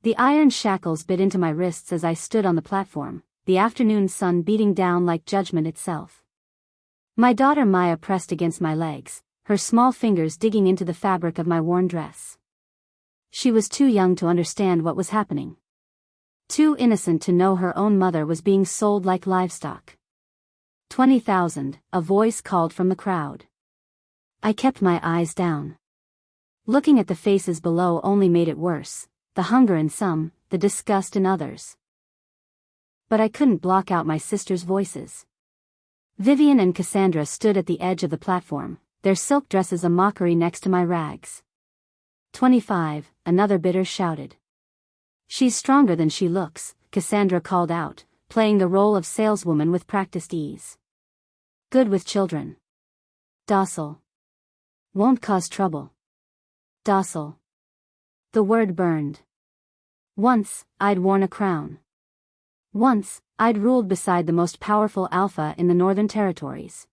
The iron shackles bit into my wrists as I stood on the platform, the afternoon sun beating down like judgment itself. My daughter Maya pressed against my legs, her small fingers digging into the fabric of my worn dress. She was too young to understand what was happening. Too innocent to know her own mother was being sold like livestock. 20,000, a voice called from the crowd. I kept my eyes down. Looking at the faces below only made it worse, the hunger in some, the disgust in others. But I couldn't block out my sisters' voices. Vivian and Cassandra stood at the edge of the platform, their silk dresses a mockery next to my rags. 25, another bidder shouted. She's stronger than she looks, Cassandra called out, playing the role of saleswoman with practiced ease. Good with children. Docile. Won't cause trouble. Docile. The word burned. Once, I'd worn a crown. Once, I'd ruled beside the most powerful alpha in the Northern Territories.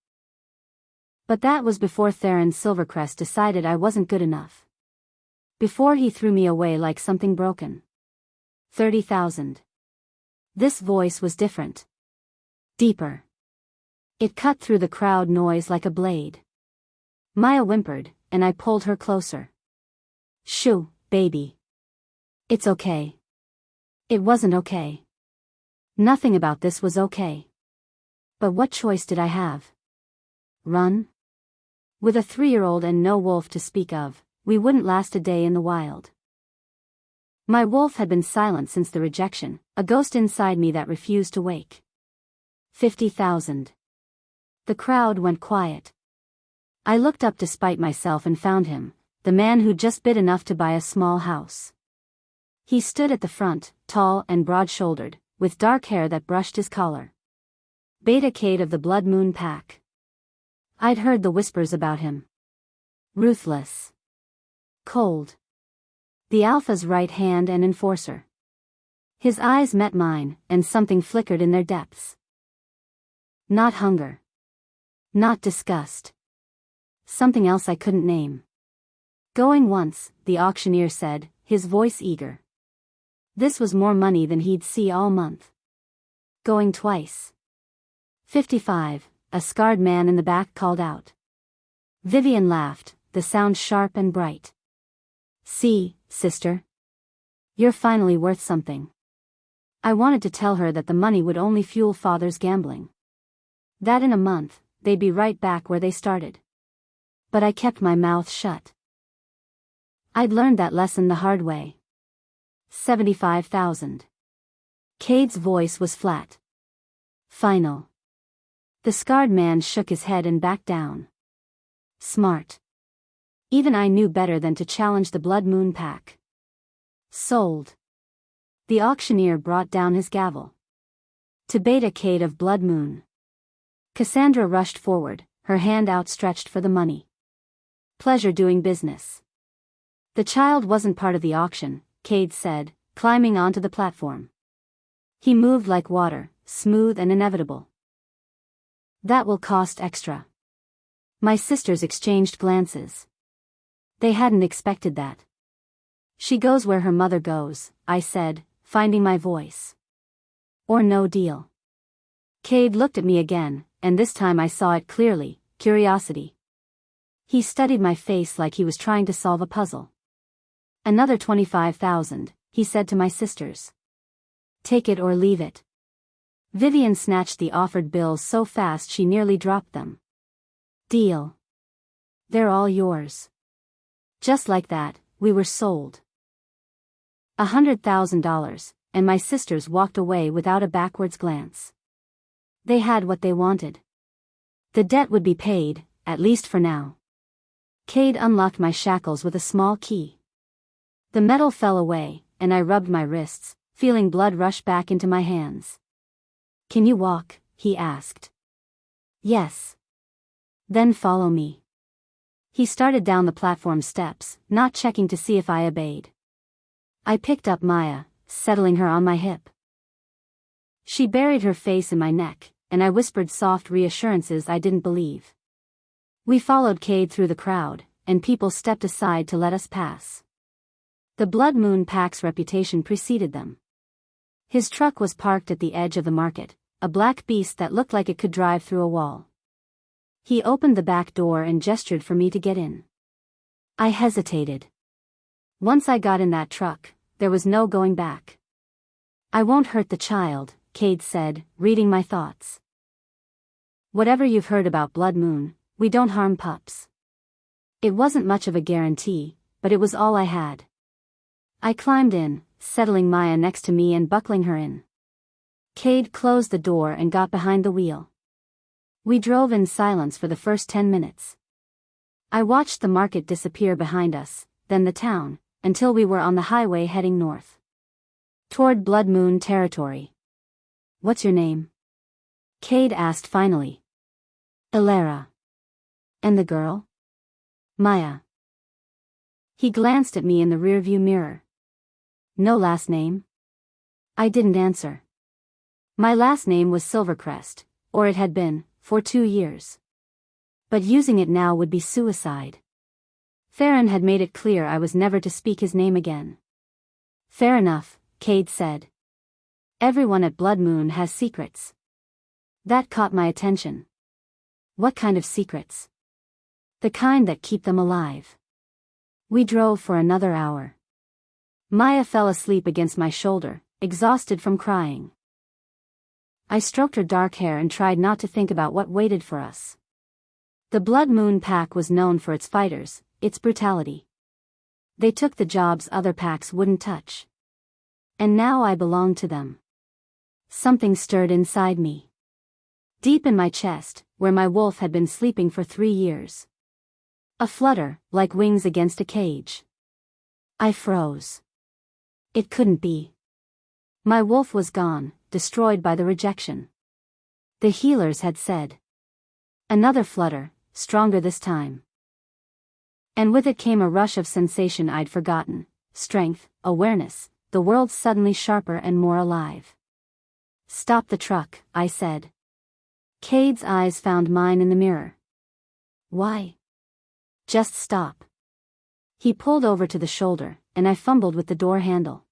But that was before Theron Silvercrest decided I wasn't good enough. Before he threw me away like something broken. 30,000. This voice was different. Deeper. It cut through the crowd noise like a blade. Maya whimpered, and I pulled her closer. Shoo, baby. It's okay. It wasn't okay. Nothing about this was okay. But what choice did I have? Run? With a 3-year-old and no wolf to speak of, we wouldn't last a day in the wild. My wolf had been silent since the rejection, a ghost inside me that refused to wake. 50,000. The crowd went quiet. I looked up to spite myself and found him, the man who just bid enough to buy a small house. He stood at the front, tall and broad-shouldered, with dark hair that brushed his collar. Beta Cade of the Blood Moon Pack. I'd heard the whispers about him. Ruthless. Cold. The Alpha's right hand and enforcer. His eyes met mine, and something flickered in their depths. Not hunger. Not disgust. Something else I couldn't name. Going once, the auctioneer said, his voice eager. This was more money than he'd see all month. Going twice. 55, a scarred man in the back called out. Vivian laughed, the sound sharp and bright. See, sister. You're finally worth something. I wanted to tell her that the money would only fuel father's gambling. That in a month, they'd be right back where they started. But I kept my mouth shut. I'd learned that lesson the hard way. 75,000. Cade's voice was flat. Final. The scarred man shook his head and backed down. Smart. Even I knew better than to challenge the Blood Moon Pack. Sold. The auctioneer brought down his gavel. To Beta Cade of Blood Moon. Cassandra rushed forward, her hand outstretched for the money. Pleasure doing business. The child wasn't part of the auction, Cade said, climbing onto the platform. He moved like water, smooth and inevitable. That will cost extra. My sisters exchanged glances. They hadn't expected that. She goes where her mother goes, I said, finding my voice. Or no deal. Cade looked at me again, and this time I saw it clearly, curiosity. He studied my face like he was trying to solve a puzzle. Another 25,000, he said to my sisters. Take it or leave it. Vivian snatched the offered bills so fast she nearly dropped them. Deal. They're all yours. Just like that, we were sold. $100,000, and my sisters walked away without a backwards glance. They had what they wanted. The debt would be paid, at least for now. Cade unlocked my shackles with a small key. The metal fell away, and I rubbed my wrists, feeling blood rush back into my hands. Can you walk? He asked. Yes. Then follow me. He started down the platform steps, not checking to see if I obeyed. I picked up Maya, settling her on my hip. She buried her face in my neck, and I whispered soft reassurances I didn't believe. We followed Cade through the crowd, and people stepped aside to let us pass. The Blood Moon Pack's reputation preceded them. His truck was parked at the edge of the market, a black beast that looked like it could drive through a wall. He opened the back door and gestured for me to get in. I hesitated. Once I got in that truck, there was no going back. "I won't hurt the child," Cade said, reading my thoughts. "Whatever you've heard about Blood Moon, we don't harm pups." It wasn't much of a guarantee, but it was all I had. I climbed in, settling Maya next to me and buckling her in. Cade closed the door and got behind the wheel. We drove in silence for the first 10 minutes. I watched the market disappear behind us, then the town, until we were on the highway heading north. Toward Blood Moon territory. "What's your name?" Cade asked finally. "Elara." "And the girl?" "Maya." He glanced at me in the rearview mirror. "No last name?" I didn't answer. My last name was Silvercrest, or it had been, for 2 years. But using it now would be suicide. Theron had made it clear I was never to speak his name again. "Fair enough," Cade said. "Everyone at Blood Moon has secrets." That caught my attention. "What kind of secrets?" "The kind that keep them alive." We drove for another hour. Maya fell asleep against my shoulder, exhausted from crying. I stroked her dark hair and tried not to think about what waited for us. The Blood Moon Pack was known for its fighters, its brutality. They took the jobs other packs wouldn't touch. And now I belonged to them. Something stirred inside me. Deep in my chest, where my wolf had been sleeping for 3 years. A flutter, like wings against a cage. I froze. It couldn't be. My wolf was gone, destroyed by the rejection. The healers had said. Another flutter, stronger this time. And with it came a rush of sensation I'd forgotten, strength, awareness, the world suddenly sharper and more alive. "Stop the truck," I said. Cade's eyes found mine in the mirror. "Why?" "Just stop." He pulled over to the shoulder, and I fumbled with the door handle.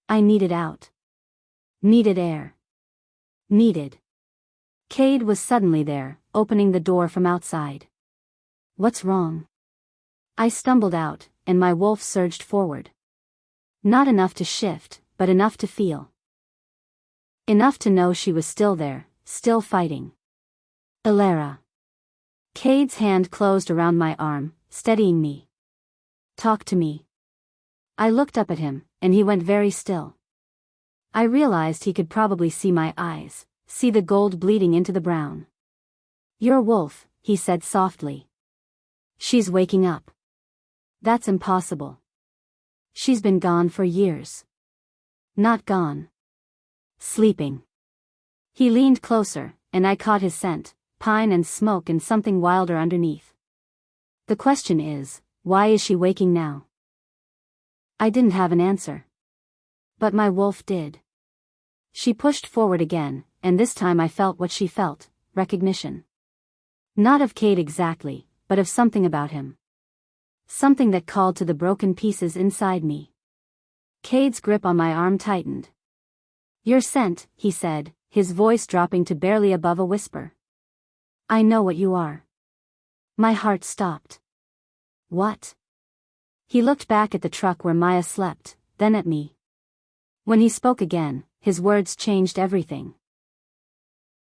I needed out. Needed air. Needed. Cade was suddenly there, opening the door from outside. "What's wrong?" I stumbled out, and my wolf surged forward. Not enough to shift, but enough to feel. Enough to know she was still there, still fighting. "Elara." Cade's hand closed around my arm, steadying me. "Talk to me." I looked up at him, and he went very still. I realized he could probably see my eyes, see the gold bleeding into the brown. "Your wolf," he said softly. "She's waking up." "That's impossible. She's been gone for years." "Not gone. Sleeping." He leaned closer, and I caught his scent, pine and smoke and something wilder underneath. "The question is, why is she waking now?" I didn't have an answer. But my wolf did. She pushed forward again, and this time I felt what she felt, recognition. Not of Cade exactly, but of something about him. Something that called to the broken pieces inside me. Cade's grip on my arm tightened. "Your scent," he said, his voice dropping to barely above a whisper. "I know what you are." My heart stopped. "What?" He looked back at the truck where Maya slept, then at me. When he spoke again, his words changed everything.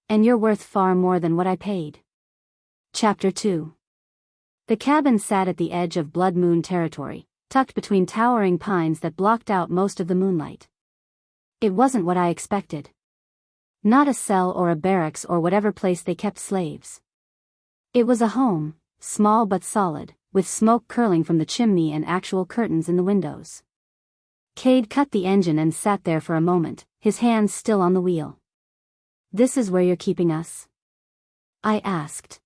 "And you're worth far more than what I paid." Chapter 2. The cabin sat at the edge of Blood Moon territory, tucked between towering pines that blocked out most of the moonlight. It wasn't what I expected. Not a cell or a barracks or whatever place they kept slaves. It was a home, small but solid, with smoke curling from the chimney and actual curtains in the windows. Cade cut the engine and sat there for a moment, his hands still on the wheel. "This is where you're keeping us?" I asked.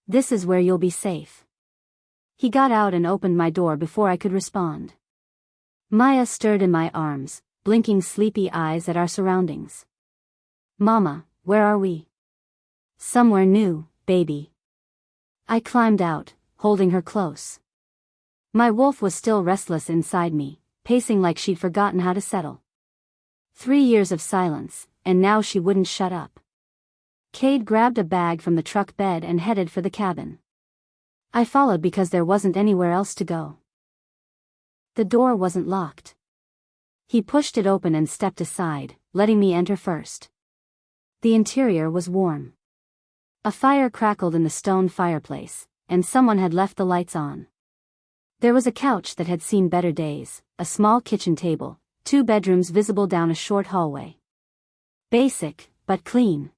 "This is where you'll be safe." He got out and opened my door before I could respond. Maya stirred in my arms, blinking sleepy eyes at our surroundings. "Mama, where are we?" "Somewhere new, baby." I climbed out, holding her close. My wolf was still restless inside me, pacing like she'd forgotten how to settle. 3 years of silence, and now she wouldn't shut up. Cade grabbed a bag from the truck bed and headed for the cabin. I followed because there wasn't anywhere else to go. The door wasn't locked. He pushed it open and stepped aside, letting me enter first. The interior was warm. A fire crackled in the stone fireplace, and someone had left the lights on. There was a couch that had seen better days, a small kitchen table, 2 bedrooms visible down a short hallway. Basic, but clean.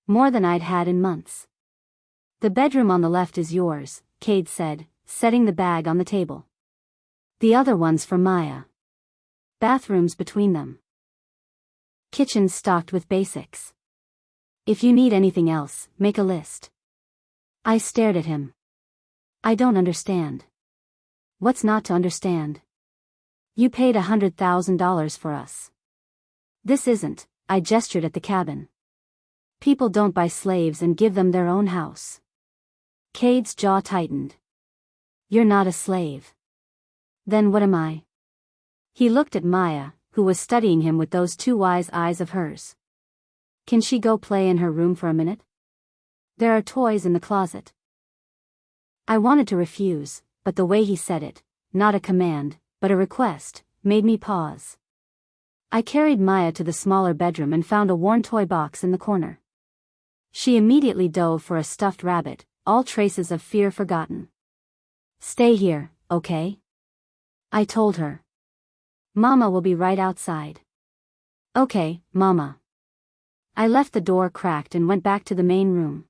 More than I'd had in months. The bedroom on the left is yours, Cade said, setting the bag on the table. The other one's for Maya. Bathrooms between them. Kitchen stocked with basics. If you need anything else, make a list. I stared at him. I don't understand. What's not to understand? You paid $100,000 for us. This isn't, I gestured at the cabin. People don't buy slaves and give them their own house. Cade's jaw tightened. You're not a slave. Then what am I? He looked at Maya, who was studying him with those 2 wise eyes of hers. Can she go play in her room for a minute? There are toys in the closet. I wanted to refuse, but the way he said it, not a command, but a request, made me pause. I carried Maya to the smaller bedroom and found a worn toy box in the corner. She immediately dove for a stuffed rabbit, all traces of fear forgotten. Stay here, okay? I told her. Mama will be right outside. Okay, Mama. I left the door cracked and went back to the main room.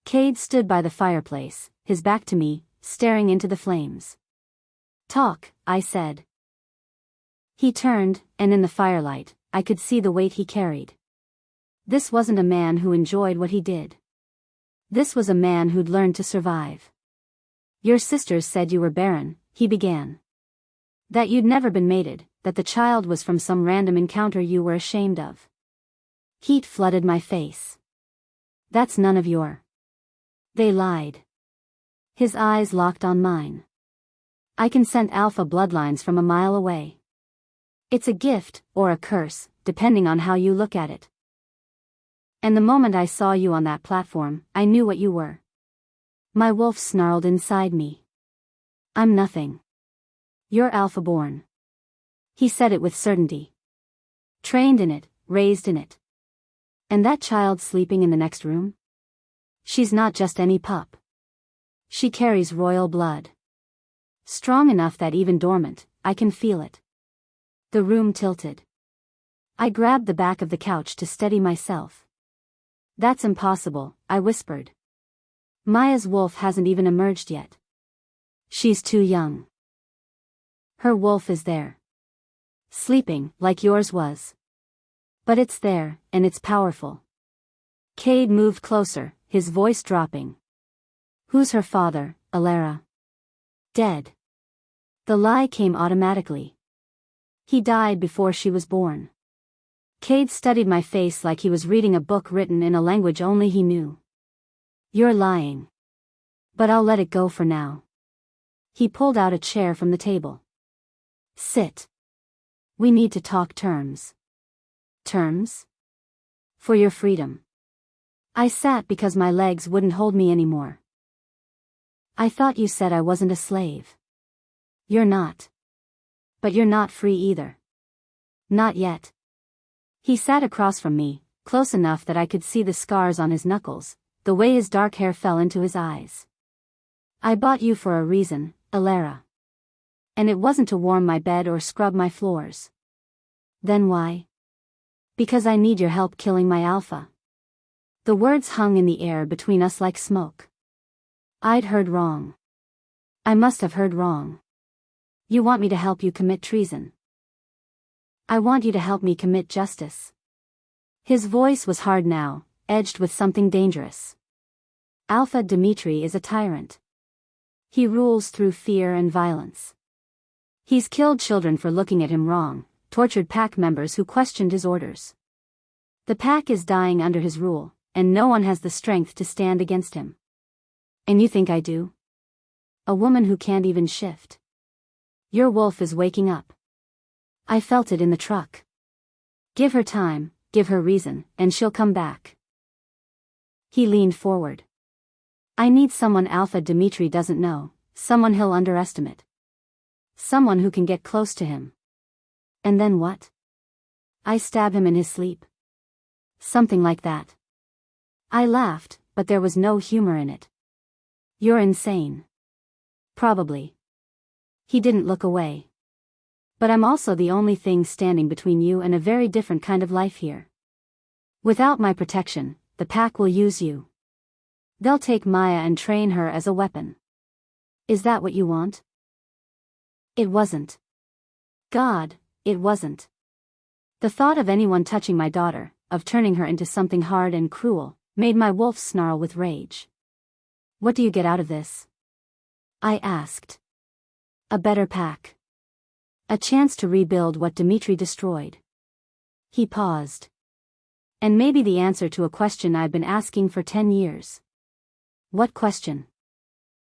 Cade stood by the fireplace, his back to me, staring into the flames. Talk, I said. He turned, and in the firelight, I could see the weight he carried. This wasn't a man who enjoyed what he did. This was a man who'd learned to survive. Your sisters said you were barren, he began. That you'd never been mated, that the child was from some random encounter you were ashamed of. Heat flooded my face. That's none of your. They lied. His eyes locked on mine. I can scent alpha bloodlines from a mile away. It's a gift, or a curse, depending on how you look at it. And the moment I saw you on that platform, I knew what you were. My wolf snarled inside me. I'm nothing. You're alpha-born. He said it with certainty. Trained in it, raised in it. And that child sleeping in the next room? She's not just any pup. She carries royal blood. Strong enough that even dormant, I can feel it. The room tilted. I grabbed the back of the couch to steady myself. That's impossible, I whispered. Maya's wolf hasn't even emerged yet. She's too young. Her wolf is there. Sleeping, like yours was. But it's there, and it's powerful. Cade moved closer, his voice dropping. Who's her father, Alara? Dead. The lie came automatically. He died before she was born. Cade studied my face like he was reading a book written in a language only he knew. You're lying. But I'll let it go for now. He pulled out a chair from the table. Sit. We need to talk terms. Terms? For your freedom. I sat because my legs wouldn't hold me anymore. I thought you said I wasn't a slave. You're not. But you're not free either. Not yet. He sat across from me, close enough that I could see the scars on his knuckles, the way his dark hair fell into his eyes. I bought you for a reason, Alara. And it wasn't to warm my bed or scrub my floors. Then why? Because I need your help killing my alpha. The words hung in the air between us like smoke. I'd heard wrong. I must have heard wrong. You want me to help you commit treason. I want you to help me commit justice. His voice was hard now, edged with something dangerous. Alpha Dimitri is a tyrant. He rules through fear and violence. He's killed children for looking at him wrong, tortured pack members who questioned his orders. The pack is dying under his rule, and no one has the strength to stand against him. And you think I do? A woman who can't even shift. Your wolf is waking up. I felt it in the truck. Give her time, give her reason, and she'll come back. He leaned forward. I need someone Alpha Dimitri doesn't know, someone he'll underestimate. Someone who can get close to him. And then what? I stab him in his sleep. Something like that. I laughed, but there was no humor in it. You're insane. Probably. He didn't look away. But I'm also the only thing standing between you and a very different kind of life here. Without my protection, the pack will use you. They'll take Maya and train her as a weapon. Is that what you want? It wasn't. God, it wasn't. The thought of anyone touching my daughter, of turning her into something hard and cruel, made my wolf snarl with rage. What do you get out of this? I asked. A better pack. A chance to rebuild what Dimitri destroyed. He paused. And maybe the answer to a question I've been asking for 10 years. What question?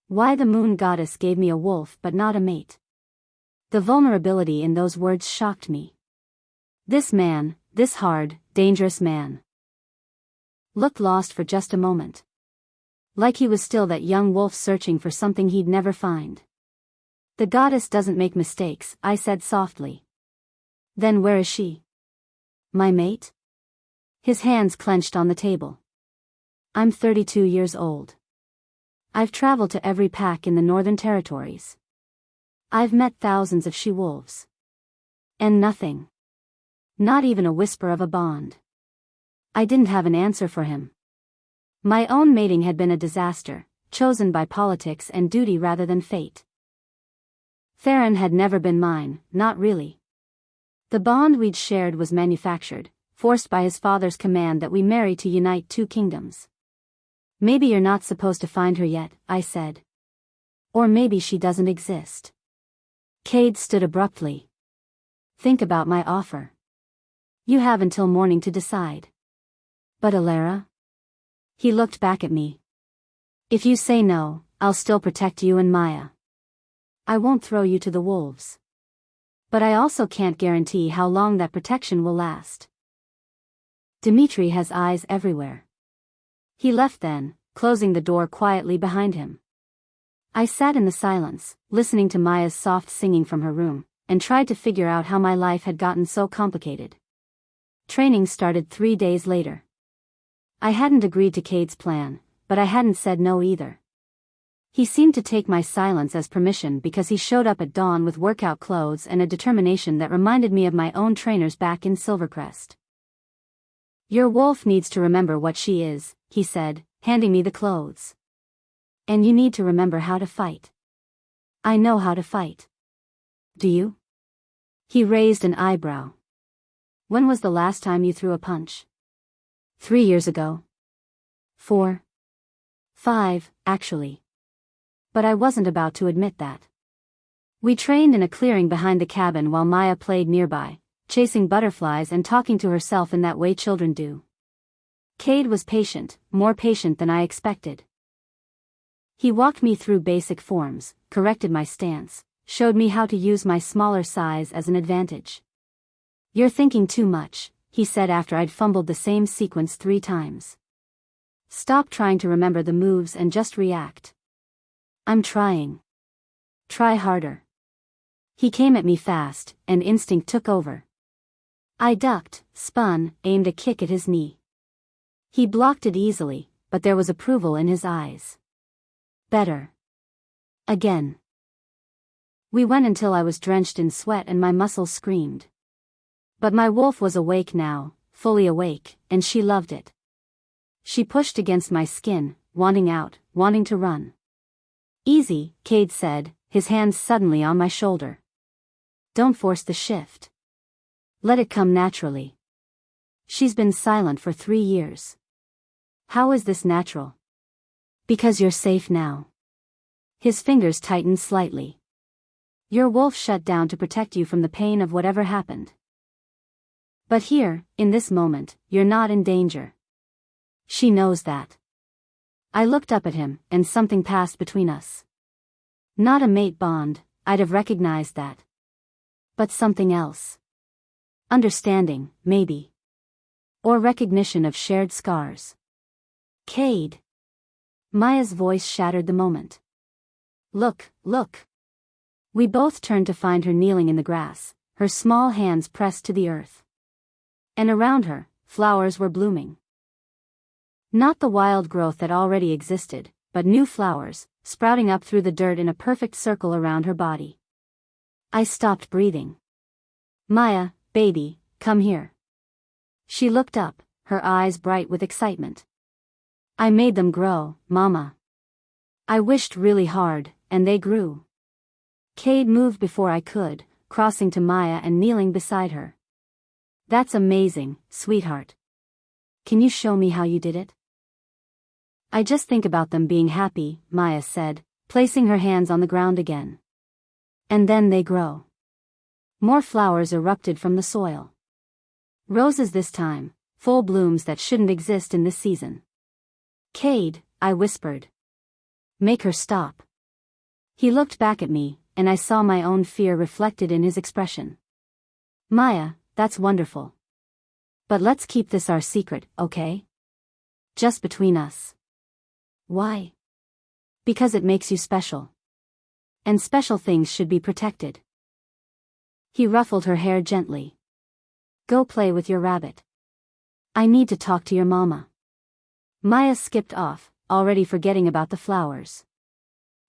Why the moon goddess gave me a wolf but not a mate. The vulnerability in those words shocked me. This man, this hard, dangerous man, looked lost for just a moment. Like he was still that young wolf searching for something he'd never find. The goddess doesn't make mistakes, I said softly. Then where is she? My mate? His hands clenched on the table. I'm 32 years old. I've traveled to every pack in the Northern Territories. I've met thousands of she-wolves. And nothing. Not even a whisper of a bond. I didn't have an answer for him. My own mating had been a disaster, chosen by politics and duty rather than fate. Theron had never been mine, not really. The bond we'd shared was manufactured, forced by his father's command that we marry to unite two kingdoms. Maybe you're not supposed to find her yet, I said. Or maybe she doesn't exist. Cade stood abruptly. Think about my offer. You have until morning to decide. But Alara? He looked back at me. If you say no, I'll still protect you and Maya. I won't throw you to the wolves. But I also can't guarantee how long that protection will last. Dimitri has eyes everywhere. He left then, closing the door quietly behind him. I sat in the silence, listening to Maya's soft singing from her room, and tried to figure out how my life had gotten so complicated. Training started 3 days later. I hadn't agreed to Cade's plan, but I hadn't said no either. He seemed to take my silence as permission because he showed up at dawn with workout clothes and a determination that reminded me of my own trainers back in Silvercrest. Your wolf needs to remember what she is, he said, handing me the clothes. And you need to remember how to fight. I know how to fight. Do you? He raised an eyebrow. When was the last time you threw a punch? 3 years ago. 4. 5, actually. But I wasn't about to admit that. We trained in a clearing behind the cabin while Maya played nearby, chasing butterflies and talking to herself in that way children do. Cade was patient, more patient than I expected. He walked me through basic forms, corrected my stance, showed me how to use my smaller size as an advantage. You're thinking too much, he said after I'd fumbled the same sequence 3 times. Stop trying to remember the moves and just react. I'm trying. Try harder. He came at me fast, and instinct took over. I ducked, spun, aimed a kick at his knee. He blocked it easily, but there was approval in his eyes. Better. Again. We went until I was drenched in sweat and my muscles screamed. But my wolf was awake now, fully awake, and she loved it. She pushed against my skin, wanting out, wanting to run. Easy, Cade said, his hands suddenly on my shoulder. Don't force the shift. Let it come naturally. She's been silent for 3 years. How is this natural? Because you're safe now. His fingers tightened slightly. Your wolf shut down to protect you from the pain of whatever happened. But here, in this moment, you're not in danger. She knows that. I looked up at him, and something passed between us. Not a mate bond, I'd have recognized that. But something else. Understanding, maybe. Or recognition of shared scars. Cade. Maya's voice shattered the moment. Look, look. We both turned to find her kneeling in the grass, her small hands pressed to the earth. And around her, flowers were blooming. Not the wild growth that already existed, but new flowers, sprouting up through the dirt in a perfect circle around her body. I stopped breathing. Maya, baby, come here. She looked up, her eyes bright with excitement. I made them grow, Mama. I wished really hard, and they grew. Cade moved before I could, crossing to Maya and kneeling beside her. That's amazing, sweetheart. Can you show me how you did it? I just think about them being happy, Maya said, placing her hands on the ground again. And then they grow. More flowers erupted from the soil. Roses this time, full blooms that shouldn't exist in this season. Cade, I whispered. Make her stop. He looked back at me, and I saw my own fear reflected in his expression. Maya, that's wonderful. But let's keep this our secret, okay? Just between us. Why? Because it makes you special. And special things should be protected. He ruffled her hair gently. Go play with your rabbit. I need to talk to your mama. Maya skipped off, already forgetting about the flowers.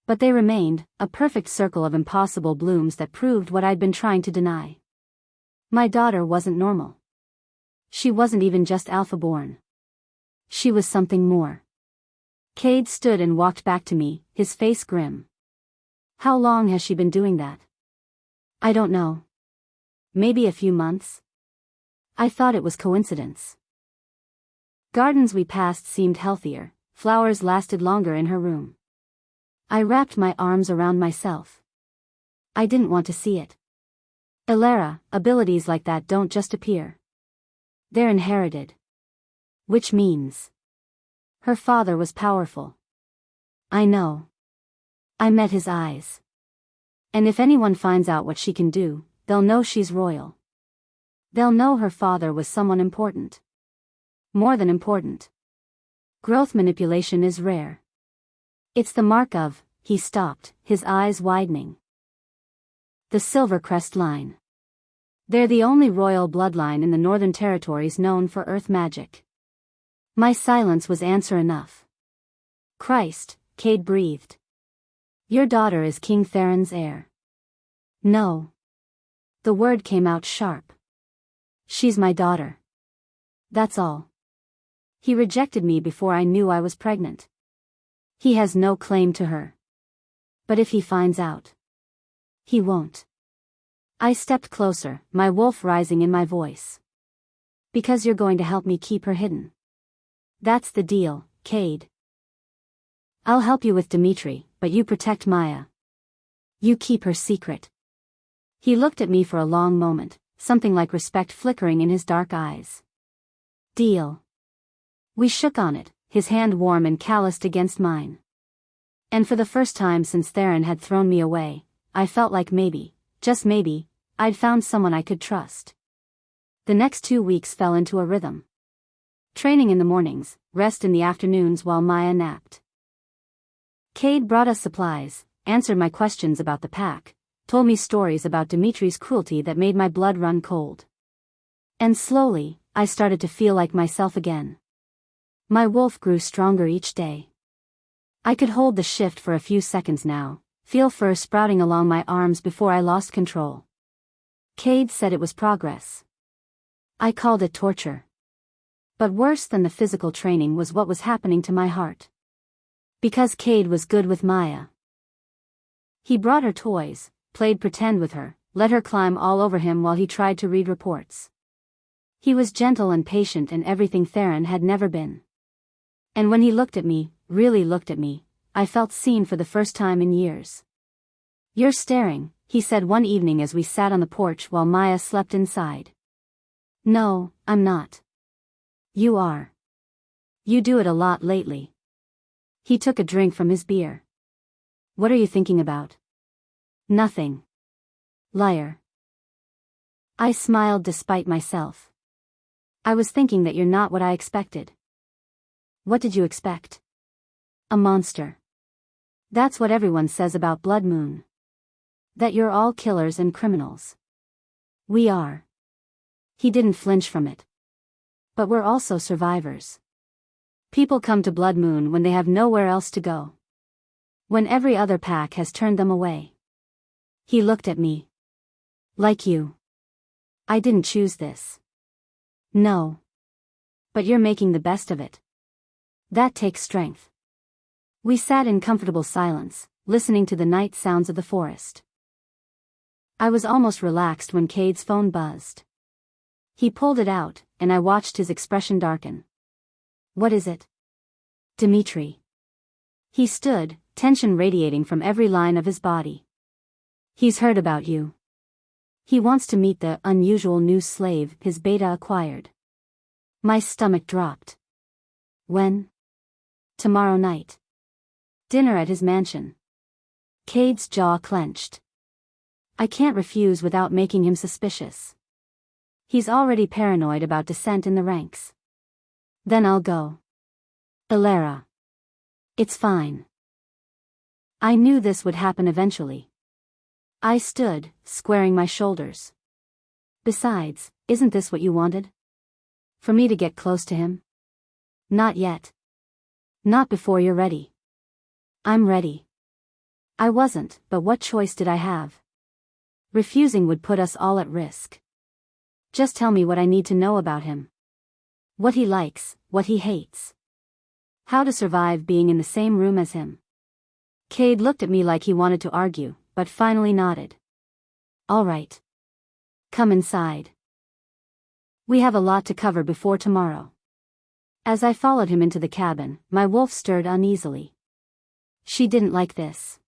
But they remained, a perfect circle of impossible blooms that proved what I'd been trying to deny. My daughter wasn't normal. She wasn't even just alpha-born. She was something more. Cade stood and walked back to me, his face grim. How long has she been doing that? I don't know. Maybe a few months? I thought it was coincidence. Gardens we passed seemed healthier, flowers lasted longer in her room. I wrapped my arms around myself. I didn't want to see it. Elara, abilities like that don't just appear. They're inherited. Which means her father was powerful. I know. I met his eyes. And if anyone finds out what she can do, they'll know she's royal. They'll know her father was someone important. More than important. Growth manipulation is rare. It's the mark of, he stopped, his eyes widening. The Silver Crest line. They're the only royal bloodline in the Northern Territories known for earth magic. My silence was answer enough. Christ, Cade breathed. Your daughter is King Theron's heir. No. The word came out sharp. She's my daughter. That's all. He rejected me before I knew I was pregnant. He has no claim to her. But if he finds out, he won't. I stepped closer, my wolf rising in my voice. Because you're going to help me keep her hidden. That's the deal, Cade. I'll help you with Dimitri, but you protect Maya. You keep her secret. He looked at me for a long moment, something like respect flickering in his dark eyes. Deal. We shook on it, his hand warm and calloused against mine. And for the first time since Theron had thrown me away, I felt like maybe, just maybe, I'd found someone I could trust. The next 2 weeks fell into a rhythm. Training in the mornings, rest in the afternoons while Maya napped. Cade brought us supplies, answered my questions about the pack, told me stories about Dimitri's cruelty that made my blood run cold. And slowly, I started to feel like myself again. My wolf grew stronger each day. I could hold the shift for a few seconds now, feel fur sprouting along my arms before I lost control. Cade said it was progress. I called it torture. But worse than the physical training was what was happening to my heart. Because Cade was good with Maya. He brought her toys, played pretend with her, let her climb all over him while he tried to read reports. He was gentle and patient and everything Theron had never been. And when he looked at me, really looked at me, I felt seen for the first time in years. You're staring, he said one evening as we sat on the porch while Maya slept inside. No, I'm not. You are. You do it a lot lately. He took a drink from his beer. What are you thinking about? Nothing. Liar. I smiled despite myself. I was thinking that you're not what I expected. What did you expect? A monster. That's what everyone says about Blood Moon. That you're all killers and criminals. We are. He didn't flinch from it. But we're also survivors. People come to Blood Moon when they have nowhere else to go. When every other pack has turned them away. He looked at me. Like you. I didn't choose this. No. But you're making the best of it. That takes strength. We sat in comfortable silence, listening to the night sounds of the forest. I was almost relaxed when Cade's phone buzzed. He pulled it out, and I watched his expression darken. What is it? Dimitri. He stood, tension radiating from every line of his body. He's heard about you. He wants to meet the unusual new slave his beta acquired. My stomach dropped. When? Tomorrow night. Dinner at his mansion. Cade's jaw clenched. I can't refuse without making him suspicious. He's already paranoid about dissent in the ranks. Then I'll go. Ilera. It's fine. I knew this would happen eventually. I stood, squaring my shoulders. Besides, isn't this what you wanted? For me to get close to him? Not yet. Not before you're ready. I'm ready. I wasn't, but what choice did I have? Refusing would put us all at risk. Just tell me what I need to know about him. What he likes, what he hates. How to survive being in the same room as him. Cade looked at me like he wanted to argue, but finally nodded. All right. Come inside. We have a lot to cover before tomorrow. As I followed him into the cabin, my wolf stirred uneasily. She didn't like this.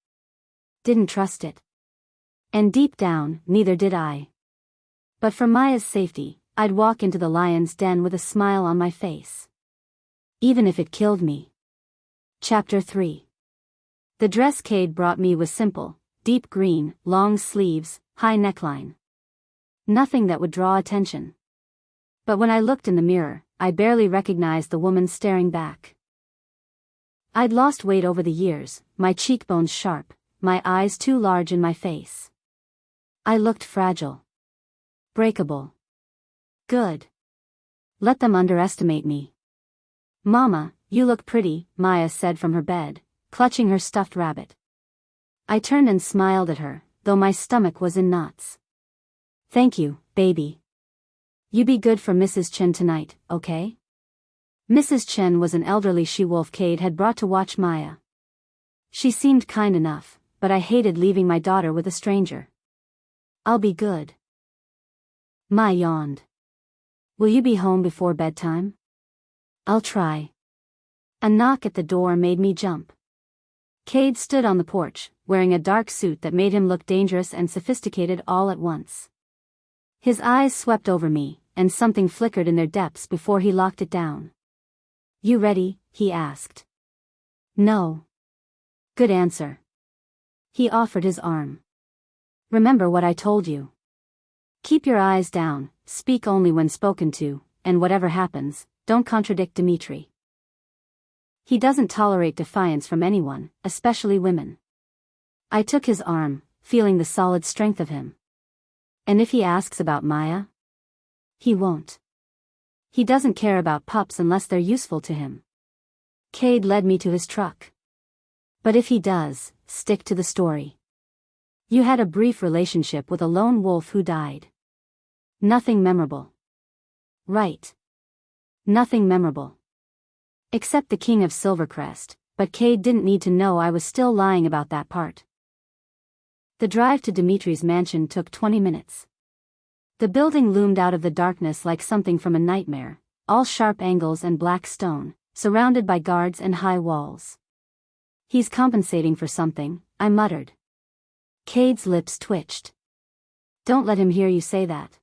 Didn't trust it. And deep down, neither did I. But for Maya's safety, I'd walk into the lion's den with a smile on my face. Even if it killed me. Chapter 3. The dress Cade brought me was simple, deep green, long sleeves, high neckline. Nothing that would draw attention. But when I looked in the mirror, I barely recognized the woman staring back. I'd lost weight over the years, my cheekbones sharp, my eyes too large in my face. I looked fragile. Breakable. Good. Let them underestimate me. Mama, you look pretty, Maya said from her bed, clutching her stuffed rabbit. I turned and smiled at her, though my stomach was in knots. Thank you, baby. You be good for Mrs. Chen tonight, okay? Mrs. Chen was an elderly she-wolf Cade had brought to watch Maya. She seemed kind enough, but I hated leaving my daughter with a stranger. I'll be good. Ma yawned. Will you be home before bedtime? I'll try. A knock at the door made me jump. Cade stood on the porch, wearing a dark suit that made him look dangerous and sophisticated all at once. His eyes swept over me, and something flickered in their depths before he locked it down. You ready? He asked. No. Good answer. He offered his arm. Remember what I told you. Keep your eyes down, speak only when spoken to, and whatever happens, don't contradict Dimitri. He doesn't tolerate defiance from anyone, especially women. I took his arm, feeling the solid strength of him. And if he asks about Maya? He won't. He doesn't care about pups unless they're useful to him. Cade led me to his truck. But if he does, stick to the story. You had a brief relationship with a lone wolf who died. Nothing memorable. Right. Nothing memorable. Except the king of Silvercrest, but Cade didn't need to know I was still lying about that part. The drive to Dimitri's mansion took 20 minutes. The building loomed out of the darkness like something from a nightmare, all sharp angles and black stone, surrounded by guards and high walls. He's compensating for something, I muttered. Cade's lips twitched. Don't let him hear you say that.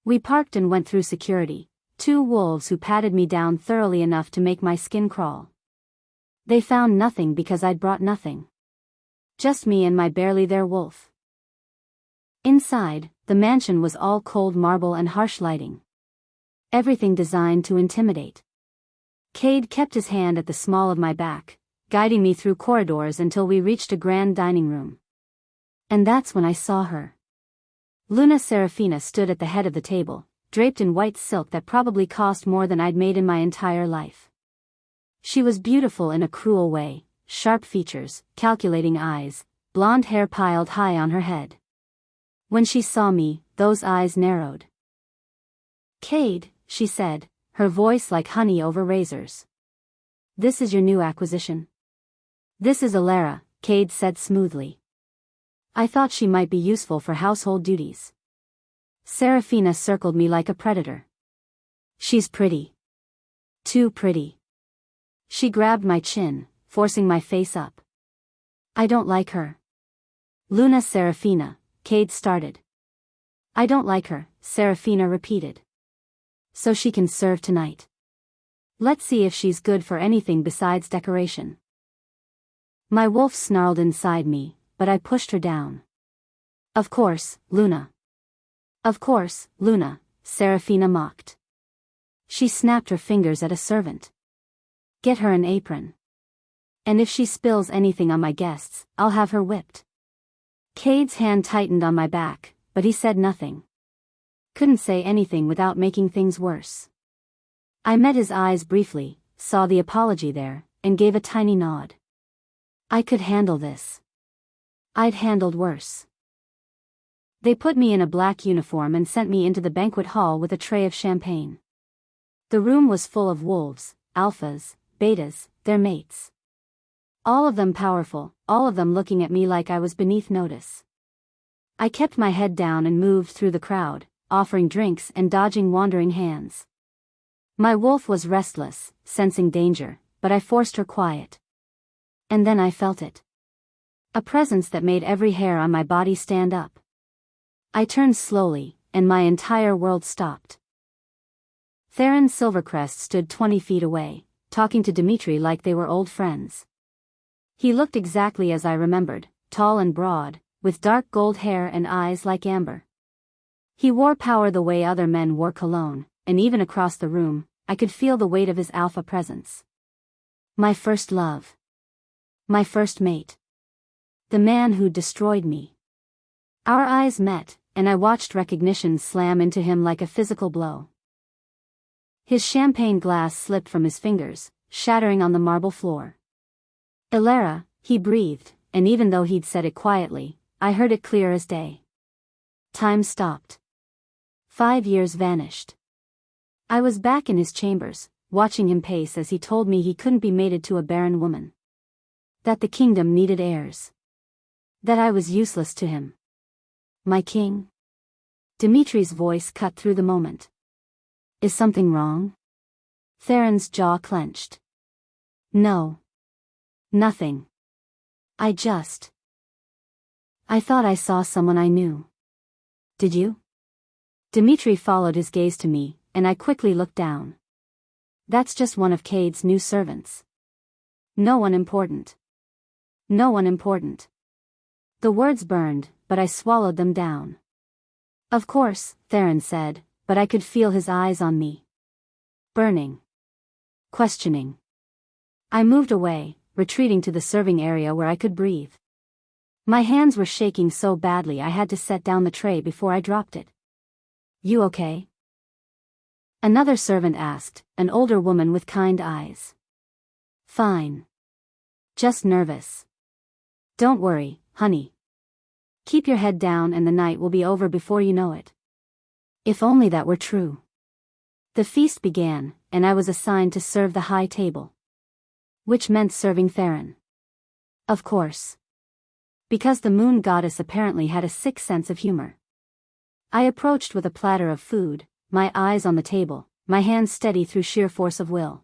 We parked and went through security, 2 wolves who patted me down thoroughly enough to make my skin crawl. They found nothing because I'd brought nothing. Just me and my barely there wolf. Inside, the mansion was all cold marble and harsh lighting. Everything designed to intimidate. Cade kept his hand at the small of my back, guiding me through corridors until we reached a grand dining room. And that's when I saw her. Luna Serafina stood at the head of the table, draped in white silk that probably cost more than I'd made in my entire life. She was beautiful in a cruel way, sharp features, calculating eyes, blonde hair piled high on her head. When she saw me, those eyes narrowed. "Cade," she said, her voice like honey over razors. "This is your new acquisition." "This is Alara," Cade said smoothly. "I thought she might be useful for household duties." Serafina circled me like a predator. "She's pretty. Too pretty." She grabbed my chin, forcing my face up. "I don't like her." "Luna Serafina," Cade started. "I don't like her," Serafina repeated. "So she can serve tonight. Let's see if she's good for anything besides decoration." My wolf snarled inside me, but I pushed her down. "Of course, Luna." "Of course, Luna," Serafina mocked. She snapped her fingers at a servant. "Get her an apron. And if she spills anything on my guests, I'll have her whipped." Cade's hand tightened on my back, but he said nothing. Couldn't say anything without making things worse. I met his eyes briefly, saw the apology there, and gave a tiny nod. I could handle this. I'd handled worse. They put me in a black uniform and sent me into the banquet hall with a tray of champagne. The room was full of wolves, alphas, betas, their mates. All of them powerful, all of them looking at me like I was beneath notice. I kept my head down and moved through the crowd, offering drinks and dodging wandering hands. My wolf was restless, sensing danger, but I forced her quiet. And then I felt it. A presence that made every hair on my body stand up. I turned slowly, and my entire world stopped. Theron Silvercrest stood 20 feet away, talking to Dimitri like they were old friends. He looked exactly as I remembered, tall and broad, with dark gold hair and eyes like amber. He wore power the way other men wore cologne, and even across the room, I could feel the weight of his alpha presence. My first love. My first mate. The man who destroyed me. Our eyes met, and I watched recognition slam into him like a physical blow. His champagne glass slipped from his fingers, shattering on the marble floor. "Alara," he breathed, and even though he'd said it quietly, I heard it clear as day. Time stopped. 5 years vanished. I was back in his chambers, watching him pace as he told me he couldn't be mated to a barren woman. That the kingdom needed heirs. That I was useless to him. "My king?" Dimitri's voice cut through the moment. "Is something wrong?" Theron's jaw clenched. "No. Nothing. I thought I saw someone I knew." "Did you?" Dimitri followed his gaze to me, and I quickly looked down. "That's just one of Cade's new servants. No one important. No one important." The words burned, but I swallowed them down. "Of course," Theron said, but I could feel his eyes on me. Burning. Questioning. I moved away, retreating to the serving area where I could breathe. My hands were shaking so badly I had to set down the tray before I dropped it. "You okay?" Another servant asked, an older woman with kind eyes. "Fine. Just nervous." "Don't worry, honey. Keep your head down and the night will be over before you know it." If only that were true. The feast began, and I was assigned to serve the high table. Which meant serving Theron. Of course. Because the moon goddess apparently had a sick sense of humor. I approached with a platter of food, my eyes on the table, my hands steady through sheer force of will.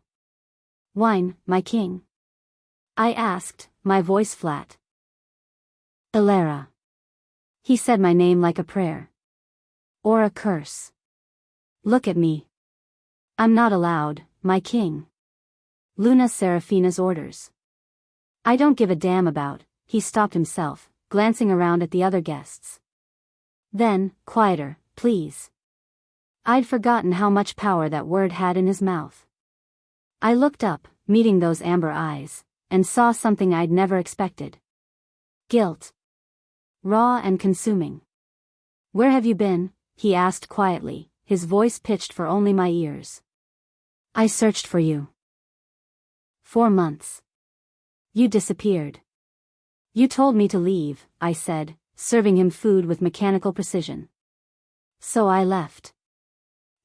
"Wine, my king?" I asked, my voice flat. "Alara." He said my name like a prayer. Or a curse. "Look at me. I'm not allowed, my king." Luna Serafina's orders. "I don't give a damn about," he stopped himself, glancing around at the other guests. Then, quieter, please. I'd forgotten how much power that word had in his mouth. I looked up, meeting those amber eyes, and saw something I'd never expected. Guilt. Raw and consuming. "Where have you been?" he asked quietly, his voice pitched for only my ears. "I searched for you. 4 months. You disappeared." "You told me to leave," I said, serving him food with mechanical precision. "So I left."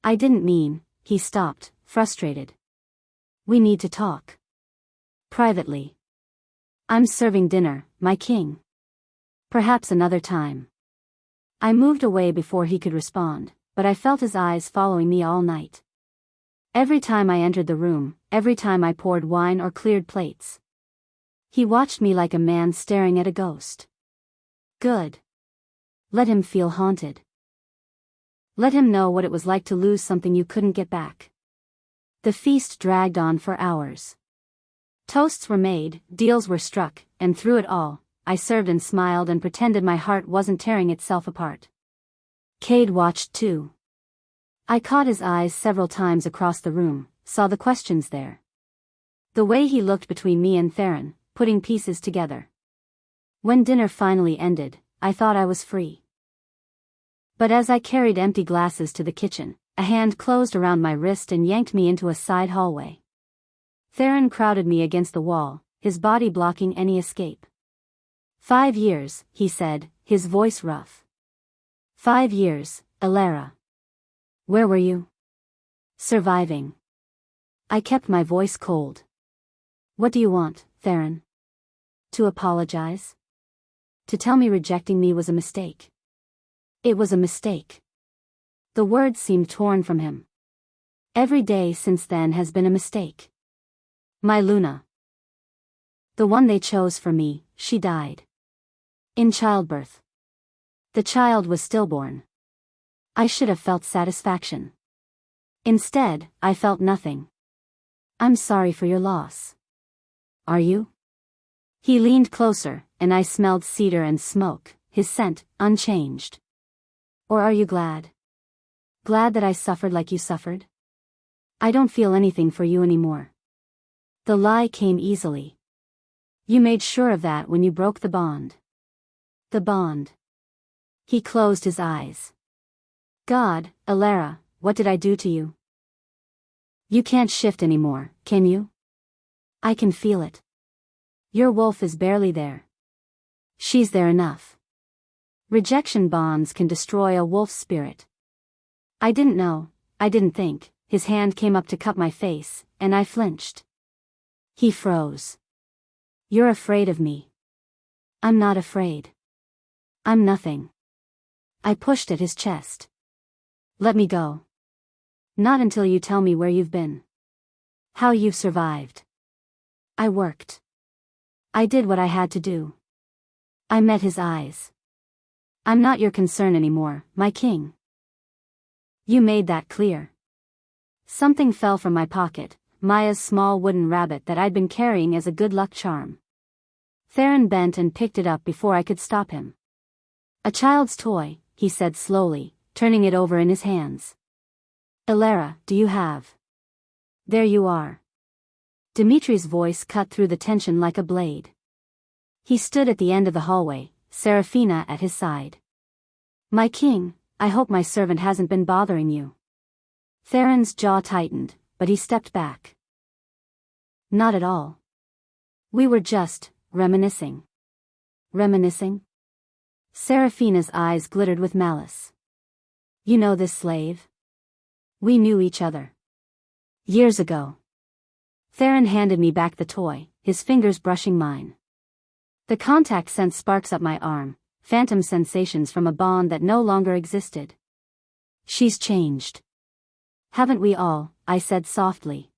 "I didn't mean," he stopped, frustrated. "We need to talk. Privately. I'm serving dinner, my king. Perhaps another time." I moved away before he could respond, but I felt his eyes following me all night. Every time I entered the room, every time I poured wine or cleared plates. He watched me like a man staring at a ghost. Good. Let him feel haunted. Let him know what it was like to lose something you couldn't get back. The feast dragged on for hours. Toasts were made, deals were struck, and through it all, I served and smiled and pretended my heart wasn't tearing itself apart. Cade watched too. I caught his eyes several times across the room, saw the questions there. The way he looked between me and Theron, putting pieces together. When dinner finally ended, I thought I was free. But as I carried empty glasses to the kitchen, a hand closed around my wrist and yanked me into a side hallway. Theron crowded me against the wall, his body blocking any escape. 5 years, he said, his voice rough. 5 years, Alara. Where were you? Surviving. I kept my voice cold. What do you want, Theron? To apologize? To tell me rejecting me was a mistake? It was a mistake. The words seemed torn from him. Every day since then has been a mistake. My Luna. The one they chose for me, she died. In childbirth. The child was stillborn. I should have felt satisfaction. Instead, I felt nothing. I'm sorry for your loss. Are you? He leaned closer, and I smelled cedar and smoke, his scent, unchanged. Or are you glad? Glad that I suffered like you suffered? I don't feel anything for you anymore. The lie came easily. You made sure of that when you broke the bond. The bond. He closed his eyes. God, Alara, what did I do to you? You can't shift anymore, can you? I can feel it. Your wolf is barely there. She's there enough. Rejection bonds can destroy a wolf's spirit. I didn't know, I didn't think. His hand came up to cup my face, and I flinched. He froze. You're afraid of me. I'm not afraid. I'm nothing. I pushed at his chest. Let me go. Not until you tell me where you've been. How you've survived. I worked. I did what I had to do. I met his eyes. I'm not your concern anymore, my king. You made that clear. Something fell from my pocket, Maya's small wooden rabbit that I'd been carrying as a good luck charm. Theron bent and picked it up before I could stop him. A child's toy, he said slowly, turning it over in his hands. Alara, do you have? There you are. Dimitri's voice cut through the tension like a blade. He stood at the end of the hallway, Serafina at his side. My king, I hope my servant hasn't been bothering you. Theron's jaw tightened, but he stepped back. Not at all. We were just reminiscing. Reminiscing? Serafina's eyes glittered with malice. You know this slave? We knew each other. Years ago. Theron handed me back the toy, his fingers brushing mine. The contact sent sparks up my arm, phantom sensations from a bond that no longer existed. She's changed. Haven't we all? I said softly.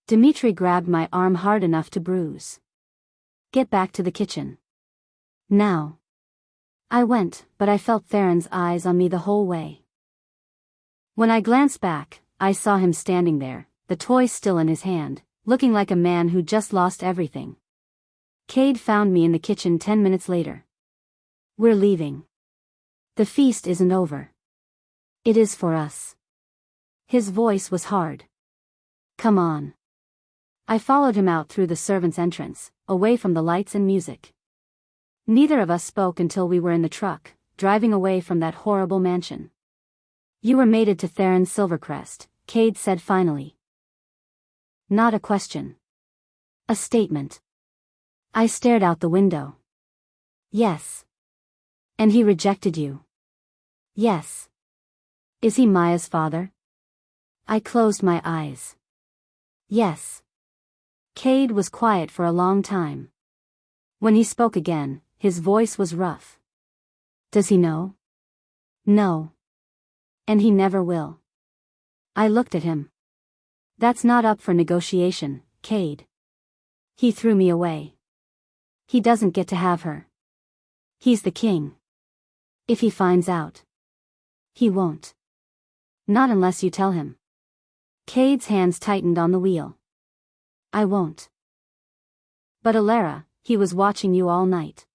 Dimitri grabbed my arm hard enough to bruise. Get back to the kitchen. Now. I went, but I felt Theron's eyes on me the whole way. When I glanced back, I saw him standing there, the toy still in his hand, looking like a man who just lost everything. Cade found me in the kitchen 10 minutes later. We're leaving. The feast isn't over. It is for us. His voice was hard. Come on. I followed him out through the servants' entrance, away from the lights and music. Neither of us spoke until we were in the truck, driving away from that horrible mansion. You were mated to Theron Silvercrest, Cade said finally. Not a question. A statement. I stared out the window. Yes. And he rejected you. Yes. Is he Maya's father? I closed my eyes. Yes. Cade was quiet for a long time. When he spoke again, his voice was rough. Does he know? No. And he never will. I looked at him. That's not up for negotiation, Cade. He threw me away. He doesn't get to have her. He's the king. If he finds out. He won't. Not unless you tell him. Cade's hands tightened on the wheel. I won't. But Alara, he was watching you all night.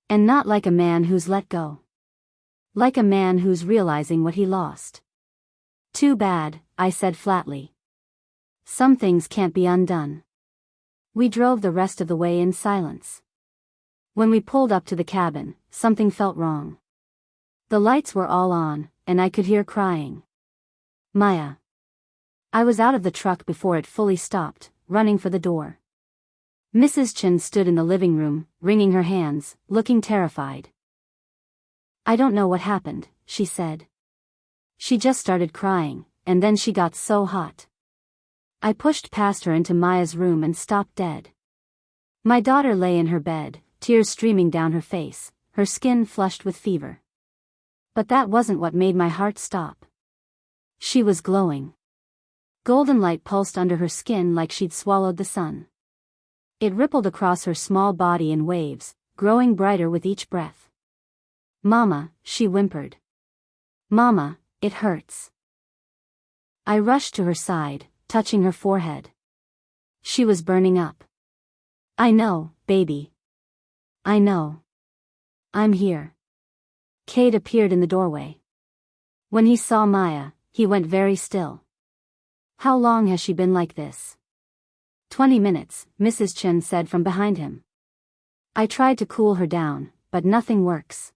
And not like a man who's let go. Like a man who's realizing what he lost. Too bad, I said flatly. Some things can't be undone. We drove the rest of the way in silence. When we pulled up to the cabin, something felt wrong. The lights were all on, and I could hear crying. Maya. I was out of the truck before it fully stopped, running for the door. Mrs. Chen stood in the living room, wringing her hands, looking terrified. I don't know what happened, she said. She just started crying, and then she got so hot. I pushed past her into Maya's room and stopped dead. My daughter lay in her bed, tears streaming down her face, her skin flushed with fever. But that wasn't what made my heart stop. She was glowing. Golden light pulsed under her skin like she'd swallowed the sun. It rippled across her small body in waves, growing brighter with each breath. Mama, she whimpered. Mama, it hurts. I rushed to her side, touching her forehead. She was burning up. I know, baby. I know. I'm here. Cade appeared in the doorway. When he saw Maya, he went very still. How long has she been like this? 20 minutes, Mrs. Chen said from behind him. I tried to cool her down, but nothing works.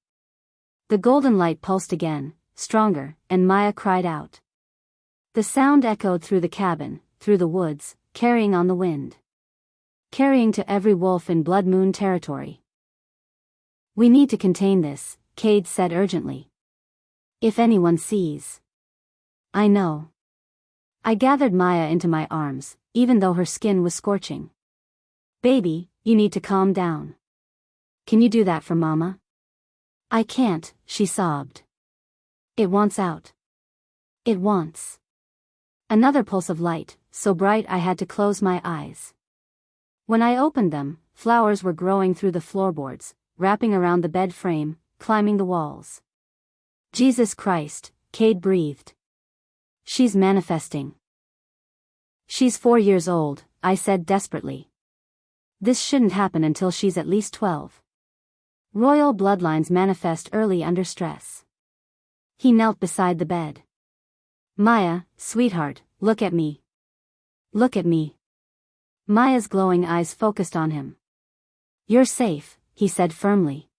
The golden light pulsed again, stronger, and Maya cried out. The sound echoed through the cabin, through the woods, carrying on the wind. Carrying to every wolf in Blood Moon territory. We need to contain this, Cade said urgently. If anyone sees. I know. I gathered Maya into my arms, even though her skin was scorching. Baby, you need to calm down. Can you do that for Mama? I can't, she sobbed. It wants out. It wants. Another pulse of light, so bright I had to close my eyes. When I opened them, flowers were growing through the floorboards, wrapping around the bed frame, climbing the walls. Jesus Christ, Cade breathed. She's manifesting. She's 4 years old, I said desperately. This shouldn't happen until she's at least 12. Royal bloodlines manifest early under stress. He knelt beside the bed. Maya, sweetheart, look at me. Look at me. Maya's glowing eyes focused on him. You're safe, he said firmly.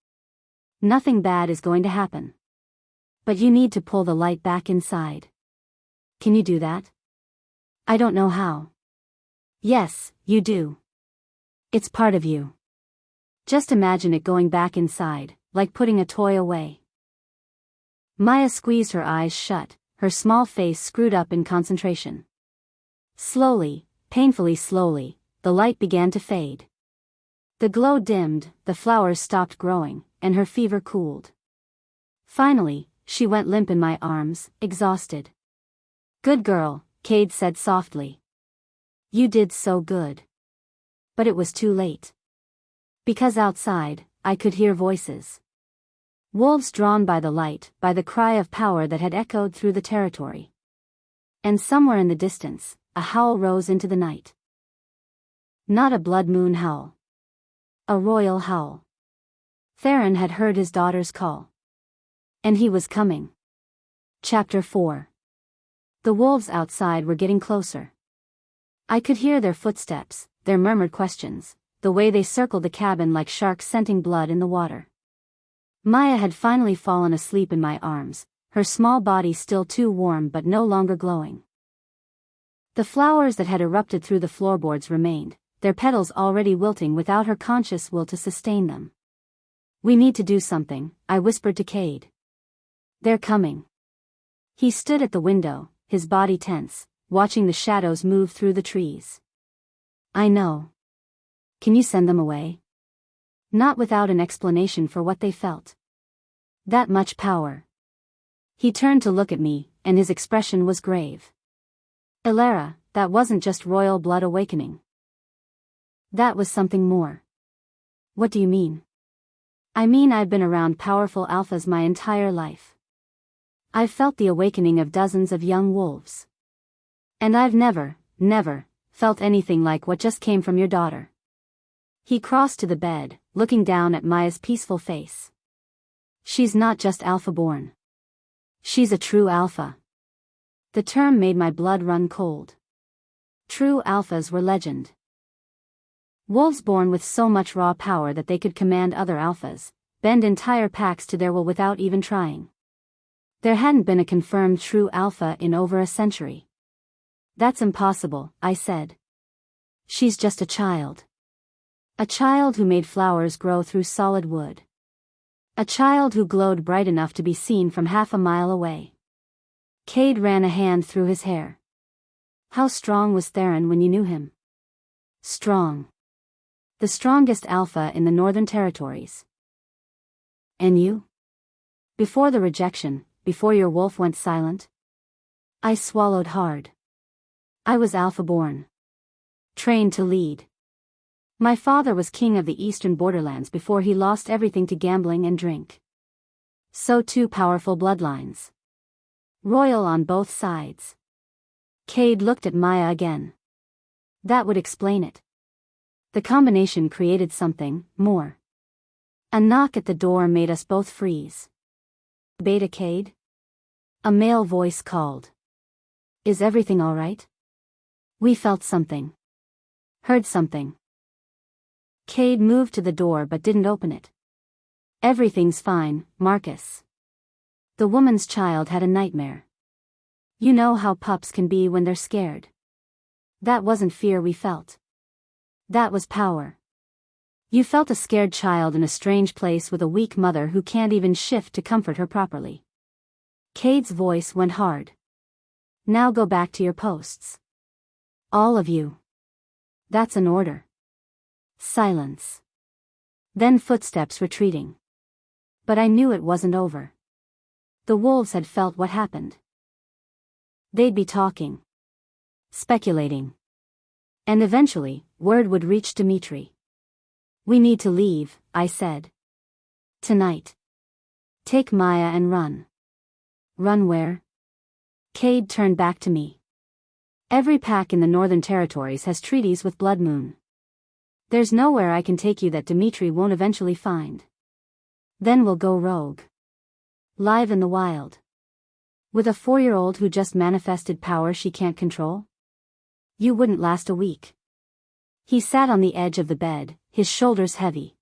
Nothing bad is going to happen. But you need to pull the light back inside. Can you do that? I don't know how. Yes, you do. It's part of you. Just imagine it going back inside, like putting a toy away. Maya squeezed her eyes shut, her small face screwed up in concentration. Slowly, painfully slowly, the light began to fade. The glow dimmed, the flowers stopped growing, and her fever cooled. Finally, she went limp in my arms, exhausted. Good girl, Cade said softly. You did so good. But it was too late. Because outside, I could hear voices. Wolves drawn by the light, by the cry of power that had echoed through the territory. And somewhere in the distance, a howl rose into the night. Not a blood moon howl. A royal howl. Theron had heard his daughter's call. And he was coming. Chapter 4. The wolves outside were getting closer. I could hear their footsteps, their murmured questions, the way they circled the cabin like sharks scenting blood in the water. Maya had finally fallen asleep in my arms, her small body still too warm but no longer glowing. The flowers that had erupted through the floorboards remained, their petals already wilting without her conscious will to sustain them. "We need to do something," I whispered to Cade. "They're coming." He stood at the window, his body tense, watching the shadows move through the trees. "I know. Can you send them away?" Not without an explanation for what they felt. That much power. He turned to look at me, and his expression was grave. "Elara, that wasn't just royal blood awakening. That was something more." "What do you mean?" "I mean I've been around powerful alphas my entire life. I've felt the awakening of dozens of young wolves. And I've never felt anything like what just came from your daughter." He crossed to the bed, looking down at Maya's peaceful face. "She's not just alpha-born. She's a true alpha." The term made my blood run cold. True alphas were legend. Wolves born with so much raw power that they could command other alphas, bend entire packs to their will without even trying. There hadn't been a confirmed true alpha in over a century. "That's impossible," I said. "She's just a child. A child who made flowers grow through solid wood. A child who glowed bright enough to be seen from half a mile away." Cade ran a hand through his hair. "How strong was Theron when you knew him?" "Strong. The strongest alpha in the Northern Territories." "And you? Before the rejection, before your wolf went silent?" I swallowed hard. "I was alpha-born. Trained to lead. My father was king of the eastern borderlands before he lost everything to gambling and drink. So too powerful bloodlines. Royal on both sides." Cade looked at Maya again. "That would explain it. The combination created something more." A knock at the door made us both freeze. "Beta Cade?" A male voice called. "Is everything all right?" We felt something. Heard something. Cade moved to the door but didn't open it. "Everything's fine, Marcus. The woman's child had a nightmare. You know how pups can be when they're scared. That wasn't fear we felt. That was power. You felt a scared child in a strange place with a weak mother who can't even shift to comfort her properly." Cade's voice went hard. "Now go back to your posts. All of you. That's an order." Silence. Then footsteps retreating. But I knew it wasn't over. The wolves had felt what happened. They'd be talking. Speculating. And eventually, word would reach Dimitri. "We need to leave," I said. "Tonight. Take Maya and run." "Run where?" Cade turned back to me. "Every pack in the Northern Territories has treaties with Blood Moon. There's nowhere I can take you that Dimitri won't eventually find. Then we'll go rogue. Live in the wild. With a 4-year-old who just manifested power she can't control? You wouldn't last a week." He sat on the edge of the bed, his shoulders heavy.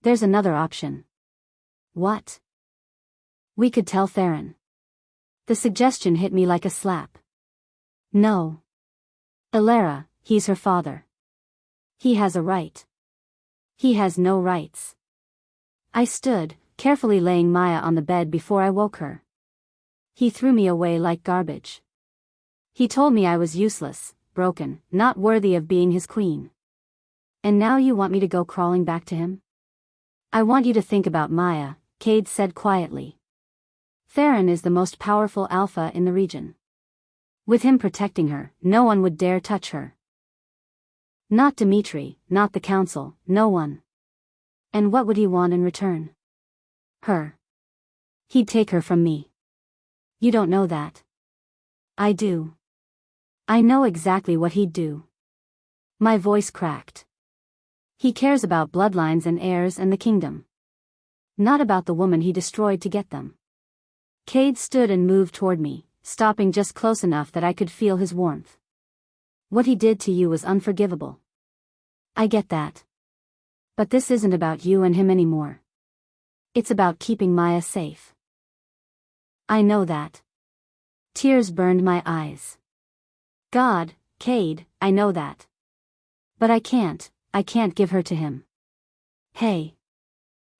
"There's another option." "What?" "We could tell Theron." The suggestion hit me like a slap. "No. Elara, he's her father. He has a right. He has no rights." I stood, carefully laying Maya on the bed before I woke her. He threw me away like garbage. He told me I was useless, broken, not worthy of being his queen. And now you want me to go crawling back to him? "I want you to think about Maya," Cade said quietly. "Theron is the most powerful alpha in the region. With him protecting her, no one would dare touch her. Not Dimitri, not the council, no one. And what would he want in return? Her. He'd take her from me. You don't know that. I do. I know exactly what he'd do." My voice cracked. He cares about bloodlines and heirs and the kingdom. Not about the woman he destroyed to get them. Cade stood and moved toward me, stopping just close enough that I could feel his warmth. What he did to you was unforgivable. I get that. But this isn't about you and him anymore. It's about keeping Maya safe. I know that. Tears burned my eyes. God, Cade, I know that. But I can't give her to him. Hey.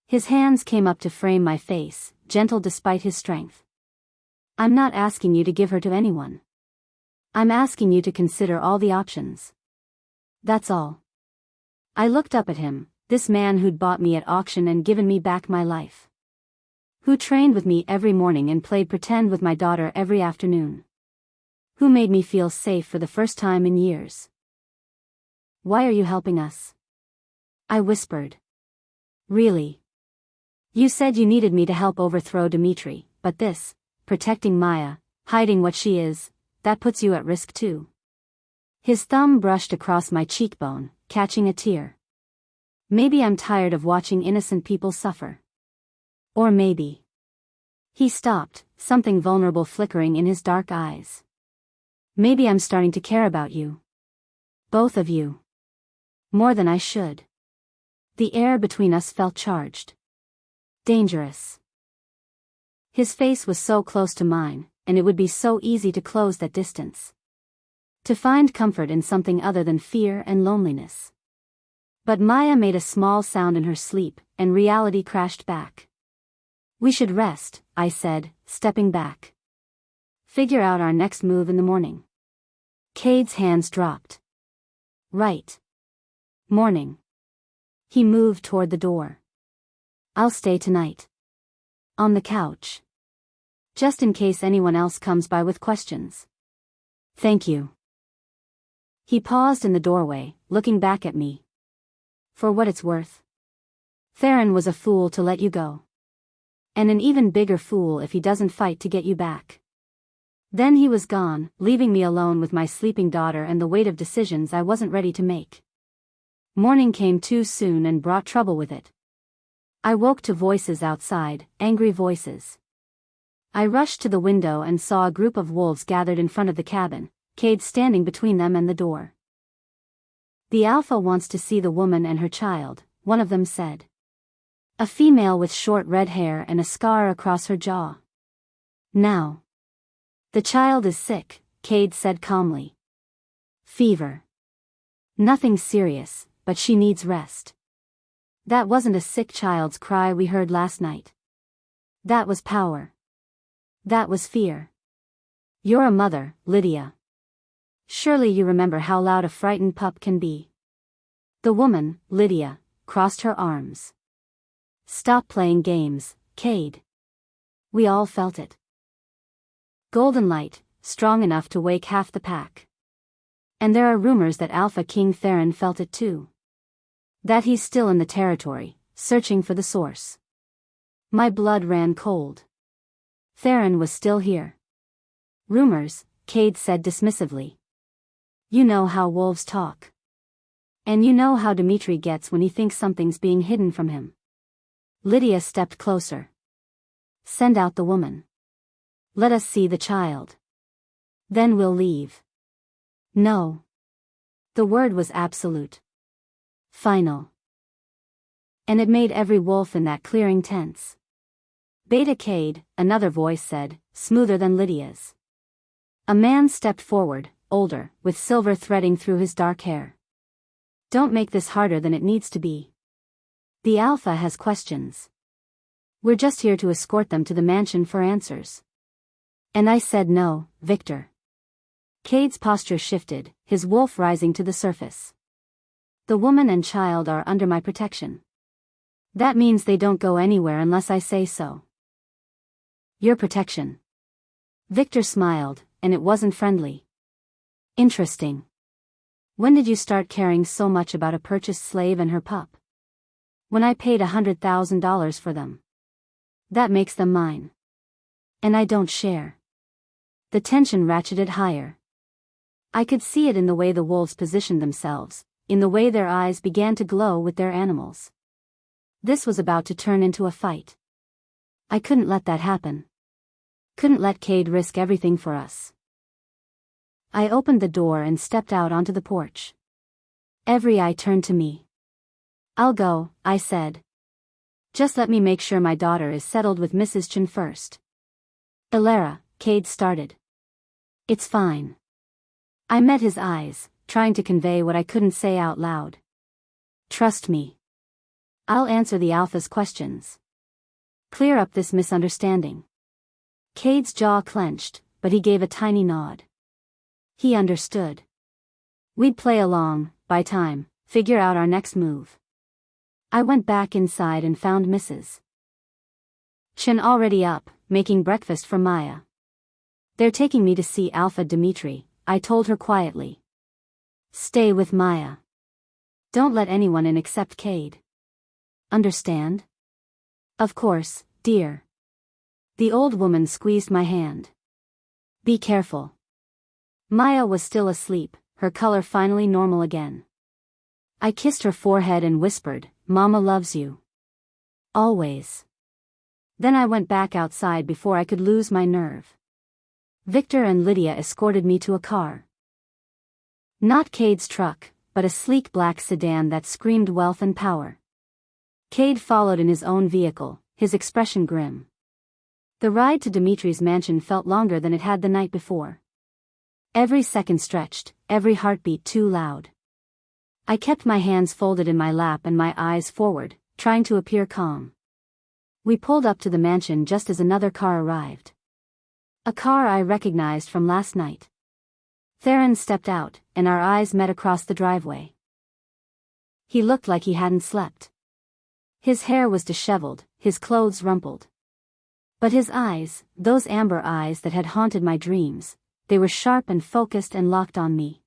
His hands came up to frame my face, gentle despite his strength. I'm not asking you to give her to anyone. I'm asking you to consider all the options. That's all. I looked up at him, this man who'd bought me at auction and given me back my life. Who trained with me every morning and played pretend with my daughter every afternoon. Who made me feel safe for the first time in years. Why are you helping us? I whispered. Really? You said you needed me to help overthrow Dmitri, but this, protecting Maya, hiding what she is, that puts you at risk too. His thumb brushed across my cheekbone, catching a tear. Maybe I'm tired of watching innocent people suffer. Or maybe. He stopped, something vulnerable flickering in his dark eyes. Maybe I'm starting to care about you. Both of you. More than I should. The air between us felt charged. Dangerous. His face was so close to mine, and it would be so easy to close that distance. To find comfort in something other than fear and loneliness. But Maya made a small sound in her sleep, and reality crashed back. We should rest, I said, stepping back. Figure out our next move in the morning. Cade's hands dropped. Right. Morning. He moved toward the door. I'll stay tonight. On the couch. Just in case anyone else comes by with questions. Thank you. He paused in the doorway, looking back at me. For what it's worth. Theron was a fool to let you go. And an even bigger fool if he doesn't fight to get you back. Then he was gone, leaving me alone with my sleeping daughter and the weight of decisions I wasn't ready to make. Morning came too soon and brought trouble with it. I woke to voices outside, angry voices. I rushed to the window and saw a group of wolves gathered in front of the cabin, Cade standing between them and the door. The alpha wants to see the woman and her child, one of them said. A female with short red hair and a scar across her jaw. Now. The child is sick, Cade said calmly. Fever. Nothing serious, but she needs rest. That wasn't a sick child's cry we heard last night. That was power. That was fear. You're a mother, Lydia. Surely you remember how loud a frightened pup can be. The woman, Lydia, crossed her arms. Stop playing games, Cade. We all felt it. Golden light, strong enough to wake half the pack. And there are rumors that Alpha King Theron felt it too. That he's still in the territory, searching for the source. My blood ran cold. Theron was still here. Rumors, Cade said dismissively. You know how wolves talk. And you know how Dmitri gets when he thinks something's being hidden from him. Lydia stepped closer. Send out the woman. Let us see the child. Then we'll leave. No. The word was absolute. Final. And it made every wolf in that clearing tense. Beta Cade, another voice said, smoother than Lydia's. A man stepped forward, older, with silver threading through his dark hair. Don't make this harder than it needs to be. The Alpha has questions. We're just here to escort them to the mansion for answers. And I said no, Victor. Cade's posture shifted, his wolf rising to the surface. The woman and child are under my protection. That means they don't go anywhere unless I say so. Your protection. Victor smiled, and it wasn't friendly. Interesting. When did you start caring so much about a purchased slave and her pup? When I paid $100,000 for them. That makes them mine. And I don't share. The tension ratcheted higher. I could see it in the way the wolves positioned themselves, in the way their eyes began to glow with their animals. This was about to turn into a fight. I couldn't let that happen. Couldn't let Cade risk everything for us. I opened the door and stepped out onto the porch. Every eye turned to me. "I'll go," I said. "Just let me make sure my daughter is settled with Mrs. Chen first." "Elara," Cade started. "It's fine." I met his eyes, trying to convey what I couldn't say out loud. "Trust me. I'll answer the Alpha's questions. Clear up this misunderstanding." Cade's jaw clenched, but he gave a tiny nod. He understood. We'd play along, by time, figure out our next move. I went back inside and found Mrs. Chen already up, making breakfast for Maya. "They're taking me to see Alpha Dimitri," I told her quietly. "Stay with Maya. Don't let anyone in except Cade. Understand?" "Of course, dear." The old woman squeezed my hand. "Be careful." Maya was still asleep, her color finally normal again. I kissed her forehead and whispered, "Mama loves you. Always." Then I went back outside before I could lose my nerve. Victor and Lydia escorted me to a car. Not Cade's truck, but a sleek black sedan that screamed wealth and power. Cade followed in his own vehicle, his expression grim. The ride to Dimitri's mansion felt longer than it had the night before. Every second stretched, every heartbeat too loud. I kept my hands folded in my lap and my eyes forward, trying to appear calm. We pulled up to the mansion just as another car arrived. A car I recognized from last night. Theron stepped out, and our eyes met across the driveway. He looked like he hadn't slept. His hair was disheveled, his clothes rumpled. But his eyes, those amber eyes that had haunted my dreams, they were sharp and focused and locked on me.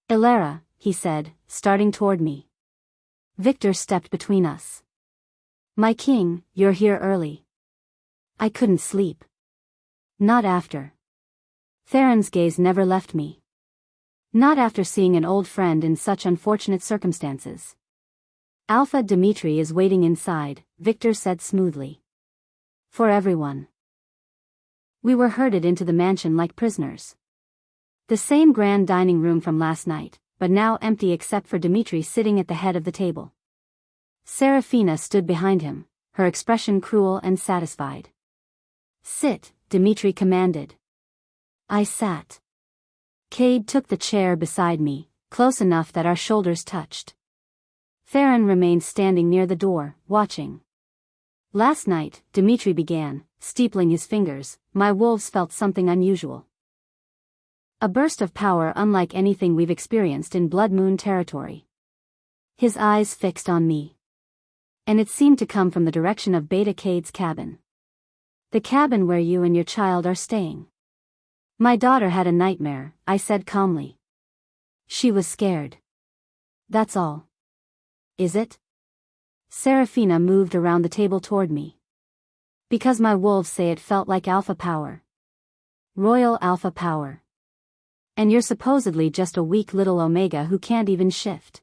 "Elara," he said, starting toward me. Victor stepped between us. "My king, you're here early." I couldn't sleep. Not after. Theron's gaze never left me. Not after seeing an old friend in such unfortunate circumstances. "Alpha Dimitri is waiting inside," Victor said smoothly. "For everyone." We were herded into the mansion like prisoners. The same grand dining room from last night, but now empty except for Dimitri sitting at the head of the table. Serafina stood behind him, her expression cruel and satisfied. "Sit," Dimitri commanded. I sat. Cade took the chair beside me, close enough that our shoulders touched. Theron remained standing near the door, watching. "Last night," Dimitri began, steepling his fingers, "my wolves felt something unusual. A burst of power unlike anything we've experienced in Blood Moon territory." His eyes fixed on me. "And it seemed to come from the direction of Beta Cade's cabin. The cabin where you and your child are staying." "My daughter had a nightmare," I said calmly. "She was scared. That's all." "Is it?" Serafina moved around the table toward me. "Because my wolves say it felt like alpha power. Royal alpha power. And you're supposedly just a weak little omega who can't even shift."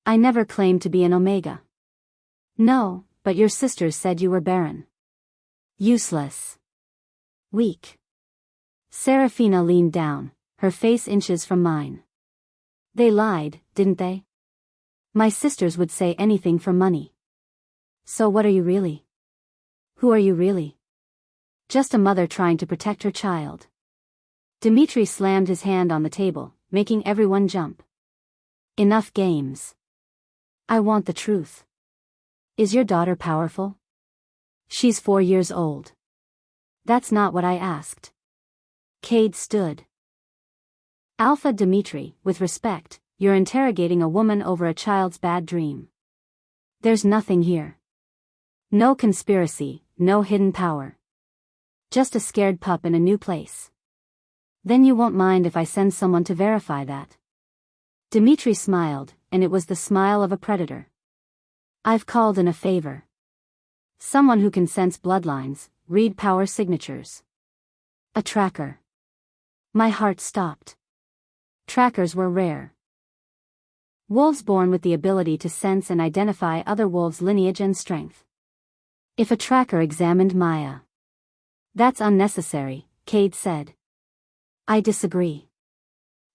"I never claimed to be an omega." "No, but your sisters said you were barren. Useless. Weak." Serafina leaned down, her face inches from mine. "They lied, didn't they? My sisters would say anything for money. So what are you really? Who are you really?" "Just a mother trying to protect her child." Dimitri slammed his hand on the table, making everyone jump. "Enough games. I want the truth. Is your daughter powerful?" "She's 4 years old." "That's not what I asked." Cade stood. "Alpha Dimitri, with respect, you're interrogating a woman over a child's bad dream. There's nothing here. No conspiracy, no hidden power. Just a scared pup in a new place. Then you won't mind if I send someone to verify that." Dimitri smiled, and it was the smile of a predator. "I've called in a favor. Someone who can sense bloodlines, read power signatures. A tracker." My heart stopped. Trackers were rare. Wolves born with the ability to sense and identify other wolves' lineage and strength. If a tracker examined Maya. That's unnecessary, Cade said. I disagree.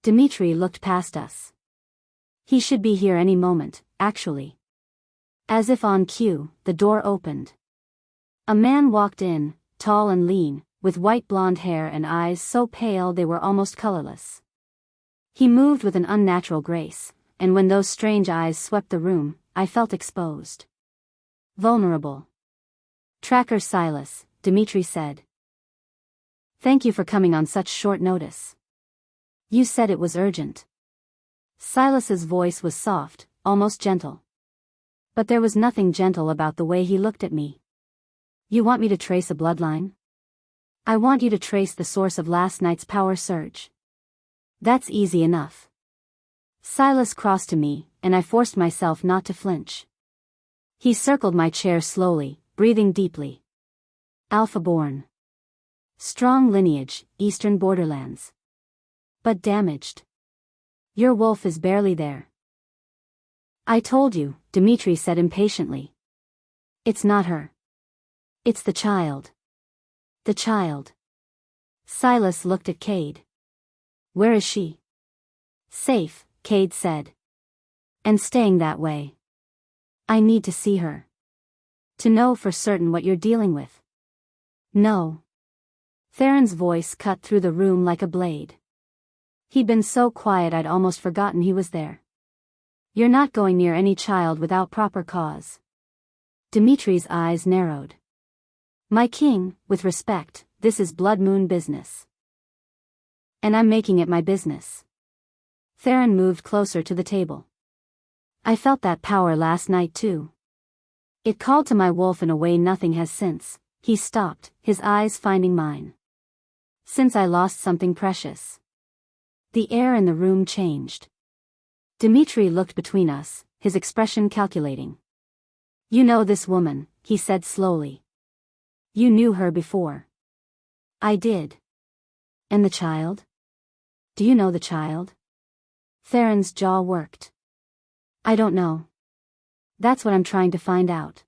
Dimitri looked past us. He should be here any moment, actually. As if on cue, the door opened. A man walked in, tall and lean, with white blonde hair and eyes so pale they were almost colorless. He moved with an unnatural grace, and when those strange eyes swept the room, I felt exposed. Vulnerable. Tracker Silas, Dimitri said. Thank you for coming on such short notice. You said it was urgent. Silas's voice was soft, almost gentle. But there was nothing gentle about the way he looked at me. You want me to trace a bloodline? I want you to trace the source of last night's power surge. That's easy enough. Silas crossed to me, and I forced myself not to flinch. He circled my chair slowly, breathing deeply. Alpha-born. Strong lineage, Eastern Borderlands. But damaged. Your wolf is barely there. I told you, Dimitri said impatiently. It's not her. It's the child. The child. Silas looked at Cade. Where is she? Safe, Cade said. And staying that way. I need to see her. To know for certain what you're dealing with. No. Theron's voice cut through the room like a blade. He'd been so quiet I'd almost forgotten he was there. You're not going near any child without proper cause. Dimitri's eyes narrowed. My king, with respect, this is Blood Moon business. And I'm making it my business. Theron moved closer to the table. I felt that power last night too. It called to my wolf in a way nothing has since. He stopped, his eyes finding mine. Since I lost something precious. The air in the room changed. Dimitri looked between us, his expression calculating. You know this woman, he said slowly. You knew her before. I did. And the child? Do you know the child? Theron's jaw worked. I don't know. That's what I'm trying to find out.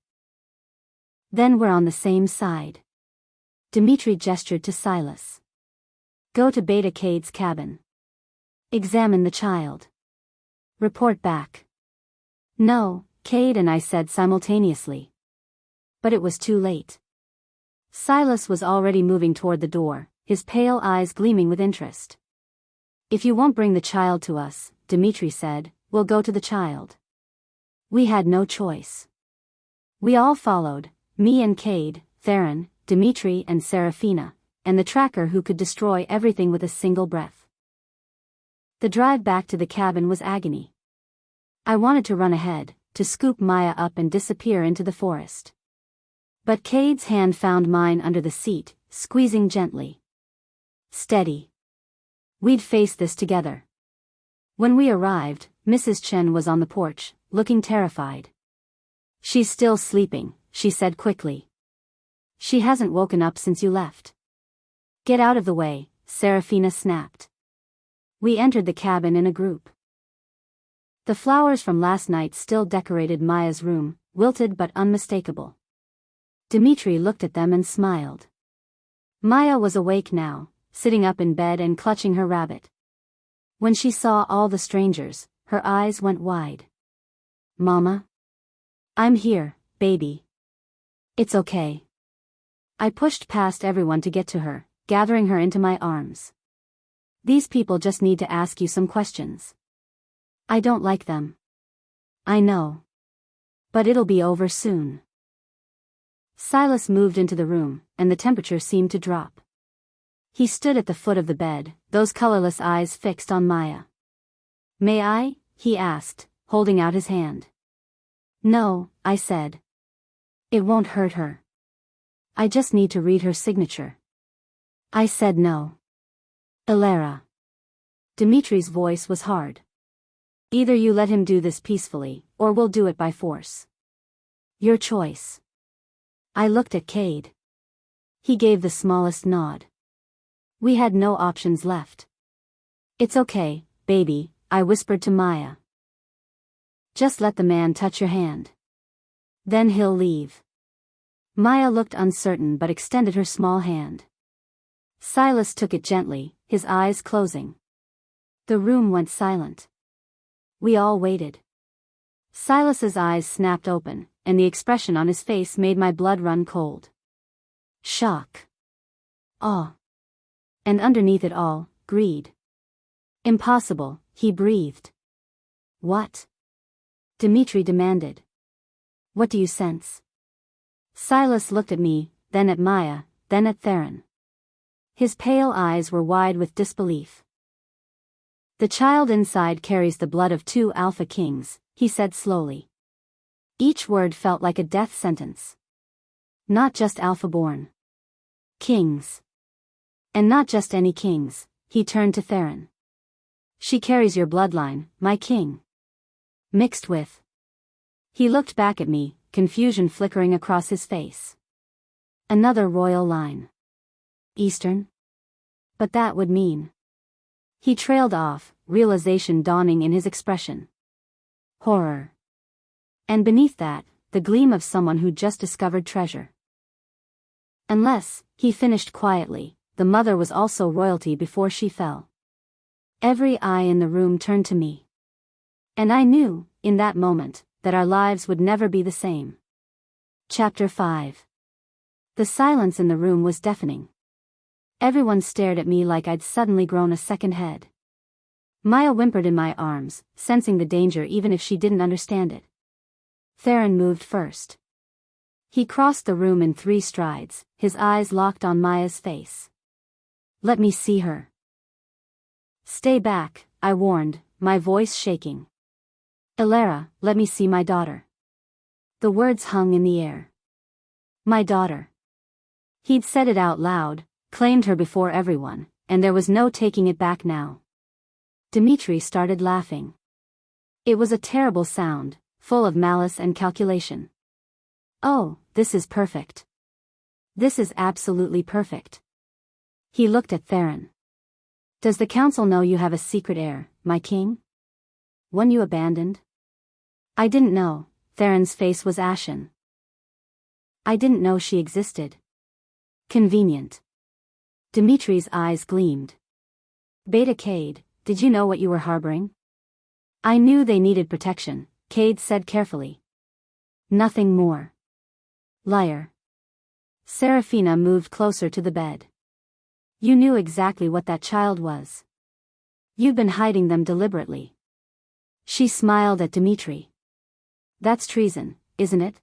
Then we're on the same side. Dimitri gestured to Silas. Go to Beta Cade's cabin. Examine the child. Report back. No, Cade and I said simultaneously. But it was too late. Silas was already moving toward the door, his pale eyes gleaming with interest. If you won't bring the child to us, Dimitri said, we'll go to the child. We had no choice. We all followed, me and Cade, Theron, Dimitri and Serafina, and the tracker who could destroy everything with a single breath. The drive back to the cabin was agony. I wanted to run ahead, to scoop Maya up and disappear into the forest. But Cade's hand found mine under the seat, squeezing gently. Steady. We'd face this together. When we arrived, Mrs. Chen was on the porch, looking terrified. She's still sleeping, she said quickly. She hasn't woken up since you left. Get out of the way, Serafina snapped. We entered the cabin in a group. The flowers from last night still decorated Maya's room, wilted but unmistakable. Dimitri looked at them and smiled. Maya was awake now, sitting up in bed and clutching her rabbit. When she saw all the strangers, her eyes went wide. Mama? I'm here, baby. It's okay. I pushed past everyone to get to her, gathering her into my arms. These people just need to ask you some questions. I don't like them. I know. But it'll be over soon. Silas moved into the room, and the temperature seemed to drop. He stood at the foot of the bed, those colorless eyes fixed on Maya. May I? He asked, holding out his hand. No, I said. It won't hurt her. I just need to read her signature. I said no. Elara. Dimitri's voice was hard. Either you let him do this peacefully, or we'll do it by force. Your choice. I looked at Cade. He gave the smallest nod. We had no options left. It's okay, baby, I whispered to Maya. Just let the man touch your hand. Then he'll leave. Maya looked uncertain but extended her small hand. Silas took it gently, his eyes closing. The room went silent. We all waited. Silas's eyes snapped open, and the expression on his face made my blood run cold. Shock. Awe. And underneath it all, greed. Impossible, he breathed. What? Dmitri demanded. What do you sense? Silas looked at me, then at Maya, then at Theron. His pale eyes were wide with disbelief. The child inside carries the blood of 2 alpha kings, he said slowly. Each word felt like a death sentence. Not just alpha-born. Kings. And not just any kings, he turned to Theron. She carries your bloodline, my king. Mixed with. He looked back at me, confusion flickering across his face. Another royal line. Eastern? But that would mean. He trailed off, realization dawning in his expression. Horror. And beneath that, the gleam of someone who just discovered treasure. Unless, he finished quietly, the mother was also royalty before she fell. Every eye in the room turned to me. And I knew, in that moment, that our lives would never be the same. Chapter 5. The silence in the room was deafening. Everyone stared at me like I'd suddenly grown a second head. Maya whimpered in my arms, sensing the danger even if she didn't understand it. Theron moved first. He crossed the room in 3 strides, his eyes locked on Maya's face. Let me see her. Stay back, I warned, my voice shaking. Ilara, let me see my daughter. The words hung in the air. My daughter. He'd said it out loud, claimed her before everyone, and there was no taking it back now. Dmitri started laughing. It was a terrible sound, full of malice and calculation. Oh, this is perfect. This is absolutely perfect. He looked at Theron. Does the council know you have a secret heir, my king? One you abandoned? I didn't know. Theron's face was ashen. I didn't know she existed. Convenient. Dimitri's eyes gleamed. Beta Cade, did you know what you were harboring? I knew they needed protection, Cade said carefully. Nothing more. Liar. Serafina moved closer to the bed. You knew exactly what that child was. You've been hiding them deliberately. She smiled at Dmitri. That's treason, isn't it?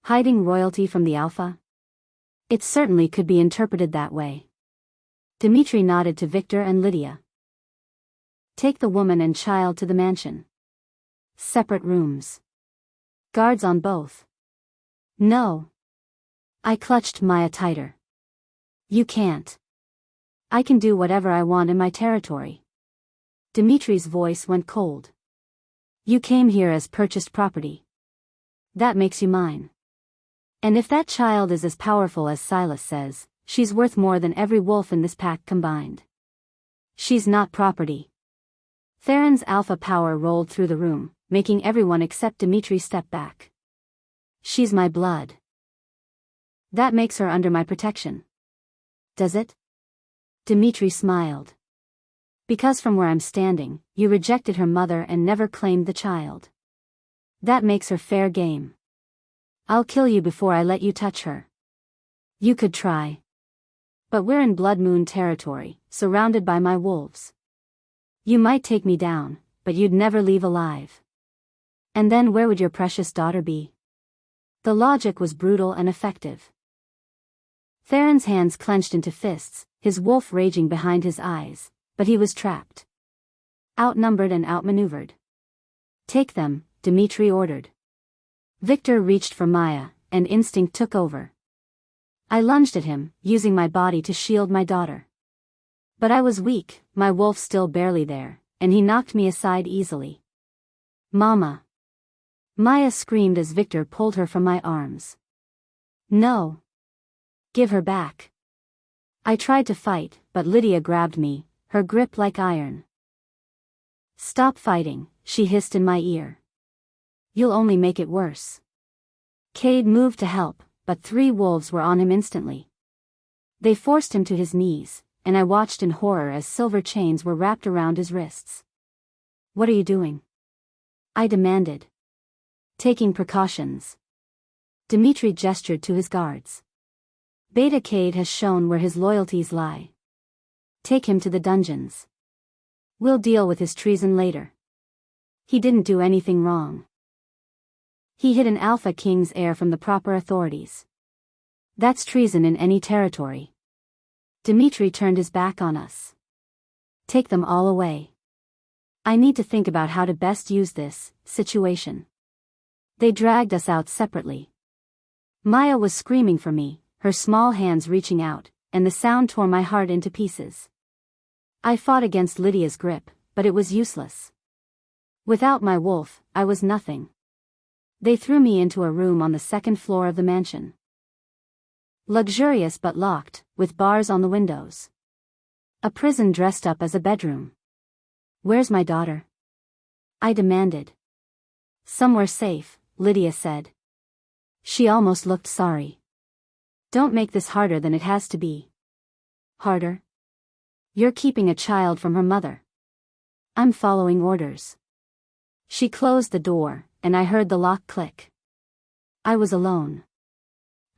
Hiding royalty from the Alpha? It certainly could be interpreted that way. Dmitri nodded to Victor and Lydia. Take the woman and child to the mansion. Separate rooms. Guards on both. No. I clutched Maya tighter. You can't. I can do whatever I want in my territory. Dimitri's voice went cold. You came here as purchased property. That makes you mine. And if that child is as powerful as Silas says, she's worth more than every wolf in this pack combined. She's not property. Theron's alpha power rolled through the room, making everyone except Dmitri step back. She's my blood. That makes her under my protection. Does it? Dmitri smiled. Because from where I'm standing, you rejected her mother and never claimed the child. That makes her fair game. I'll kill you before I let you touch her. You could try. But we're in Blood Moon territory, surrounded by my wolves. You might take me down, but you'd never leave alive. And then where would your precious daughter be? The logic was brutal and effective. Theron's hands clenched into fists, his wolf raging behind his eyes, but he was trapped. Outnumbered and outmaneuvered. Take them, Dmitri ordered. Victor reached for Maya, and instinct took over. I lunged at him, using my body to shield my daughter. But I was weak, my wolf still barely there, and he knocked me aside easily. Mama! Maya screamed as Victor pulled her from my arms. No! Give her back. I tried to fight, but Lydia grabbed me, her grip like iron. Stop fighting, she hissed in my ear. You'll only make it worse. Cade moved to help, but 3 wolves were on him instantly. They forced him to his knees, and I watched in horror as silver chains were wrapped around his wrists. What are you doing? I demanded. Taking precautions. Dimitri gestured to his guards. Beta Cade has shown where his loyalties lie. Take him to the dungeons. We'll deal with his treason later. He didn't do anything wrong. He hid an Alpha King's heir from the proper authorities. That's treason in any territory. Dimitri turned his back on us. Take them all away. I need to think about how to best use this situation. They dragged us out separately. Maya was screaming for me, her small hands reaching out, and the sound tore my heart into pieces. I fought against Lydia's grip, but it was useless. Without my wolf, I was nothing. They threw me into a room on the 2nd floor of the mansion. Luxurious but locked, with bars on the windows. A prison dressed up as a bedroom. Where's my daughter? I demanded. Somewhere safe, Lydia said. She almost looked sorry. Don't make this harder than it has to be. Harder? You're keeping a child from her mother. I'm following orders. She closed the door, and I heard the lock click. I was alone.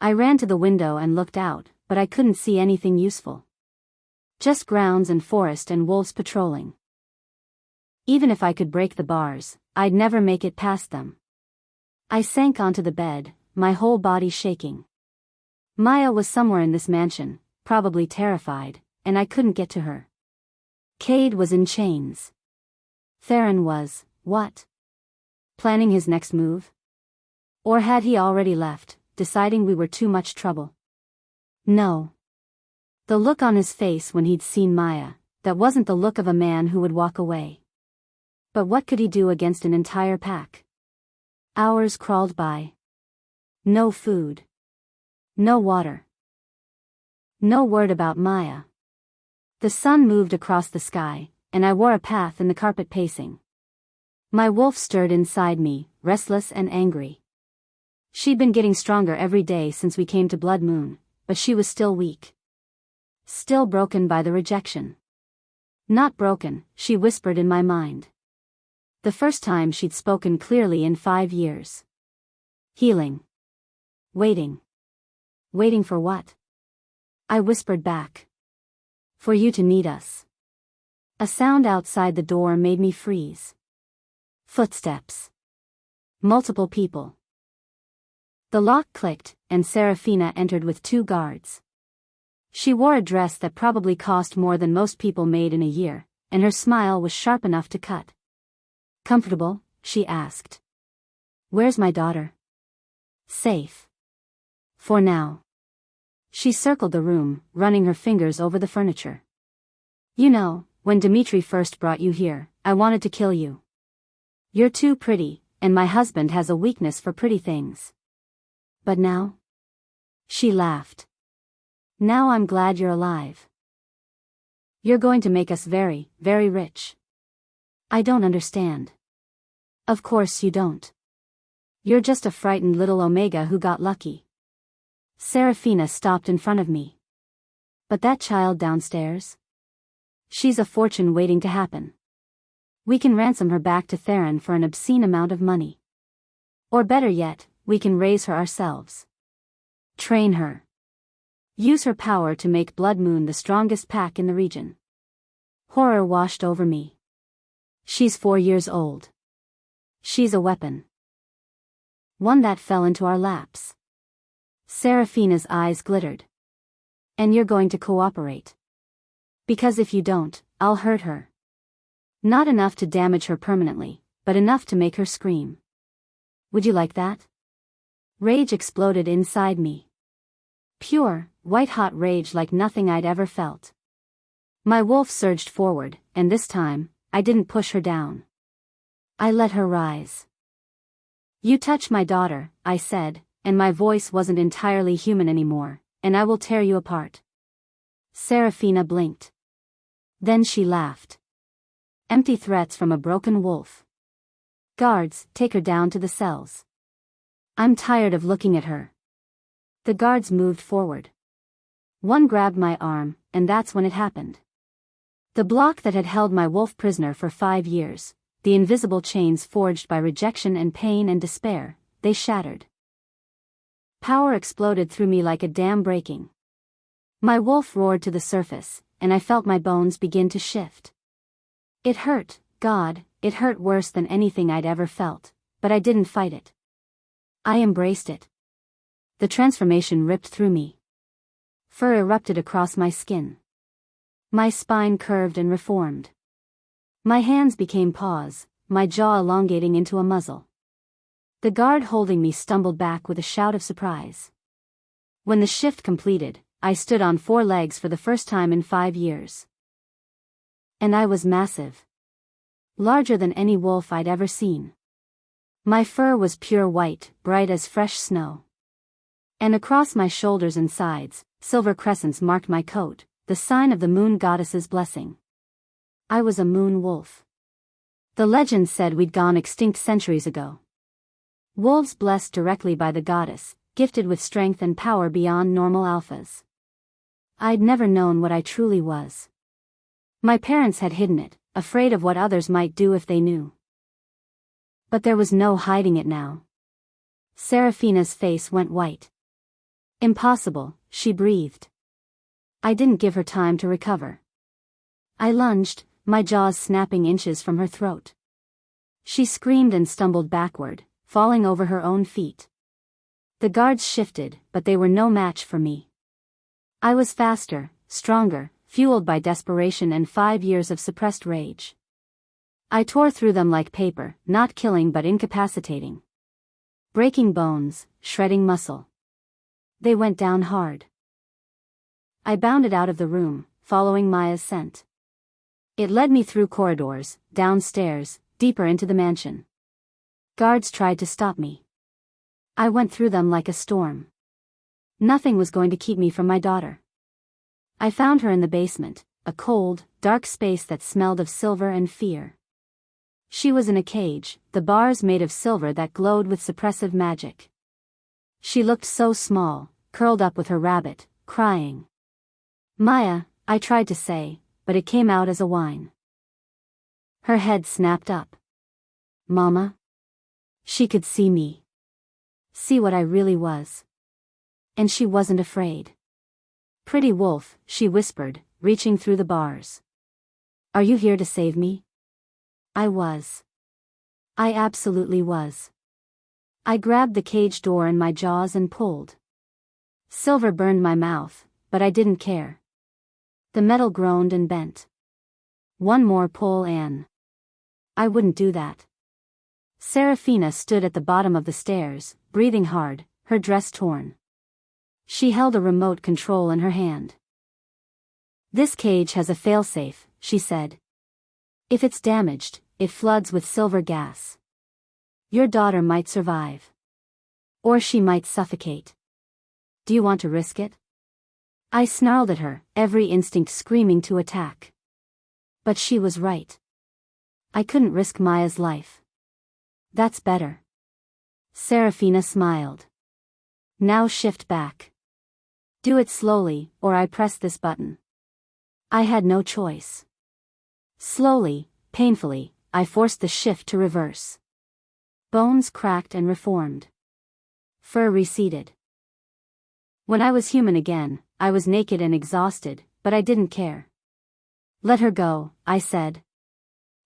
I ran to the window and looked out, but I couldn't see anything useful. Just grounds and forest and wolves patrolling. Even if I could break the bars, I'd never make it past them. I sank onto the bed, my whole body shaking. Maya was somewhere in this mansion, probably terrified, and I couldn't get to her. Cade was in chains. Theron was, what? Planning his next move? Or had he already left, deciding we were too much trouble? No. The look on his face when he'd seen Maya, that wasn't the look of a man who would walk away. But what could he do against an entire pack? Hours crawled by. No food. No water. No word about Maya. The sun moved across the sky, and I wore a path in the carpet pacing. My wolf stirred inside me, restless and angry. She'd been getting stronger every day since we came to Blood Moon, but she was still weak. Still broken by the rejection. Not broken, she whispered in my mind. The first time she'd spoken clearly in 5 years. Healing. Waiting. Waiting for what? I whispered back. For you to need us. A sound outside the door made me freeze. Footsteps. Multiple people. The lock clicked, and Serafina entered with 2 guards. She wore a dress that probably cost more than most people made in a year, and her smile was sharp enough to cut. Comfortable? She asked. Where's my daughter? Safe. For now. She circled the room, running her fingers over the furniture. You know, when Dimitri first brought you here, I wanted to kill you. You're too pretty, and my husband has a weakness for pretty things. But now? She laughed. Now I'm glad you're alive. You're going to make us very, very rich. I don't understand. Of course you don't. You're just a frightened little Omega who got lucky. Serafina stopped in front of me. But that child downstairs? She's a fortune waiting to happen. We can ransom her back to Theron for an obscene amount of money. Or better yet, we can raise her ourselves. Train her. Use her power to make Blood Moon the strongest pack in the region. Horror washed over me. She's 4 years old. She's a weapon. One that fell into our laps. Serafina's eyes glittered. And you're going to cooperate. Because if you don't, I'll hurt her. Not enough to damage her permanently, but enough to make her scream. Would you like that? Rage exploded inside me. Pure, white-hot rage like nothing I'd ever felt. My wolf surged forward, and this time, I didn't push her down. I let her rise. You touch my daughter, I said, and my voice wasn't entirely human anymore, and I will tear you apart. Serafina blinked. Then she laughed. Empty threats from a broken wolf. Guards, take her down to the cells. I'm tired of looking at her. The guards moved forward. One grabbed my arm, and that's when it happened. The block that had held my wolf prisoner for 5 years, the invisible chains forged by rejection and pain and despair, they shattered. Power exploded through me like a dam breaking. My wolf roared to the surface, and I felt my bones begin to shift. It hurt, God, it hurt worse than anything I'd ever felt, but I didn't fight it. I embraced it. The transformation ripped through me. Fur erupted across my skin. My spine curved and reformed. My hands became paws, my jaw elongating into a muzzle. The guard holding me stumbled back with a shout of surprise. When the shift completed, I stood on 4 legs for the first time in 5 years. And I was massive. Larger than any wolf I'd ever seen. My fur was pure white, bright as fresh snow. And across my shoulders and sides, silver crescents marked my coat, the sign of the moon goddess's blessing. I was a moon wolf. The legend said we'd gone extinct centuries ago. Wolves blessed directly by the goddess, gifted with strength and power beyond normal alphas. I'd never known what I truly was. My parents had hidden it, afraid of what others might do if they knew. But there was no hiding it now. Seraphina's face went white. Impossible, she breathed. I didn't give her time to recover. I lunged, my jaws snapping inches from her throat. She screamed and stumbled backward, falling over her own feet. The guards shifted, but they were no match for me. I was faster, stronger, fueled by desperation and 5 years of suppressed rage. I tore through them like paper, not killing but incapacitating. Breaking bones, shredding muscle. They went down hard. I bounded out of the room, following Maya's scent. It led me through corridors, downstairs, deeper into the mansion. Guards tried to stop me. I went through them like a storm. Nothing was going to keep me from my daughter. I found her in the basement, a cold, dark space that smelled of silver and fear. She was in a cage, the bars made of silver that glowed with suppressive magic. She looked so small, curled up with her rabbit, crying. Maya, I tried to say, but it came out as a whine. Her head snapped up. Mama? She could see me. See what I really was. And she wasn't afraid. Pretty wolf, she whispered, reaching through the bars. Are you here to save me? I was. I absolutely was. I grabbed the cage door in my jaws and pulled. Silver burned my mouth, but I didn't care. The metal groaned and bent. One more pull and... I wouldn't do that. Seraphina stood at the bottom of the stairs, breathing hard, her dress torn. She held a remote control in her hand. This cage has a failsafe, she said. If it's damaged, it floods with silver gas. Your daughter might survive. Or she might suffocate. Do you want to risk it? I snarled at her, every instinct screaming to attack. But she was right. I couldn't risk Maya's life. That's better. Seraphina smiled. Now shift back. Do it slowly, or I press this button. I had no choice. Slowly, painfully, I forced the shift to reverse. Bones cracked and reformed. Fur receded. When I was human again, I was naked and exhausted, but I didn't care. Let her go, I said.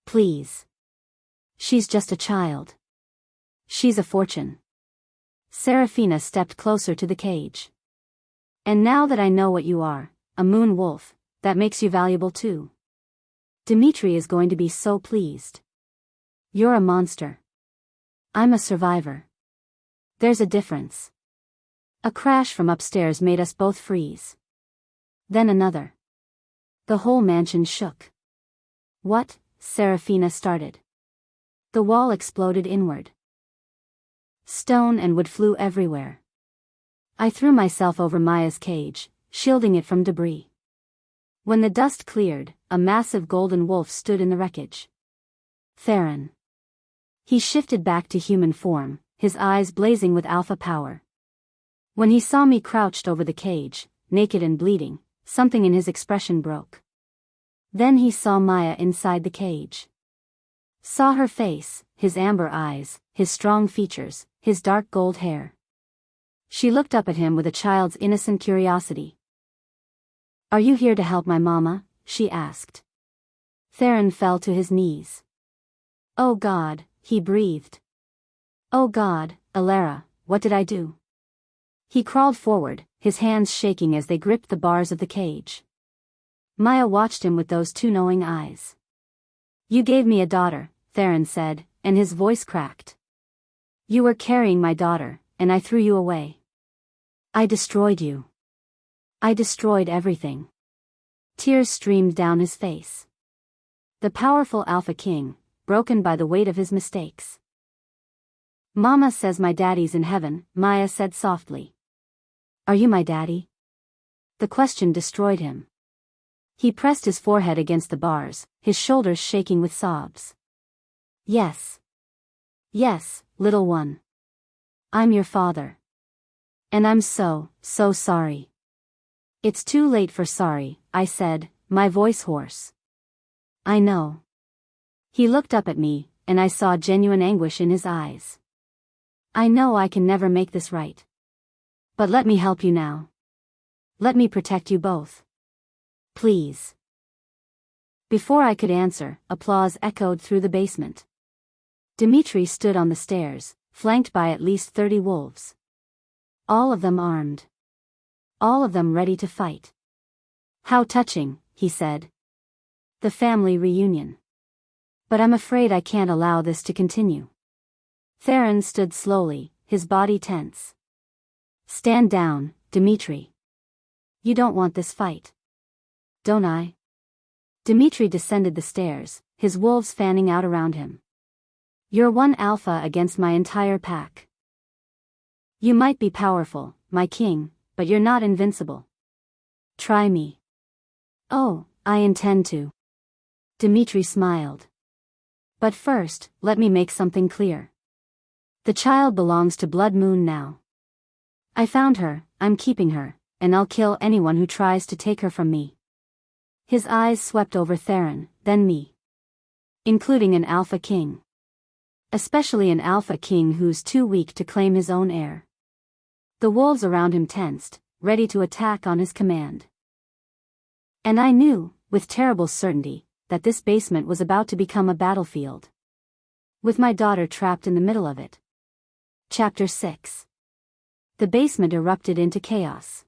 Please. She's just a child. She's a fortune. Seraphina stepped closer to the cage. And now that I know what you are, a moon wolf, that makes you valuable too. Dimitri is going to be so pleased. You're a monster. I'm a survivor. There's a difference. A crash from upstairs made us both freeze. Then another. The whole mansion shook. What? Seraphina started. The wall exploded inward. Stone and wood flew everywhere. I threw myself over Maya's cage, shielding it from debris. When the dust cleared, a massive golden wolf stood in the wreckage. Theron. He shifted back to human form, his eyes blazing with alpha power. When he saw me crouched over the cage, naked and bleeding, something in his expression broke. Then he saw Maya inside the cage. Saw her face, his amber eyes, his strong features, his dark gold hair. She looked up at him with a child's innocent curiosity. "Are you here to help my mama?" she asked. Theron fell to his knees. "Oh God," he breathed. "Oh God, Alara, what did I do?" He crawled forward, his hands shaking as they gripped the bars of the cage. Maya watched him with those two knowing eyes. "You gave me a daughter," Theron said, and his voice cracked. "You were carrying my daughter, and I threw you away. I destroyed you. I destroyed everything." Tears streamed down his face. The powerful Alpha King, broken by the weight of his mistakes. "Mama says my daddy's in heaven," Maya said softly. "Are you my daddy?" The question destroyed him. He pressed his forehead against the bars, his shoulders shaking with sobs. "Yes. Yes, little one. I'm your father. And I'm so sorry." "It's too late for sorry," I said, my voice hoarse. "I know." He looked up at me, and I saw genuine anguish in his eyes. "I know I can never make this right. But let me help you now. Let me protect you both. Please." Before I could answer, applause echoed through the basement. Dmitri stood on the stairs, flanked by at least 30 wolves. All of them armed. All of them ready to fight. "How touching," he said. "The family reunion. But I'm afraid I can't allow this to continue." Theron stood slowly, his body tense. "Stand down, Dmitri. You don't want this fight. Don't I?" Dmitri descended the stairs, his wolves fanning out around him. "You're one alpha against my entire pack. You might be powerful, my king, but you're not invincible. Try me." "Oh, I intend to." Dmitri smiled. "But first, let me make something clear. The child belongs to Blood Moon now. I found her, I'm keeping her, and I'll kill anyone who tries to take her from me." His eyes swept over Theron, then me. "Including an Alpha King. Especially an Alpha King who's too weak to claim his own heir." The wolves around him tensed, ready to attack on his command. And I knew, with terrible certainty, that this basement was about to become a battlefield. With my daughter trapped in the middle of it. Chapter 6. The basement erupted into chaos.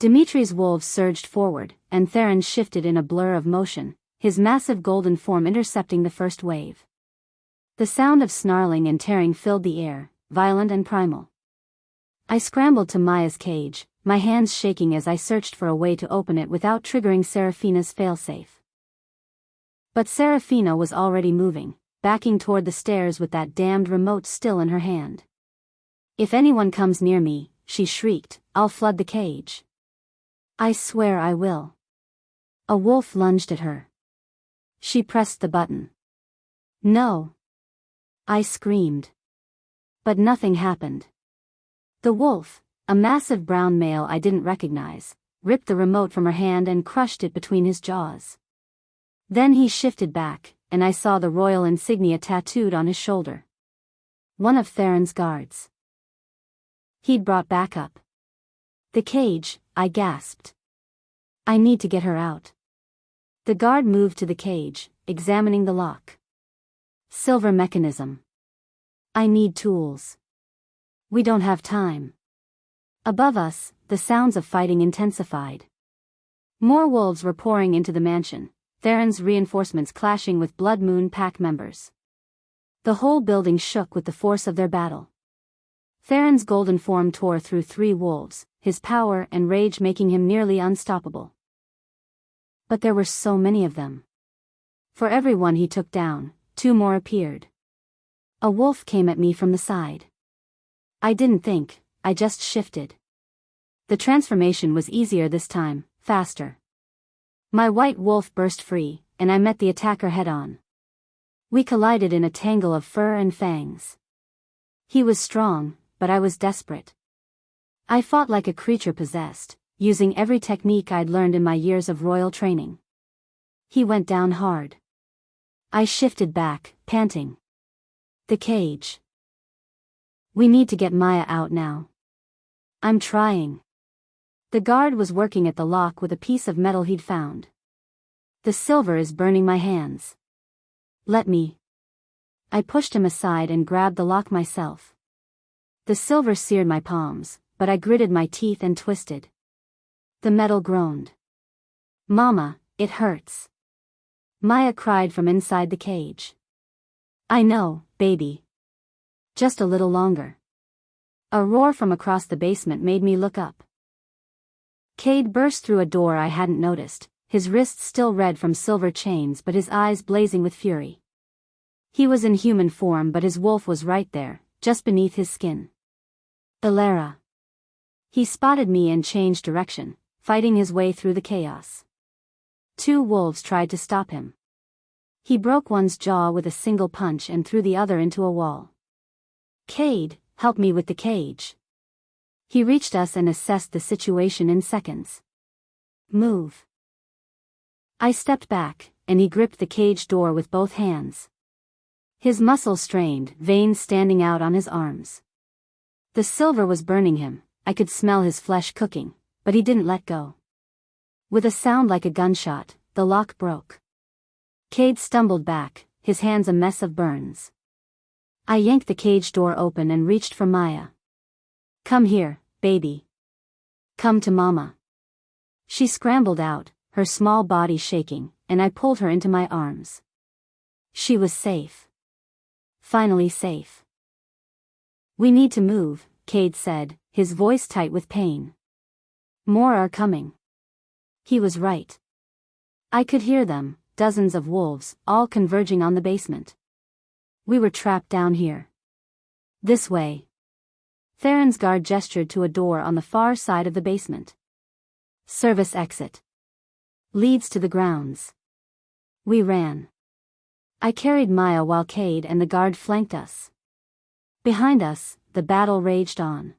Dimitri's wolves surged forward, and Theron shifted in a blur of motion, his massive golden form intercepting the first wave. The sound of snarling and tearing filled the air, violent and primal. I scrambled to Maya's cage, my hands shaking as I searched for a way to open it without triggering Serafina's failsafe. But Serafina was already moving, backing toward the stairs with that damned remote still in her hand. "If anyone comes near me," she shrieked, "I'll flood the cage. I swear I will." A wolf lunged at her. She pressed the button. "No!" I screamed. But nothing happened. The wolf, a massive brown male I didn't recognize, ripped the remote from her hand and crushed it between his jaws. Then he shifted back, and I saw the royal insignia tattooed on his shoulder. One of Theron's guards. He'd brought backup. "The cage," I gasped. "I need to get her out." The guard moved to the cage, examining the lock. "Silver mechanism. I need tools. We don't have time." Above us, the sounds of fighting intensified. More wolves were pouring into the mansion, Theron's reinforcements clashing with Blood Moon pack members. The whole building shook with the force of their battle. Theron's golden form tore through 3 wolves, his power and rage making him nearly unstoppable. But there were so many of them. For every one he took down, 2 more appeared. A wolf came at me from the side. I didn't think, I just shifted. The transformation was easier this time, faster. My white wolf burst free, and I met the attacker head-on. We collided in a tangle of fur and fangs. He was strong, but I was desperate. I fought like a creature possessed, using every technique I'd learned in my years of royal training. He went down hard. I shifted back, panting. The cage. We need to get Maya out now. I'm trying. The guard was working at the lock with a piece of metal he'd found. The silver is burning my hands. Let me. I pushed him aside and grabbed the lock myself. The silver seared my palms, but I gritted my teeth and twisted. The metal groaned. Mama, it hurts. Maya cried from inside the cage. I know, baby. Just a little longer. A roar from across the basement made me look up. Cade burst through a door I hadn't noticed, his wrists still red from silver chains but his eyes blazing with fury. He was in human form but his wolf was right there, just beneath his skin. Ilara. He spotted me and changed direction, fighting his way through the chaos. 2 wolves tried to stop him. He broke one's jaw with a single punch and threw the other into a wall. Cade, help me with the cage. He reached us and assessed the situation in seconds. Move. I stepped back, and he gripped the cage door with both hands. His muscles strained, veins standing out on his arms. The silver was burning him, I could smell his flesh cooking, but he didn't let go. With a sound like a gunshot, the lock broke. Cade stumbled back, his hands a mess of burns. I yanked the cage door open and reached for Maya. Come here, baby. Come to Mama. She scrambled out, her small body shaking, and I pulled her into my arms. She was safe. Finally safe. We need to move, Cade said, his voice tight with pain. More are coming. He was right. I could hear them, dozens of wolves, all converging on the basement. We were trapped down here. This way. Theron's guard gestured to a door on the far side of the basement. Service exit. Leads to the grounds. We ran. I carried Maya while Cade and the guard flanked us. Behind us, the battle raged on.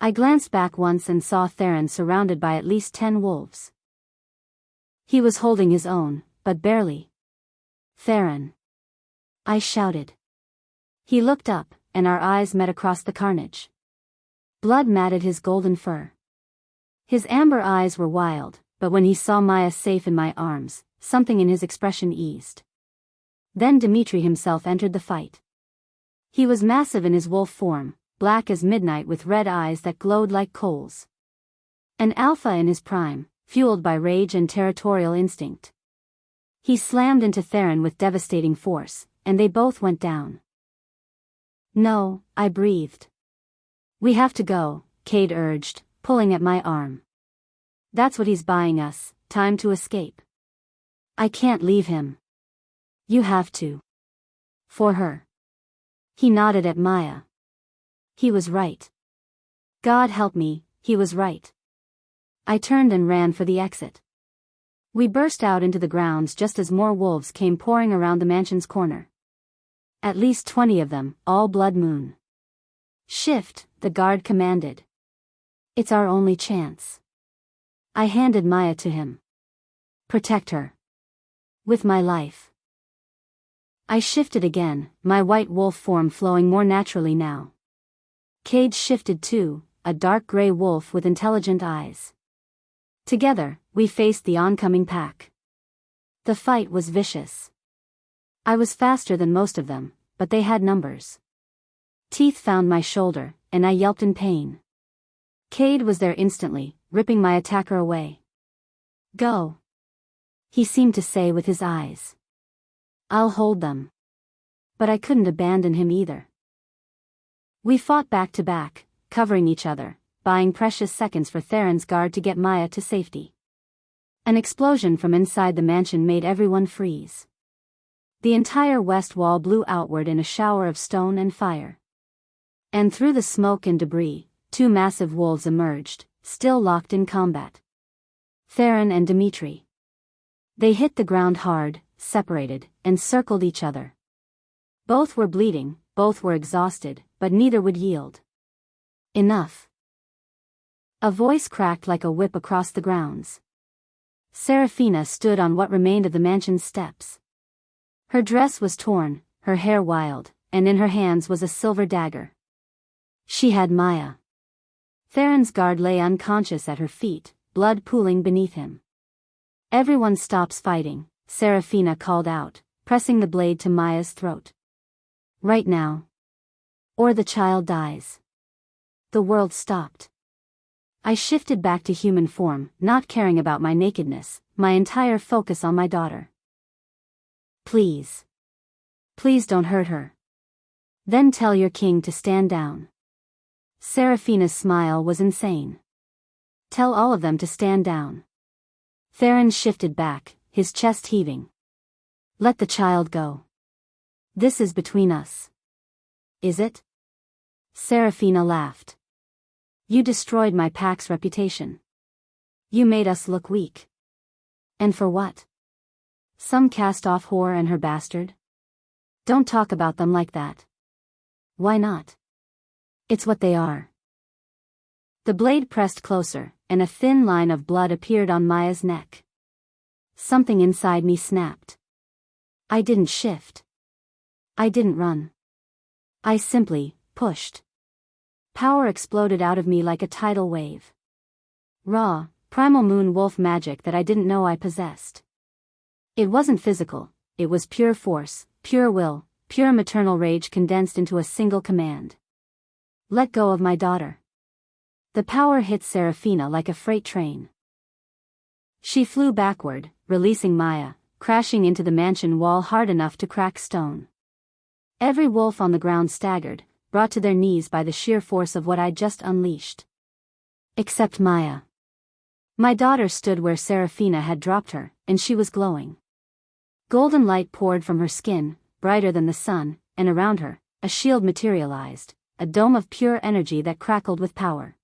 I glanced back once and saw Theron surrounded by at least 10 wolves. He was holding his own, but barely. Theron. I shouted. He looked up, and our eyes met across the carnage. Blood matted his golden fur. His amber eyes were wild, but when he saw Maya safe in my arms, something in his expression eased. Then Dimitri himself entered the fight. He was massive in his wolf form, black as midnight with red eyes that glowed like coals. An alpha in his prime, fueled by rage and territorial instinct. He slammed into Theron with devastating force, and they both went down. No, I breathed. We have to go, Cade urged, pulling at my arm. That's what he's buying us, time to escape. I can't leave him. You have to. For her. He nodded at Maya. He was right. God help me, he was right. I turned and ran for the exit. We burst out into the grounds just as more wolves came pouring around the mansion's corner. At least 20 of them, all blood moon. Shift, the guard commanded. It's our only chance. I handed Maya to him. Protect her. With my life. I shifted again, my white wolf form flowing more naturally now. Cade shifted too, a dark gray wolf with intelligent eyes. Together, we faced the oncoming pack. The fight was vicious. I was faster than most of them, but they had numbers. Teeth found my shoulder, and I yelped in pain. Cade was there instantly, ripping my attacker away. Go. He seemed to say with his eyes. I'll hold them. But I couldn't abandon him either. We fought back to back, covering each other, buying precious seconds for Theron's guard to get Maya to safety. An explosion from inside the mansion made everyone freeze. The entire west wall blew outward in a shower of stone and fire. And through the smoke and debris, 2 massive wolves emerged, still locked in combat. Theron and Dimitri. They hit the ground hard, separated, and circled each other. Both were bleeding, both were exhausted, but neither would yield. Enough. A voice cracked like a whip across the grounds. Serafina stood on what remained of the mansion's steps. Her dress was torn, her hair wild, and in her hands was a silver dagger. She had Maya. Theron's guard lay unconscious at her feet, blood pooling beneath him. "Everyone stops fighting," Serafina called out, pressing the blade to Maya's throat. "Right now. Or the child dies." The world stopped. I shifted back to human form, not caring about my nakedness, my entire focus on my daughter. "Please. Please don't hurt her. Then tell your king to stand down." Serafina's smile was insane. "Tell all of them to stand down." Theron shifted back, his chest heaving. "Let the child go. This is between us." "Is it?" Serafina laughed. "You destroyed my pack's reputation. You made us look weak. And for what? Some cast-off whore and her bastard? Don't talk about them like that." "Why not? It's what they are." The blade pressed closer, and a thin line of blood appeared on Maya's neck. Something inside me snapped. I didn't shift. I didn't run. I simply pushed. Power exploded out of me like a tidal wave. Raw, primal moon wolf magic that I didn't know I possessed. It wasn't physical, it was pure force, pure will, pure maternal rage condensed into a single command. Let go of my daughter. The power hit Serafina like a freight train. She flew backward, releasing Maya, crashing into the mansion wall hard enough to crack stone. Every wolf on the ground staggered, brought to their knees by the sheer force of what I'd just unleashed. Except Maya. My daughter stood where Serafina had dropped her, and she was glowing. Golden light poured from her skin, brighter than the sun, and around her, a shield materialized, a dome of pure energy that crackled with power.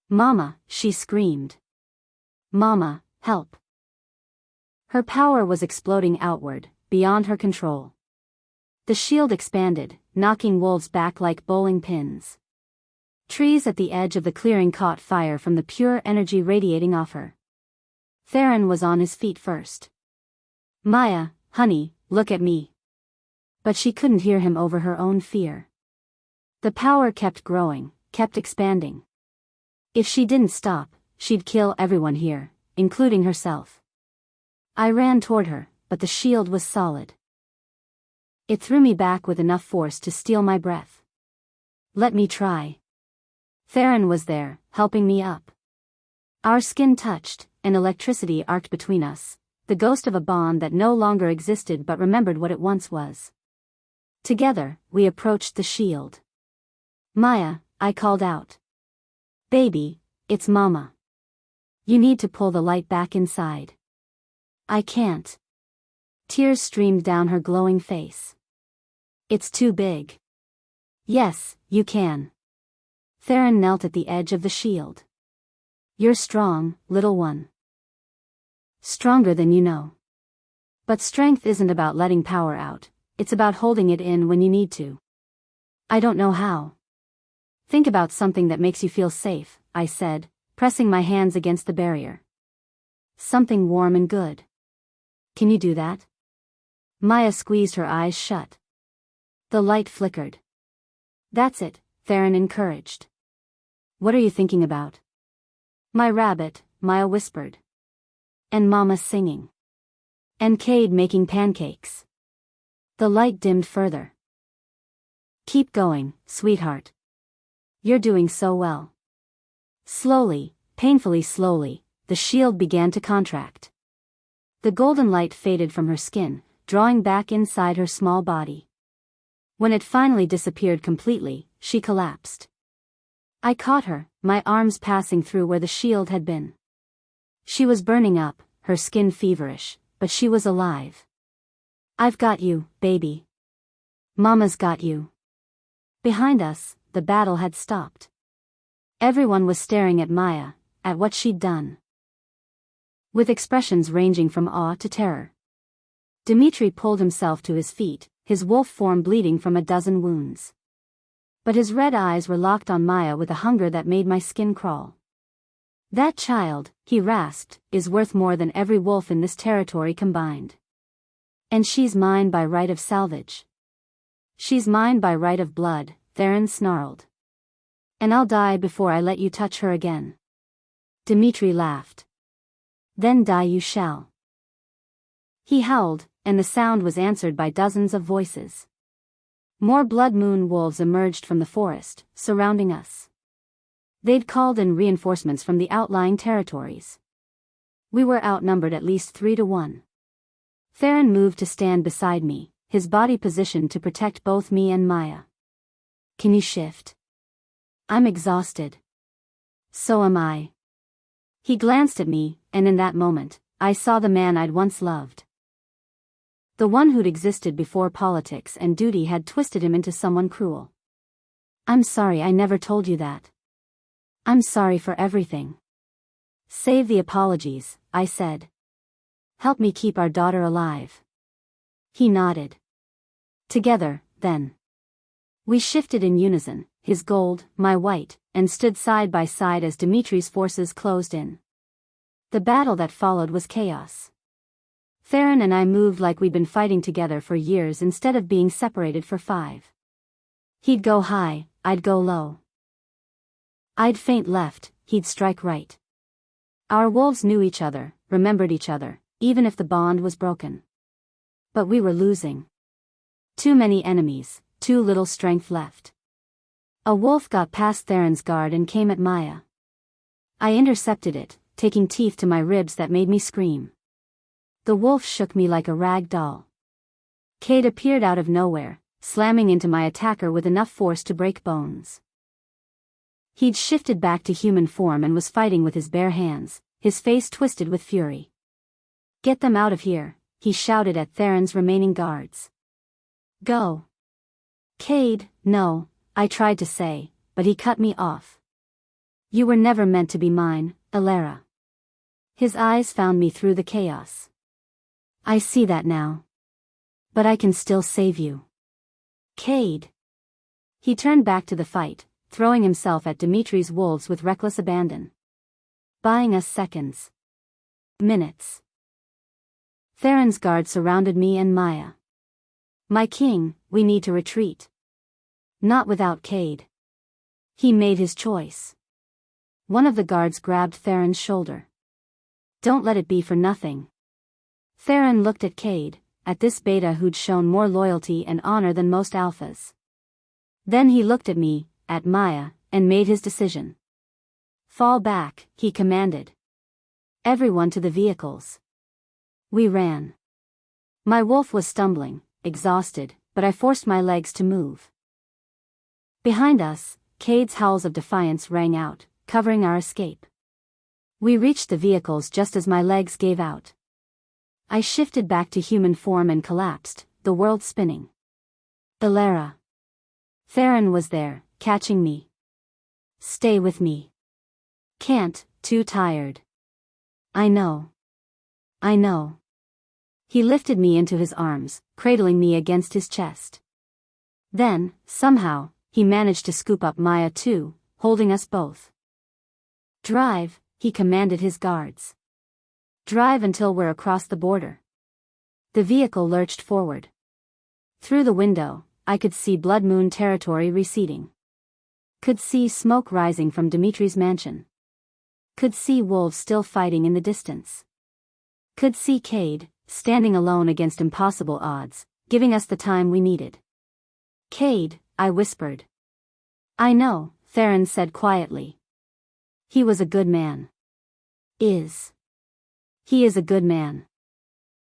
"Mama," she screamed. "Mama, help." Her power was exploding outward, beyond her control. The shield expanded, knocking wolves back like bowling pins. Trees at the edge of the clearing caught fire from the pure energy radiating off her. Theron was on his feet first. "Maya, honey, look at me." But she couldn't hear him over her own fear. The power kept growing, kept expanding. If she didn't stop, she'd kill everyone here, including herself. I ran toward her, but the shield was solid. It threw me back with enough force to steal my breath. "Let me try." Theron was there, helping me up. Our skin touched, and electricity arced between us, the ghost of a bond that no longer existed but remembered what it once was. Together, we approached the shield. "Maya," I called out. "Baby, it's Mama. You need to pull the light back inside." "I can't." Tears streamed down her glowing face. "It's too big." "Yes, you can." Theron knelt at the edge of the shield. "You're strong, little one. Stronger than you know. But strength isn't about letting power out, it's about holding it in when you need to." "I don't know how." "Think about something that makes you feel safe," I said, pressing my hands against the barrier. "Something warm and good. Can you do that?" Maya squeezed her eyes shut. The light flickered. "That's it," Theron encouraged. "What are you thinking about?" "My rabbit," Maya whispered. "And Mama singing. And Cade making pancakes." The light dimmed further. "Keep going, sweetheart. You're doing so well." Slowly, painfully slowly, the shield began to contract. The golden light faded from her skin, drawing back inside her small body. When it finally disappeared completely, she collapsed. I caught her, my arms passing through where the shield had been. She was burning up, her skin feverish, but she was alive. "I've got you, baby. Mama's got you." Behind us, the battle had stopped. Everyone was staring at Maya, at what she'd done. With expressions ranging from awe to terror. Dmitri pulled himself to his feet, his wolf form bleeding from a dozen wounds. But his red eyes were locked on Maya with a hunger that made my skin crawl. That child, he rasped, is worth more than every wolf in this territory combined. And she's mine by right of salvage. She's mine by right of blood, Theron snarled. And I'll die before I let you touch her again. Dmitri laughed. Then die you shall. He howled, and the sound was answered by dozens of voices. More blood moon wolves emerged from the forest, surrounding us. They'd called in reinforcements from the outlying territories. We were outnumbered at least 3-1. Theron moved to stand beside me, his body positioned to protect both me and Maya. Can you shift? I'm exhausted. So am I. He glanced at me, and in that moment, I saw the man I'd once loved. The one who'd existed before politics and duty had twisted him into someone cruel. I'm sorry I never told you that. I'm sorry for everything. Save the apologies, I said. Help me keep our daughter alive. He nodded. Together, then. We shifted in unison, his gold, my white, and stood side by side as Dimitri's forces closed in. The battle that followed was chaos. Theron and I moved like we'd been fighting together for years instead of being separated for 5. He'd go high, I'd go low. I'd feint left, he'd strike right. Our wolves knew each other, remembered each other, even if the bond was broken. But we were losing. Too many enemies, too little strength left. A wolf got past Theron's guard and came at Maya. I intercepted it, taking teeth to my ribs that made me scream. The wolf shook me like a rag doll. Cade appeared out of nowhere, slamming into my attacker with enough force to break bones. He'd shifted back to human form and was fighting with his bare hands, his face twisted with fury. Get them out of here, he shouted at Theron's remaining guards. Go. Cade, no, I tried to say, but he cut me off. You were never meant to be mine, Elara. His eyes found me through the chaos. I see that now. But I can still save you. Cade. He turned back to the fight, throwing himself at Dimitri's wolves with reckless abandon. Buying us seconds. Minutes. Theron's guard surrounded me and Maya. My king, we need to retreat. Not without Cade. He made his choice. One of the guards grabbed Theron's shoulder. Don't let it be for nothing. Theron looked at Cade, at this beta who'd shown more loyalty and honor than most alphas. Then he looked at me, at Maya, and made his decision. Fall back, he commanded. Everyone to the vehicles. We ran. My wolf was stumbling, exhausted, but I forced my legs to move. Behind us, Cade's howls of defiance rang out, covering our escape. We reached the vehicles just as my legs gave out. I shifted back to human form and collapsed, the world spinning. Elara. Theron was there, catching me. Stay with me. Can't, too tired. I know. I know. He lifted me into his arms, cradling me against his chest. Then, somehow, he managed to scoop up Maya too, holding us both. Drive, he commanded his guards. Drive until we're across the border. The vehicle lurched forward. Through the window, I could see Blood Moon territory receding. Could see smoke rising from Dimitri's mansion. Could see wolves still fighting in the distance. Could see Cade, standing alone against impossible odds, giving us the time we needed. Cade, I whispered. I know, Theron said quietly. He was a good man. He is a good man.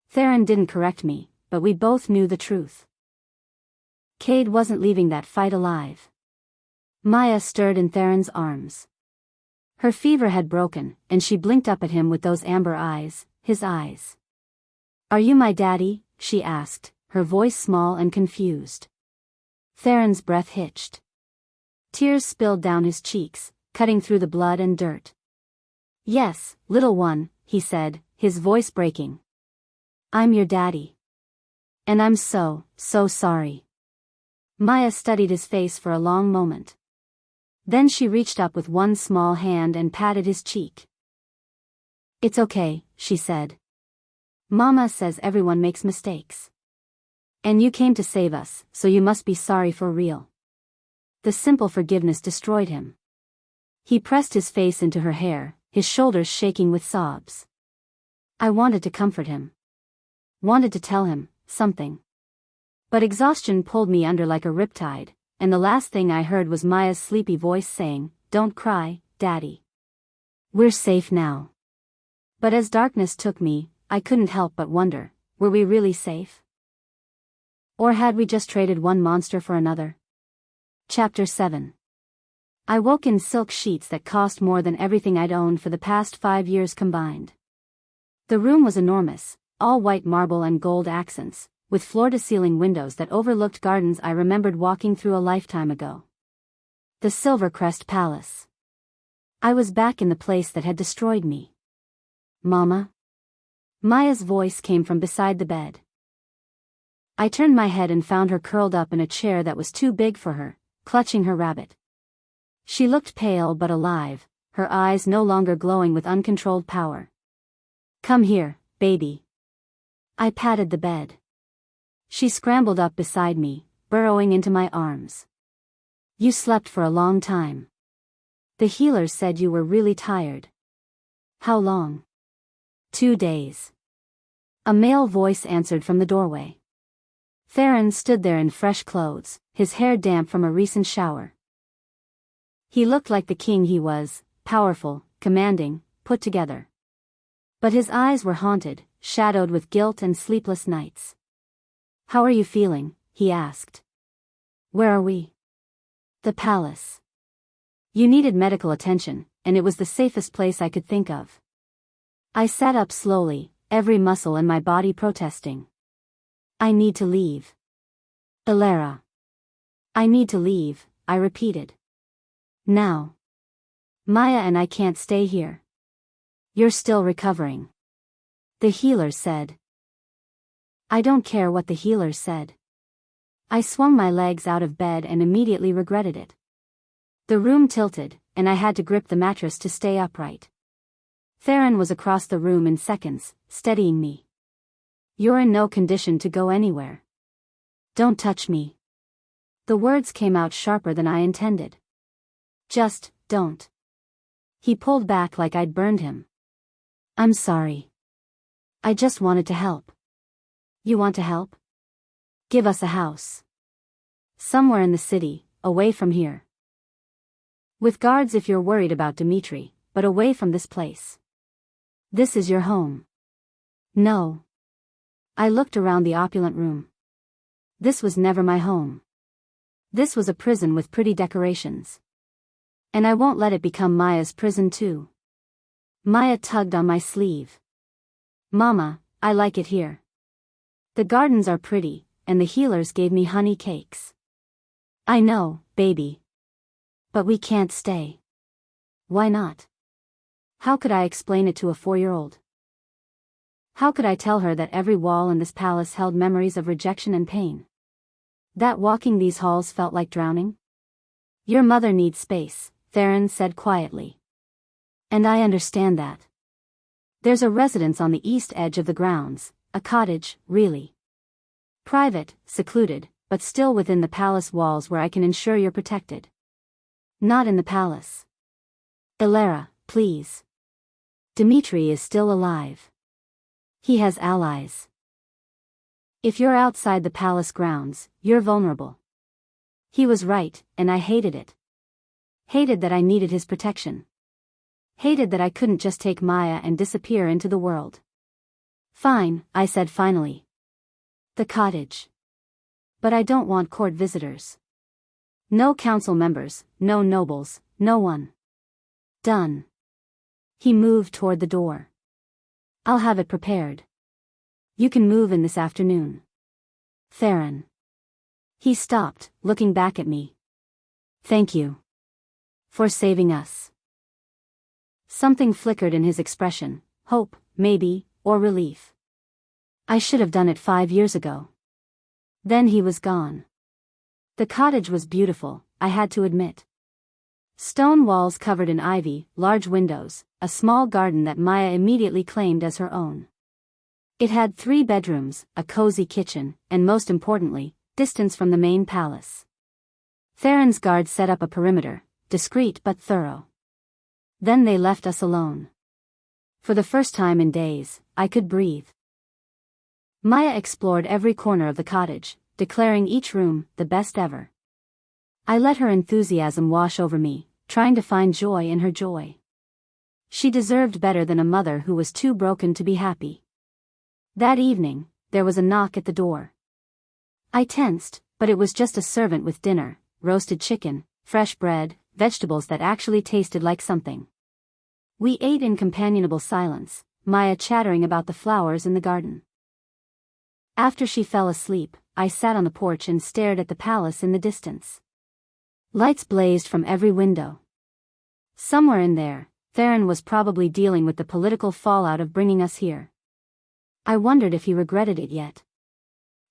Theron didn't correct me, but we both knew the truth. Cade wasn't leaving that fight alive. Maya stirred in Theron's arms. Her fever had broken, and she blinked up at him with those amber eyes, his eyes. Are you my daddy? She asked, her voice small and confused. Theron's breath hitched. Tears spilled down his cheeks, cutting through the blood and dirt. Yes, little one, he said, his voice breaking. I'm your daddy. And I'm so sorry. Maya studied his face for a long moment. Then she reached up with one small hand and patted his cheek. It's okay, she said. Mama says everyone makes mistakes. And you came to save us, so you must be sorry for real. The simple forgiveness destroyed him. He pressed his face into her hair, his shoulders shaking with sobs. I wanted to comfort him. Wanted to tell him something. But exhaustion pulled me under like a riptide, and the last thing I heard was Maya's sleepy voice saying, "Don't cry, Daddy. We're safe now." But as darkness took me, I couldn't help but wonder, were we really safe? Or had we just traded one monster for another? Chapter 7. I woke in silk sheets that cost more than everything I'd owned for the past 5 years combined. The room was enormous, all white marble and gold accents, with floor-to-ceiling windows that overlooked gardens I remembered walking through a lifetime ago. The Silvercrest Palace. I was back in the place that had destroyed me. Mama? Maya's voice came from beside the bed. I turned my head and found her curled up in a chair that was too big for her, clutching her rabbit. She looked pale but alive, her eyes no longer glowing with uncontrolled power. Come here, baby. I patted the bed. She scrambled up beside me, burrowing into my arms. You slept for a long time. The healers said you were really tired. How long? 2 days. A male voice answered from the doorway. Theron stood there in fresh clothes, his hair damp from a recent shower. He looked like the king he was, powerful, commanding, put together. But his eyes were haunted, shadowed with guilt and sleepless nights. How are you feeling? He asked. Where are we? The palace. You needed medical attention, and it was the safest place I could think of. I sat up slowly, every muscle in my body protesting. I need to leave. Elara. I need to leave, I repeated. Now. Maya and I can't stay here. You're still recovering. The healers said. I don't care what the healers said. I swung my legs out of bed and immediately regretted it. The room tilted, and I had to grip the mattress to stay upright. Theron was across the room in seconds, steadying me. You're in no condition to go anywhere. Don't touch me. The words came out sharper than I intended. Just, don't. He pulled back like I'd burned him. I'm sorry. I just wanted to help. You want to help? Give us a house. Somewhere in the city, away from here. With guards if you're worried about Dimitri, but away from this place. This is your home. No. I looked around the opulent room. This was never my home. This was a prison with pretty decorations. And I won't let it become Maya's prison too. Maya tugged on my sleeve. Mama, I like it here. The gardens are pretty, and the healers gave me honey cakes. I know, baby. But we can't stay. Why not? How could I explain it to a 4-year-old? How could I tell her that every wall in this palace held memories of rejection and pain? That walking these halls felt like drowning? Your mother needs space, Theron said quietly. And I understand that. There's a residence on the east edge of the grounds, a cottage, really. Private, secluded, but still within the palace walls where I can ensure you're protected. Not in the palace. Elara, please. Dimitri is still alive. He has allies. If you're outside the palace grounds, you're vulnerable. He was right, and I hated it. Hated that I needed his protection. Hated that I couldn't just take Maya and disappear into the world. Fine, I said finally. The cottage. But I don't want court visitors. No council members, no nobles, no one. Done. He moved toward the door. I'll have it prepared. You can move in this afternoon. Theron. He stopped, looking back at me. Thank you. For saving us. Something flickered in his expression, hope, maybe, or relief. I should have done it 5 years ago. Then he was gone. The cottage was beautiful, I had to admit. Stone walls covered in ivy, large windows, a small garden that Maya immediately claimed as her own. It had 3 bedrooms, a cozy kitchen, and most importantly, distance from the main palace. Theron's guards set up a perimeter, discreet but thorough. Then they left us alone. For the first time in days, I could breathe. Maya explored every corner of the cottage, declaring each room the best ever. I let her enthusiasm wash over me, trying to find joy in her joy. She deserved better than a mother who was too broken to be happy. That evening, there was a knock at the door. I tensed, but it was just a servant with dinner, roasted chicken, fresh bread, vegetables that actually tasted like something. We ate in companionable silence, Maya chattering about the flowers in the garden. After she fell asleep, I sat on the porch and stared at the palace in the distance. Lights blazed from every window. Somewhere in there, Theron was probably dealing with the political fallout of bringing us here. I wondered if he regretted it yet.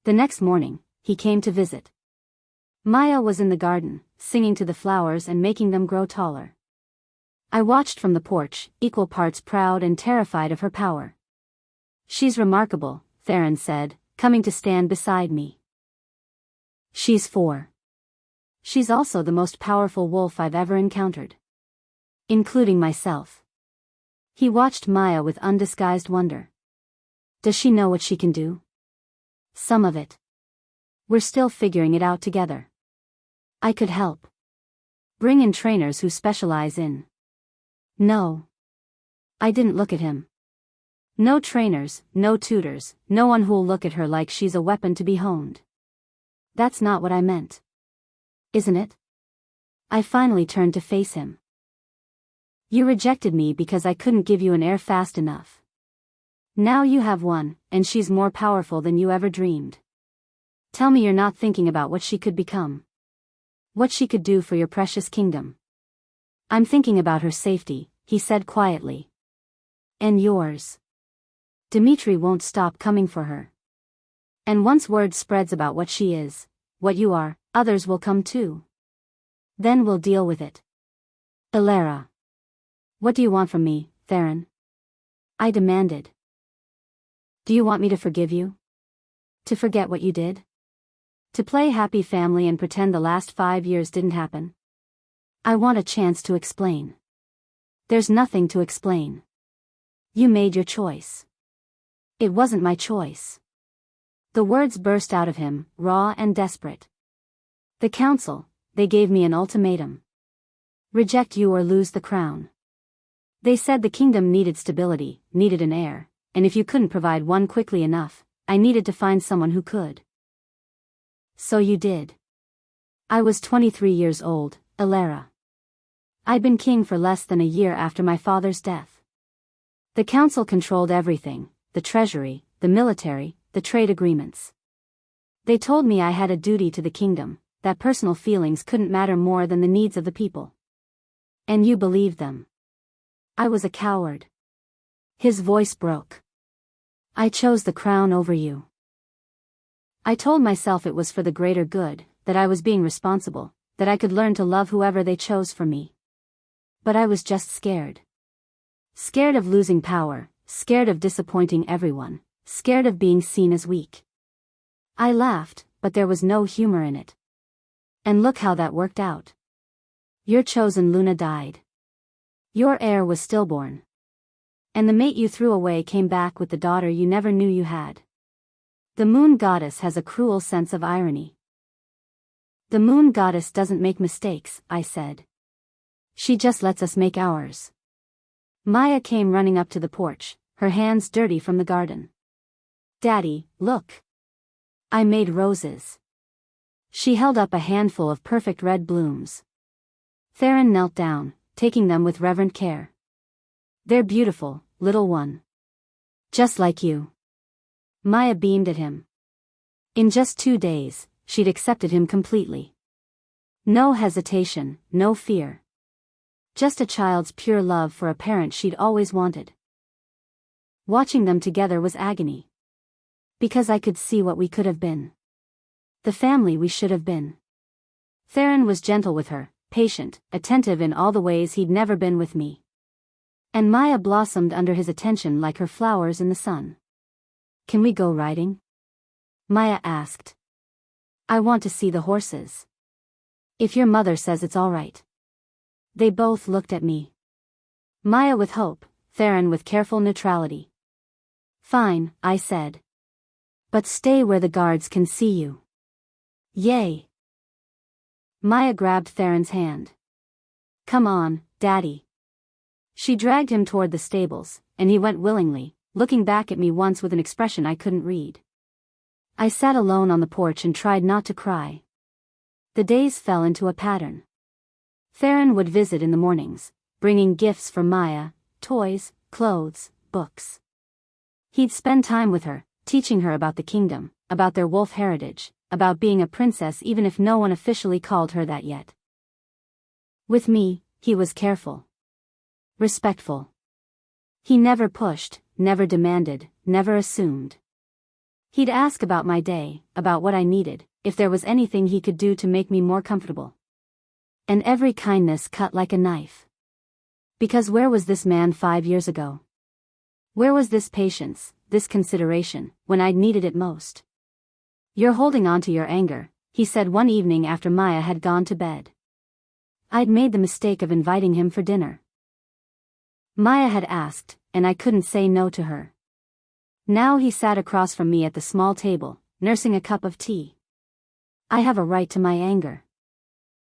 The next morning, he came to visit. Maya was in the garden, singing to the flowers and making them grow taller. I watched from the porch, equal parts proud and terrified of her power. "She's remarkable," Theron said, coming to stand beside me. "She's 4. She's also the most powerful wolf I've ever encountered. Including myself." He watched Maya with undisguised wonder. "Does she know what she can do?" "Some of it. We're still figuring it out together. I could help. Bring in trainers who specialize in..." "No." I didn't look at him. "No trainers, no tutors, no one who'll look at her like she's a weapon to be honed. That's not what I meant. Isn't it?" I finally turned to face him. "You rejected me because I couldn't give you an heir fast enough. Now you have one, and she's more powerful than you ever dreamed. Tell me you're not thinking about what she could become. What she could do for your precious kingdom." "I'm thinking about her safety," he said quietly. "And yours. Dmitri won't stop coming for her. And once word spreads about what she is, what you are, others will come too. Then we'll deal with it." "Elara. What do you want from me, Theron?" I demanded. "Do you want me to forgive you? To forget what you did? To play happy family and pretend the last 5 years didn't happen? I want a chance to explain." "There's nothing to explain. You made your choice." "It wasn't my choice." The words burst out of him, raw and desperate. "The council, they gave me an ultimatum. Reject you or lose the crown. They said the kingdom needed stability, needed an heir, and if you couldn't provide one quickly enough, I needed to find someone who could. So you did." I was 23 years old, Elara. I'd been king for less than a year after my father's death. The council controlled everything, the treasury, the military, the trade agreements. They told me I had a duty to the kingdom, that personal feelings couldn't matter more than the needs of the people. And you believed them. I was a coward. His voice broke. "I chose the crown over you. I told myself it was for the greater good, that I was being responsible, that I could learn to love whoever they chose for me. But I was just scared. Scared of losing power, scared of disappointing everyone, scared of being seen as weak." I laughed, but there was no humor in it. "And look how that worked out. Your chosen Luna died. Your heir was stillborn. And the mate you threw away came back with the daughter you never knew you had. The moon goddess has a cruel sense of irony." "The moon goddess doesn't make mistakes," I said. "She just lets us make ours." Maya came running up to the porch, her hands dirty from the garden. "Daddy, look. I made roses." She held up a handful of perfect red blooms. Theron knelt down, taking them with reverent care. "They're beautiful, little one. Just like you." Maya beamed at him. In just 2 days, she'd accepted him completely. No hesitation, no fear. Just a child's pure love for a parent she'd always wanted. Watching them together was agony. Because I could see what we could have been. The family we should have been. Theron was gentle with her, patient, attentive in all the ways he'd never been with me. And Maya blossomed under his attention like her flowers in the sun. "Can we go riding?" Maya asked. "I want to see the horses." "If your mother says it's all right." They both looked at me. Maya with hope, Theron with careful neutrality. "Fine," I said. "But stay where the guards can see you." "Yay." Maya grabbed Theron's hand. "Come on, Daddy." She dragged him toward the stables, and he went willingly, looking back at me once with an expression I couldn't read. I sat alone on the porch and tried not to cry. The days fell into a pattern. Theron would visit in the mornings, bringing gifts for Maya, toys, clothes, books. He'd spend time with her, teaching her about the kingdom, about their wolf heritage, about being a princess even if no one officially called her that yet. With me, he was careful. Respectful. He never pushed, never demanded, never assumed. He'd ask about my day, about what I needed, if there was anything he could do to make me more comfortable. And every kindness cut like a knife. Because where was this man 5 years ago? Where was this patience, this consideration, when I'd needed it most? "You're holding on to your anger," he said one evening after Maya had gone to bed. I'd made the mistake of inviting him for dinner. Maya had asked, and I couldn't say no to her. Now he sat across from me at the small table, nursing a cup of tea. "I have a right to my anger."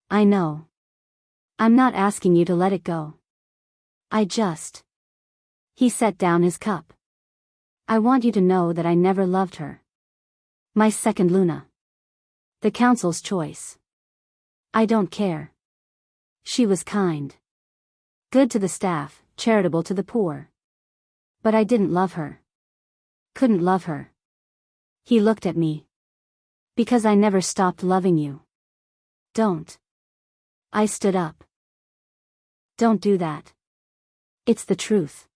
"I know. I'm not asking you to let it go. I just..." He set down his cup. "I want you to know that I never loved her. My second Luna. The council's choice. I don't care. She was kind. Good to the staff, charitable to the poor. But I didn't love her. Couldn't love her." He looked at me. "Because I never stopped loving you." "Don't." I stood up. "Don't do that. It's the truth.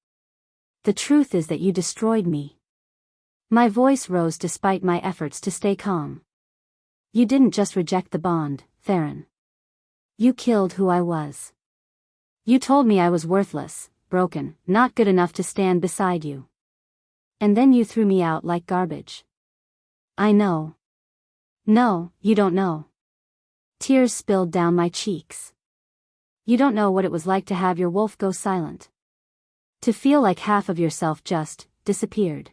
The truth is that you destroyed me." My voice rose despite my efforts to stay calm. "You didn't just reject the bond, Theron. You killed who I was. You told me I was worthless, broken, not good enough to stand beside you. And then you threw me out like garbage." "I know." "No, you don't know." Tears spilled down my cheeks. "You don't know what it was like to have your wolf go silent. To feel like half of yourself just disappeared.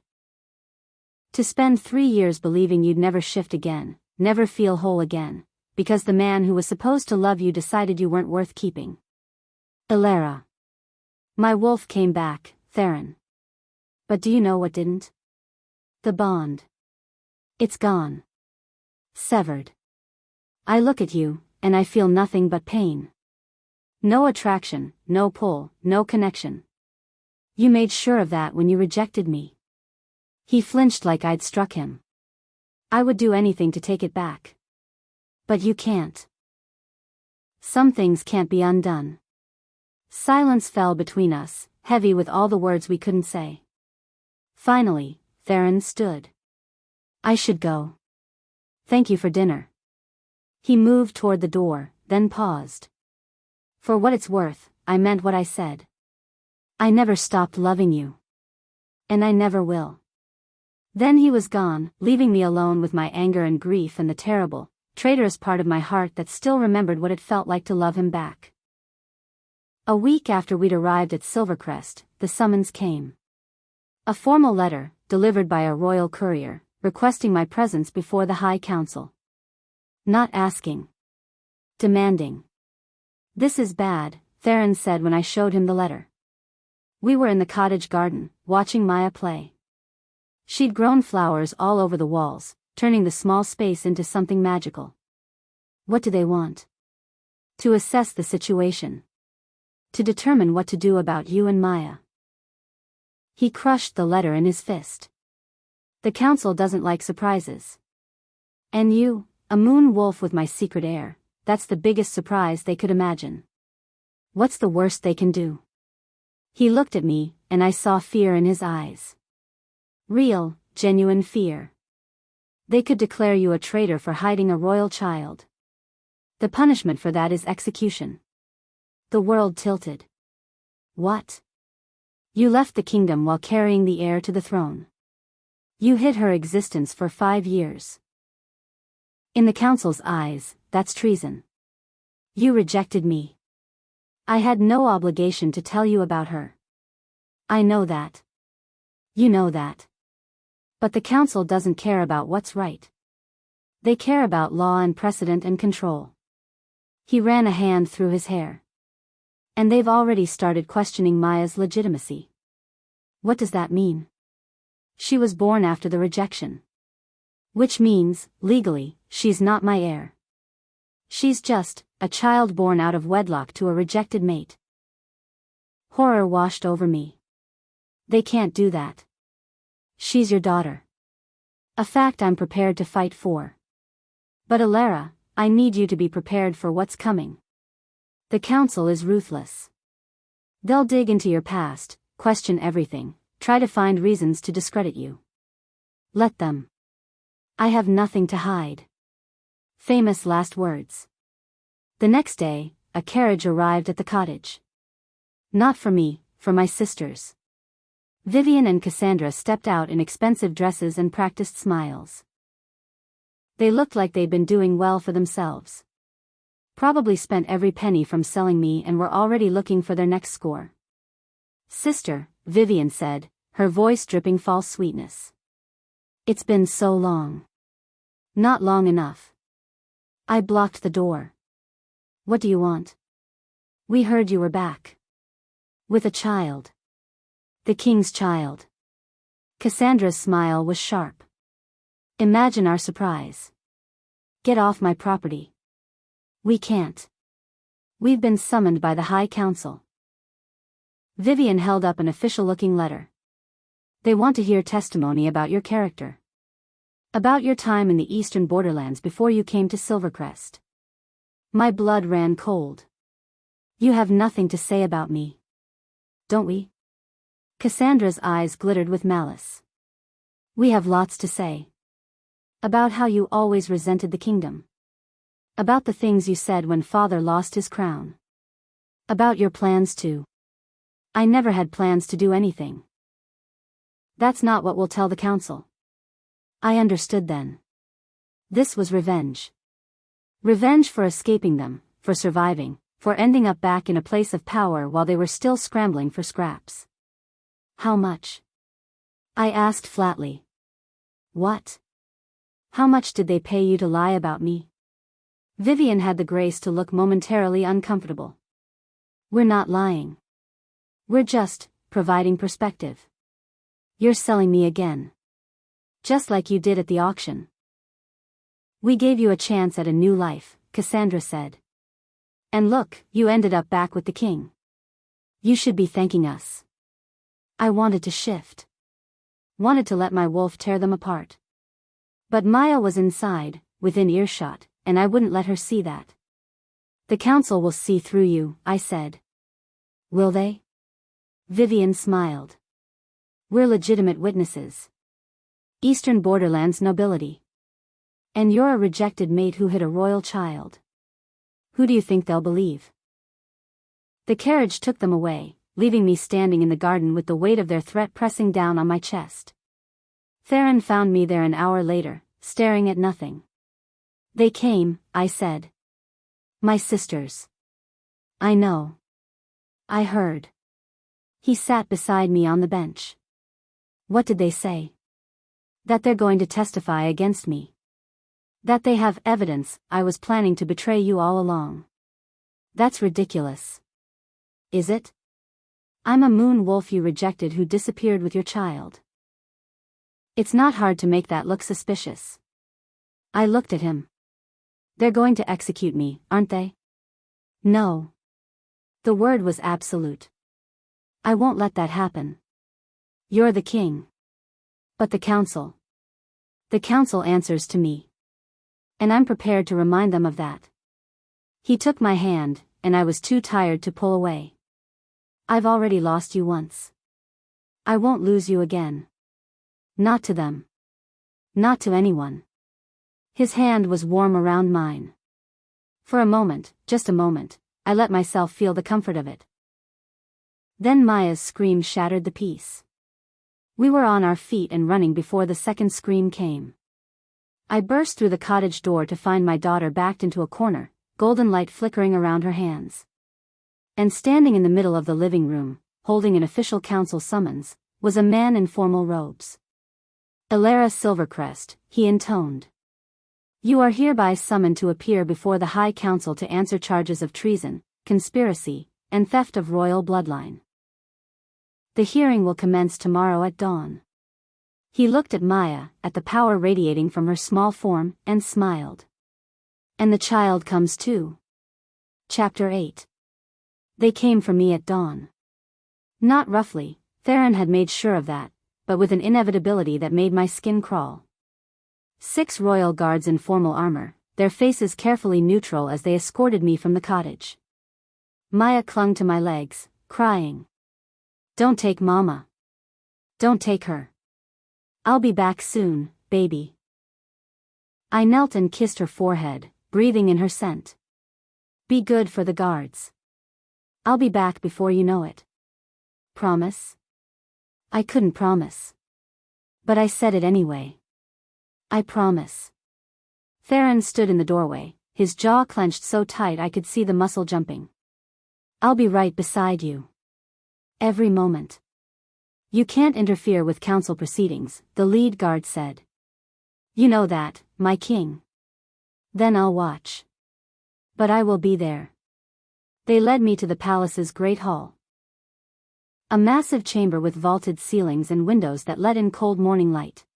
To spend 3 years believing you'd never shift again, never feel whole again, because the man who was supposed to love you decided you weren't worth keeping. Ilara. My wolf came back, Theron. But do you know what didn't? The bond. It's gone. Severed. I look at you, and I feel nothing but pain. No attraction, no pull, no connection. You made sure of that when you rejected me." He flinched like I'd struck him. "I would do anything to take it back. But you can't. Some things can't be undone." Silence fell between us, heavy with all the words we couldn't say. Finally, Theron stood. "I should go. Thank you for dinner." He moved toward the door, then paused. "For what it's worth, I meant what I said. I never stopped loving you. And I never will." Then he was gone, leaving me alone with my anger and grief and the terrible, traitorous part of my heart that still remembered what it felt like to love him back. A week after we'd arrived at Silvercrest, the summons came. A formal letter, delivered by a royal courier, requesting my presence before the High Council. Not asking. Demanding. "This is bad," Theron said when I showed him the letter. We were in the cottage garden, watching Maya play. She'd grown flowers all over the walls, turning the small space into something magical. "What do they want?" "To assess the situation. To determine what to do about you and Maya." He crushed the letter in his fist. "The council doesn't like surprises. And you, a moon wolf with my secret heir, that's the biggest surprise they could imagine. What's the worst they can do?" He looked at me, and I saw fear in his eyes. Real, genuine fear. They could declare you a traitor for hiding a royal child. The punishment for that is execution. The world tilted. What? You left the kingdom while carrying the heir to the throne. You hid her existence for 5 years. In the council's eyes, that's treason. You rejected me. I had no obligation to tell you about her. I know that. You know that. But the council doesn't care about what's right. They care about law and precedent and control. He ran a hand through his hair. And they've already started questioning Maya's legitimacy. What does that mean? She was born after the rejection. Which means, legally, she's not my heir. She's just a child born out of wedlock to a rejected mate. Horror washed over me. They can't do that. She's your daughter. A fact I'm prepared to fight for. But Alara, I need you to be prepared for what's coming. The council is ruthless. They'll dig into your past, question everything, try to find reasons to discredit you. Let them. I have nothing to hide. Famous last words. The next day, a carriage arrived at the cottage. Not for me, for my sisters. Vivian and Cassandra stepped out in expensive dresses and practiced smiles. They looked like they'd been doing well for themselves. Probably spent every penny from selling me and were already looking for their next score. Sister, Vivian said, her voice dripping false sweetness. It's been so long. Not long enough. I blocked the door. What do you want? We heard you were back. With a child. The king's child. Cassandra's smile was sharp. Imagine our surprise. Get off my property. We can't. We've been summoned by the High Council. Vivian held up an official-looking letter. They want to hear testimony about your character. About your time in the eastern borderlands before you came to Silvercrest. My blood ran cold. You have nothing to say about me. Don't we? Cassandra's eyes glittered with malice. We have lots to say. About how you always resented the kingdom. About the things you said when father lost his crown. About your plans to. I never had plans to do anything. That's not what we'll tell the council. I understood then. This was revenge. Revenge for escaping them, for surviving, for ending up back in a place of power while they were still scrambling for scraps. How much? I asked flatly. What? How much did they pay you to lie about me? Vivian had the grace to look momentarily uncomfortable. We're not lying. We're just providing perspective. You're selling me again. Just like you did at the auction. We gave you a chance at a new life, Cassandra said. And look, you ended up back with the king. You should be thanking us. I wanted to shift. Wanted to let my wolf tear them apart. But Maya was inside, within earshot, and I wouldn't let her see that. The council will see through you, I said. Will they? Vivian smiled. We're legitimate witnesses. Eastern Borderlands nobility. And you're a rejected mate who hid a royal child. Who do you think they'll believe? The carriage took them away, leaving me standing in the garden with the weight of their threat pressing down on my chest. Theron found me there an hour later, staring at nothing. They came, I said. My sisters. I know. I heard. He sat beside me on the bench. What did they say? That they're going to testify against me. That they have evidence I was planning to betray you all along. That's ridiculous. Is it? I'm a moon wolf you rejected who disappeared with your child. It's not hard to make that look suspicious. I looked at him. They're going to execute me, aren't they? No. The word was absolute. I won't let that happen. You're the king. But the council. The council answers to me. And I'm prepared to remind them of that. He took my hand, and I was too tired to pull away. I've already lost you once. I won't lose you again. Not to them. Not to anyone. His hand was warm around mine. For a moment, just a moment, I let myself feel the comfort of it. Then Maya's scream shattered the peace. We were on our feet and running before the second scream came. I burst through the cottage door to find my daughter backed into a corner, golden light flickering around her hands. And standing in the middle of the living room, holding an official council summons, was a man in formal robes. "Elara Silvercrest," he intoned. "You are hereby summoned to appear before the High Council to answer charges of treason, conspiracy, and theft of royal bloodline. The hearing will commence tomorrow at dawn." He looked at Maya, at the power radiating from her small form, and smiled. "And the child comes too." Chapter 8. They came for me at dawn. Not roughly, Theron had made sure of that, but with an inevitability that made my skin crawl. 6 royal guards in formal armor, their faces carefully neutral as they escorted me from the cottage. Maya clung to my legs, crying, "Don't take Mama. Don't take her. I'll be back soon, baby." I knelt and kissed her forehead, breathing in her scent. "Be good for the guards. I'll be back before you know it. Promise?" I couldn't promise. But I said it anyway. "I promise." Theron stood in the doorway, his jaw clenched so tight I could see the muscle jumping. "I'll be right beside you. Every moment." "You can't interfere with council proceedings," the lead guard said. "You know that, my king." "Then I'll watch. But I will be there." They led me to the palace's great hall. A massive chamber with vaulted ceilings and windows that let in cold morning light.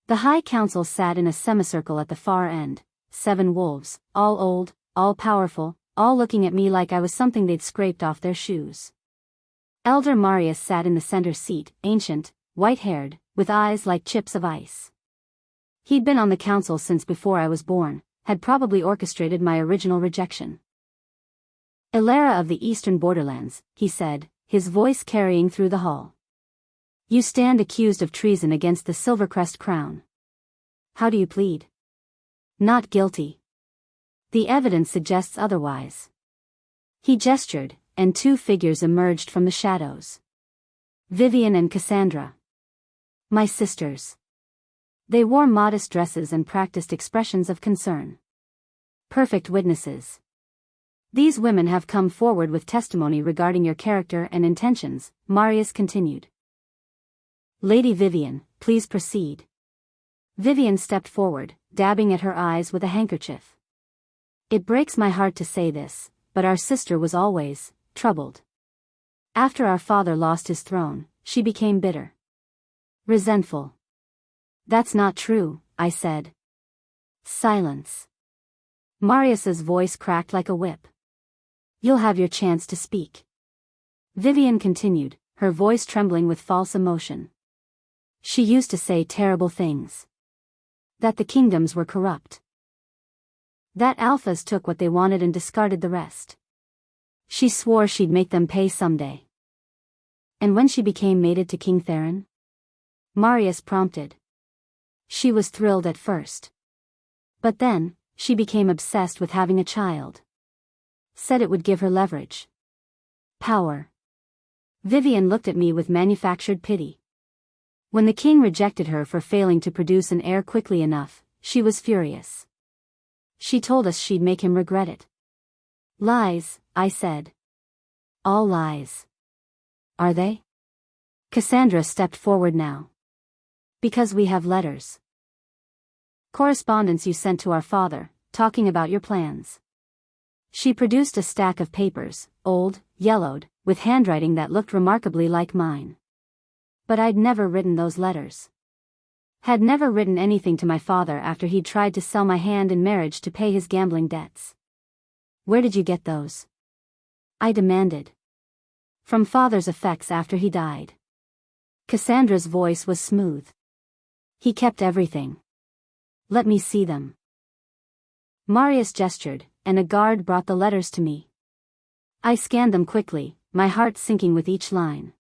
The High Council sat in a semicircle at the far end, 7 wolves, all old, all powerful, all looking at me like I was something they'd scraped off their shoes. Elder Marius sat in the center seat, ancient, white-haired, with eyes like chips of ice. He'd been on the council since before I was born, had probably orchestrated my original rejection. "Elara of the Eastern Borderlands," he said, his voice carrying through the hall. "You stand accused of treason against the Silvercrest crown. How do you plead?" "Not guilty. The evidence suggests otherwise." He gestured, and 2 figures emerged from the shadows. Vivian and Cassandra. My sisters. They wore modest dresses and practiced expressions of concern. Perfect witnesses. "These women have come forward with testimony regarding your character and intentions," Marius continued. "Lady Vivian, please proceed." Vivian stepped forward, dabbing at her eyes with a handkerchief. "It breaks my heart to say this, but our sister was always troubled. After our father lost his throne, she became bitter. Resentful." "That's not true," I said. Silence. Marius's voice cracked like a whip. "You'll have your chance to speak." Vivian continued, her voice trembling with false emotion. "She used to say terrible things. That the kingdoms were corrupt. That alphas took what they wanted and discarded the rest. She swore she'd make them pay someday." "And when she became mated to King Theron?" Marius prompted. "She was thrilled at first. But then, she became obsessed with having a child. Said it would give her leverage. Power." Vivian looked at me with manufactured pity. "When the king rejected her for failing to produce an heir quickly enough, she was furious. She told us she'd make him regret it." "Lies," I said. "All lies." "Are they?" Cassandra stepped forward now. "Because we have letters. Correspondence you sent to our father, talking about your plans." She produced a stack of papers, old, yellowed, with handwriting that looked remarkably like mine. But I'd never written those letters. Had never written anything to my father after he'd tried to sell my hand in marriage to pay his gambling debts. "Where did you get those?" I demanded. "From father's effects after he died." Cassandra's voice was smooth. "He kept everything. Let me see them." Marius gestured, and a guard brought the letters to me. I scanned them quickly, my heart sinking with each line.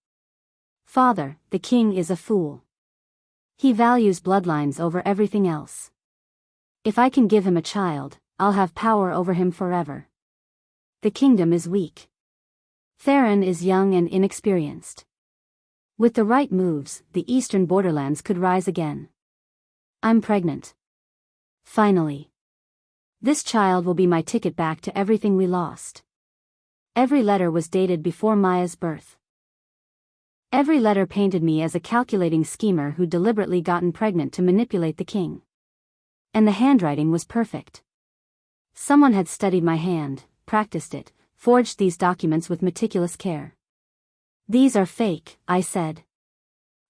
"Father, the king is a fool. He values bloodlines over everything else. If I can give him a child, I'll have power over him forever. The kingdom is weak. Theron is young and inexperienced. With the right moves, the eastern borderlands could rise again. I'm pregnant. Finally. This child will be my ticket back to everything we lost. Every letter was dated before Maya's birth. Every letter painted me as a calculating schemer who'd deliberately gotten pregnant to manipulate the king. And the handwriting was perfect. Someone had studied my hand, practiced it, forged these documents with meticulous care. These are fake, I said.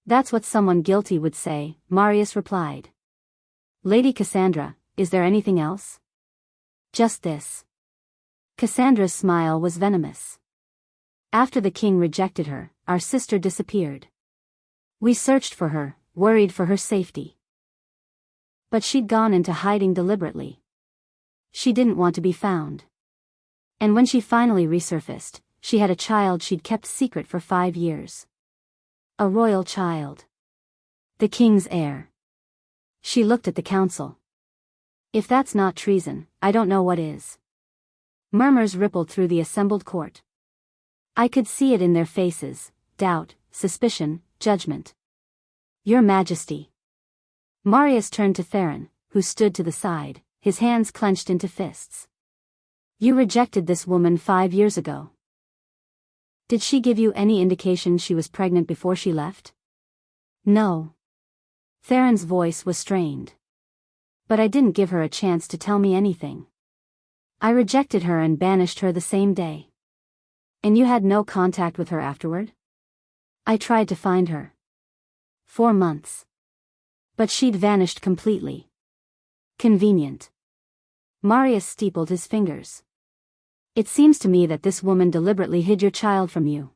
That's what someone guilty would say, Marius replied. Lady Cassandra, is there anything else? Just this. Cassandra's smile was venomous. After the king rejected her, our sister disappeared. We searched for her, worried for her safety. But she'd gone into hiding deliberately. She didn't want to be found. And when she finally resurfaced, she had a child she'd kept secret for 5 years. A royal child. The king's heir. She looked at the council. If that's not treason, I don't know what is. Murmurs rippled through the assembled court. I could see it in their faces, doubt, suspicion, judgment. Your Majesty. Marius turned to Theron, who stood to the side, his hands clenched into fists. You rejected this woman 5 years ago. Did she give you any indication she was pregnant before she left? No. Theron's voice was strained. But I didn't give her a chance to tell me anything. I rejected her and banished her the same day. And you had no contact with her afterward? I tried to find her. 4 months. But she'd vanished completely. Convenient. Marius steepled his fingers. It seems to me that this woman deliberately hid your child from you.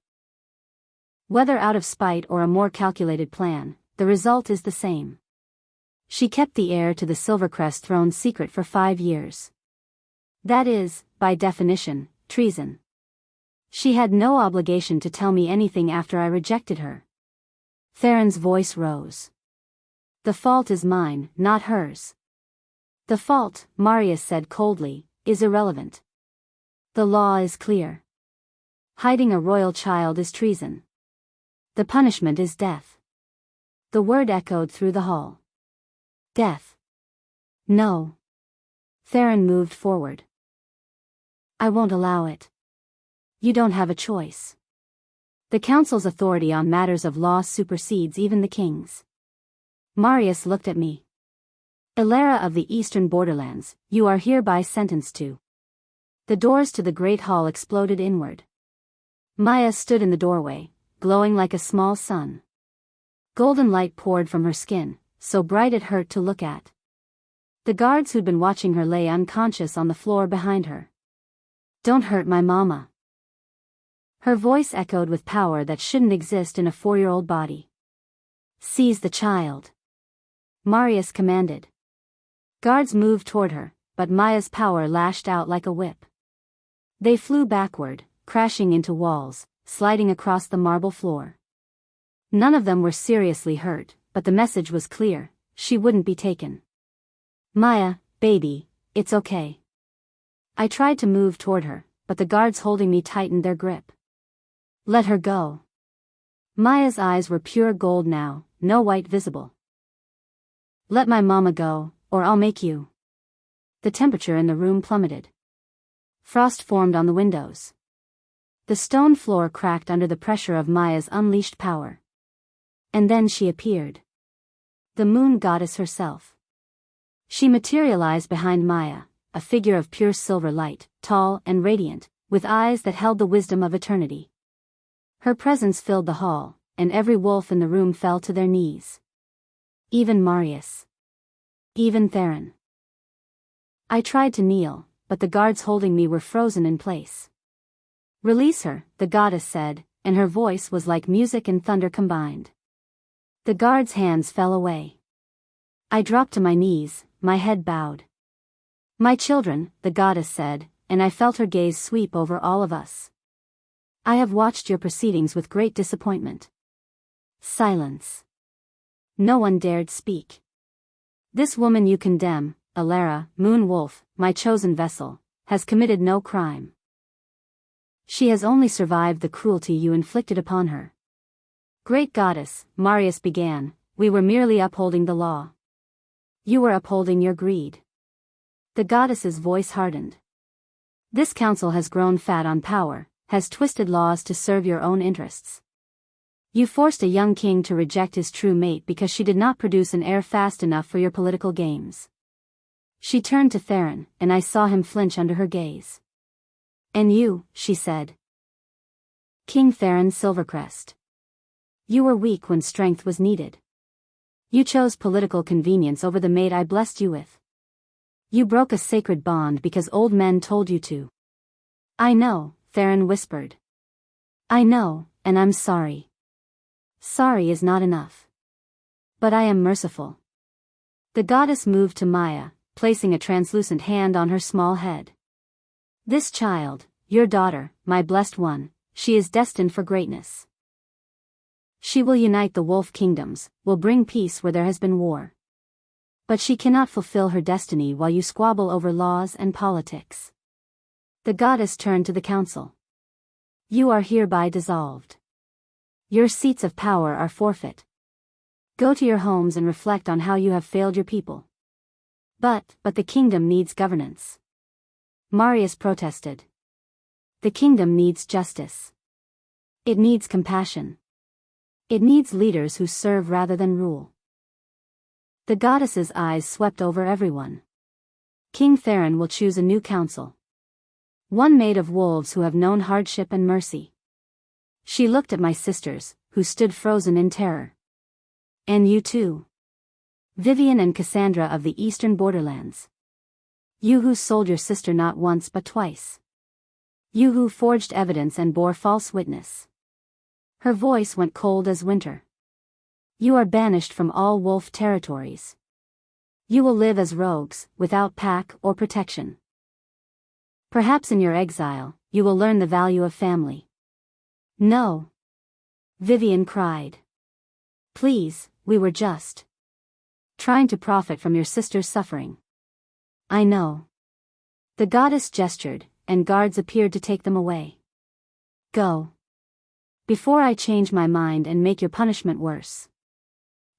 Whether out of spite or a more calculated plan, the result is the same. She kept the heir to the Silvercrest throne secret for 5 years. That is, by definition, treason. She had no obligation to tell me anything after I rejected her. Theron's voice rose. The fault is mine, not hers. The fault, Marius said coldly, is irrelevant. The law is clear. Hiding a royal child is treason. The punishment is death. The word echoed through the hall. Death. No. Theron moved forward. I won't allow it. You don't have a choice. The council's authority on matters of law supersedes even the king's. Marius looked at me. Elara of the eastern borderlands, you are hereby sentenced to. The doors to the great hall exploded inward. Maya stood in the doorway, glowing like a small sun. Golden light poured from her skin, so bright it hurt to look at. The guards who'd been watching her lay unconscious on the floor behind her. Don't hurt my mama. Her voice echoed with power that shouldn't exist in a 4-year-old body. Seize the child. Marius commanded. Guards moved toward her, but Maya's power lashed out like a whip. They flew backward, crashing into walls, sliding across the marble floor. None of them were seriously hurt, but the message was clear, she wouldn't be taken. Maya, baby, it's okay. I tried to move toward her, but the guards holding me tightened their grip. Let her go. Maya's eyes were pure gold now, no white visible. Let my mama go, or I'll make you. The temperature in the room plummeted. Frost formed on the windows. The stone floor cracked under the pressure of Maya's unleashed power. And then she appeared. The moon goddess herself. She materialized behind Maya, a figure of pure silver light, tall and radiant, with eyes that held the wisdom of eternity. Her presence filled the hall, and every wolf in the room fell to their knees. Even Marius. Even Theron. I tried to kneel, but the guards holding me were frozen in place. Release her, the goddess said, and her voice was like music and thunder combined. The guards' hands fell away. I dropped to my knees, my head bowed. My children, the goddess said, and I felt her gaze sweep over all of us. I have watched your proceedings with great disappointment. Silence. No one dared speak. This woman you condemn, Alara, Moon Wolf, my chosen vessel, has committed no crime. She has only survived the cruelty you inflicted upon her. Great goddess, Marius began, we were merely upholding the law. You were upholding your greed. The goddess's voice hardened. This council has grown fat on power, has twisted laws to serve your own interests. You forced a young king to reject his true mate because she did not produce an heir fast enough for your political games. She turned to Theron, and I saw him flinch under her gaze. And you, she said. King Theron Silvercrest. You were weak when strength was needed. You chose political convenience over the mate I blessed you with. You broke a sacred bond because old men told you to. I know, Theron whispered. I know, and I'm sorry. Sorry is not enough. But I am merciful. The goddess moved to Maya, placing a translucent hand on her small head. This child, your daughter, my blessed one, she is destined for greatness. She will unite the wolf kingdoms, will bring peace where there has been war. But she cannot fulfill her destiny while you squabble over laws and politics. The goddess turned to the council. You are hereby dissolved. Your seats of power are forfeit. Go to your homes and reflect on how you have failed your people. But the kingdom needs governance. Marius protested. The kingdom needs justice. It needs compassion. It needs leaders who serve rather than rule. The goddess's eyes swept over everyone. King Theron will choose a new council. One made of wolves who have known hardship and mercy. She looked at my sisters, who stood frozen in terror. And you too. Vivian and Cassandra of the eastern borderlands. You who sold your sister not once but twice. You who forged evidence and bore false witness. Her voice went cold as winter. You are banished from all wolf territories. You will live as rogues, without pack or protection. Perhaps in your exile, you will learn the value of family. No. Vivian cried. Please, we were just trying to profit from your sister's suffering. I know. The goddess gestured, and guards appeared to take them away. Go. Before I change my mind and make your punishment worse.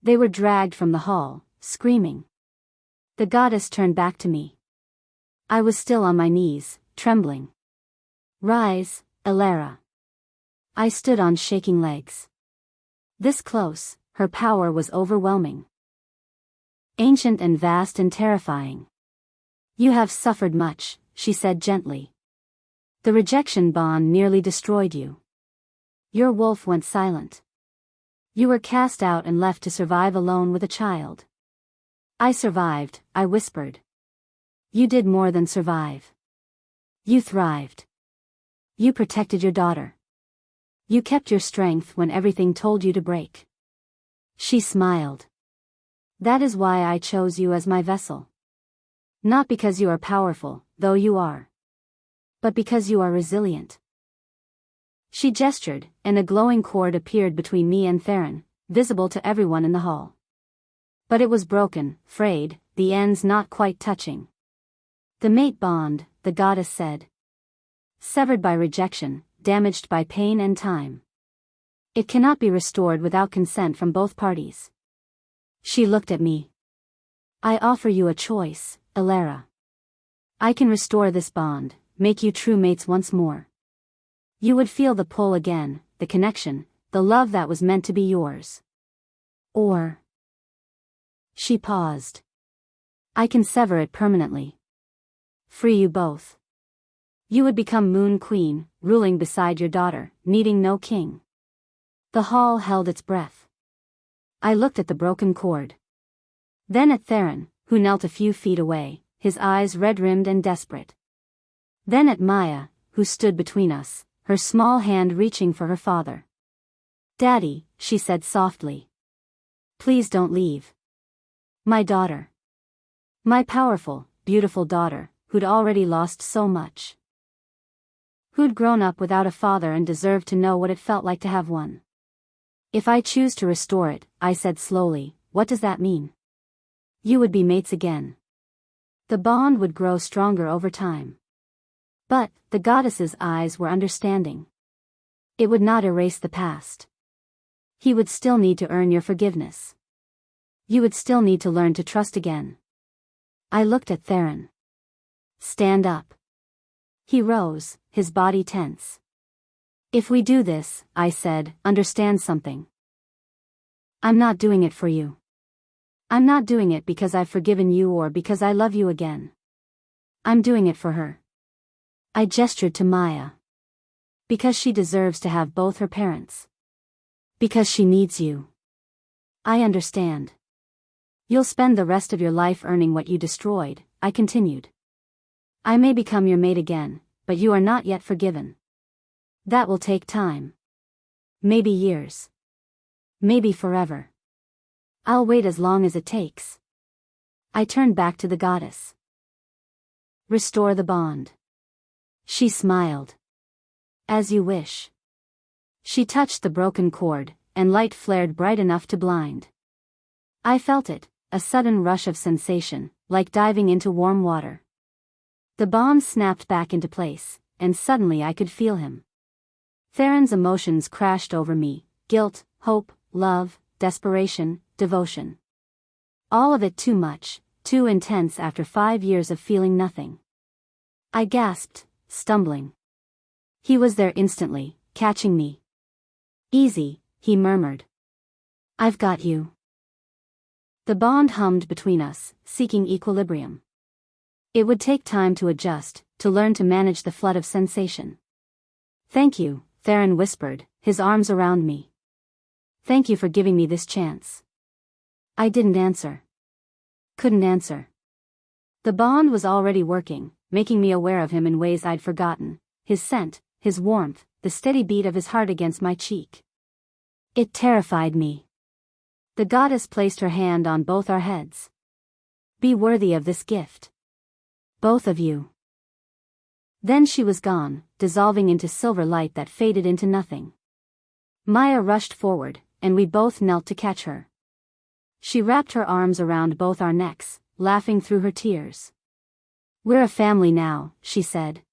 They were dragged from the hall, screaming. The goddess turned back to me. I was still on my knees, trembling. Rise, Alara. I stood on shaking legs. This close, her power was overwhelming. Ancient and vast and terrifying. You have suffered much, she said gently. The rejection bond nearly destroyed you. Your wolf went silent. You were cast out and left to survive alone with a child. I survived, I whispered. You did more than survive. You thrived. You protected your daughter. You kept your strength when everything told you to break. She smiled. That is why I chose you as my vessel. Not because you are powerful, though you are. But because you are resilient. She gestured, and a glowing cord appeared between me and Theron, visible to everyone in the hall. But it was broken, frayed, the ends not quite touching. The mate bond, the goddess said. Severed by rejection, damaged by pain and time. It cannot be restored without consent from both parties. She looked at me. I offer you a choice, Alara. I can restore this bond, make you true mates once more. You would feel the pull again, the connection, the love that was meant to be yours. Or... She paused. I can sever it permanently. Free you both. You would become Moon Queen, ruling beside your daughter, needing no king. The hall held its breath. I looked at the broken cord. Then at Theron, who knelt a few feet away, his eyes red-rimmed and desperate. Then at Maya, who stood between us, her small hand reaching for her father. Daddy, she said softly. Please don't leave. My daughter. My powerful, beautiful daughter, who'd already lost so much. Who'd grown up without a father and deserved to know what it felt like to have one. If I choose to restore it, I said slowly, what does that mean? You would be mates again. The bond would grow stronger over time. But, the goddess's eyes were understanding. It would not erase the past. He would still need to earn your forgiveness. You would still need to learn to trust again. I looked at Theron. Stand up. He rose, his body tense. If we do this, I said, understand something. I'm not doing it for you. I'm not doing it because I've forgiven you or because I love you again. I'm doing it for her. I gestured to Maya. Because she deserves to have both her parents. Because she needs you. I understand. You'll spend the rest of your life earning what you destroyed, I continued. I may become your mate again, but you are not yet forgiven. That will take time. Maybe years. Maybe forever. I'll wait as long as it takes. I turned back to the goddess. Restore the bond. She smiled. As you wish. She touched the broken cord, and light flared bright enough to blind. I felt it, a sudden rush of sensation, like diving into warm water. The bond snapped back into place, and suddenly I could feel him. Theron's emotions crashed over me, guilt, hope, love, desperation, devotion. All of it too much, too intense after 5 years of feeling nothing. I gasped, stumbling. He was there instantly, catching me. Easy, he murmured. I've got you. The bond hummed between us, seeking equilibrium. It would take time to adjust, to learn to manage the flood of sensation. Thank you, Theron whispered, his arms around me. Thank you for giving me this chance. I didn't answer. Couldn't answer. The bond was already working, making me aware of him in ways I'd forgotten, his scent, his warmth, the steady beat of his heart against my cheek. It terrified me. The goddess placed her hand on both our heads. Be worthy of this gift. Both of you. Then she was gone, dissolving into silver light that faded into nothing. Maya rushed forward, and we both knelt to catch her. She wrapped her arms around both our necks, laughing through her tears. We're a family now, she said.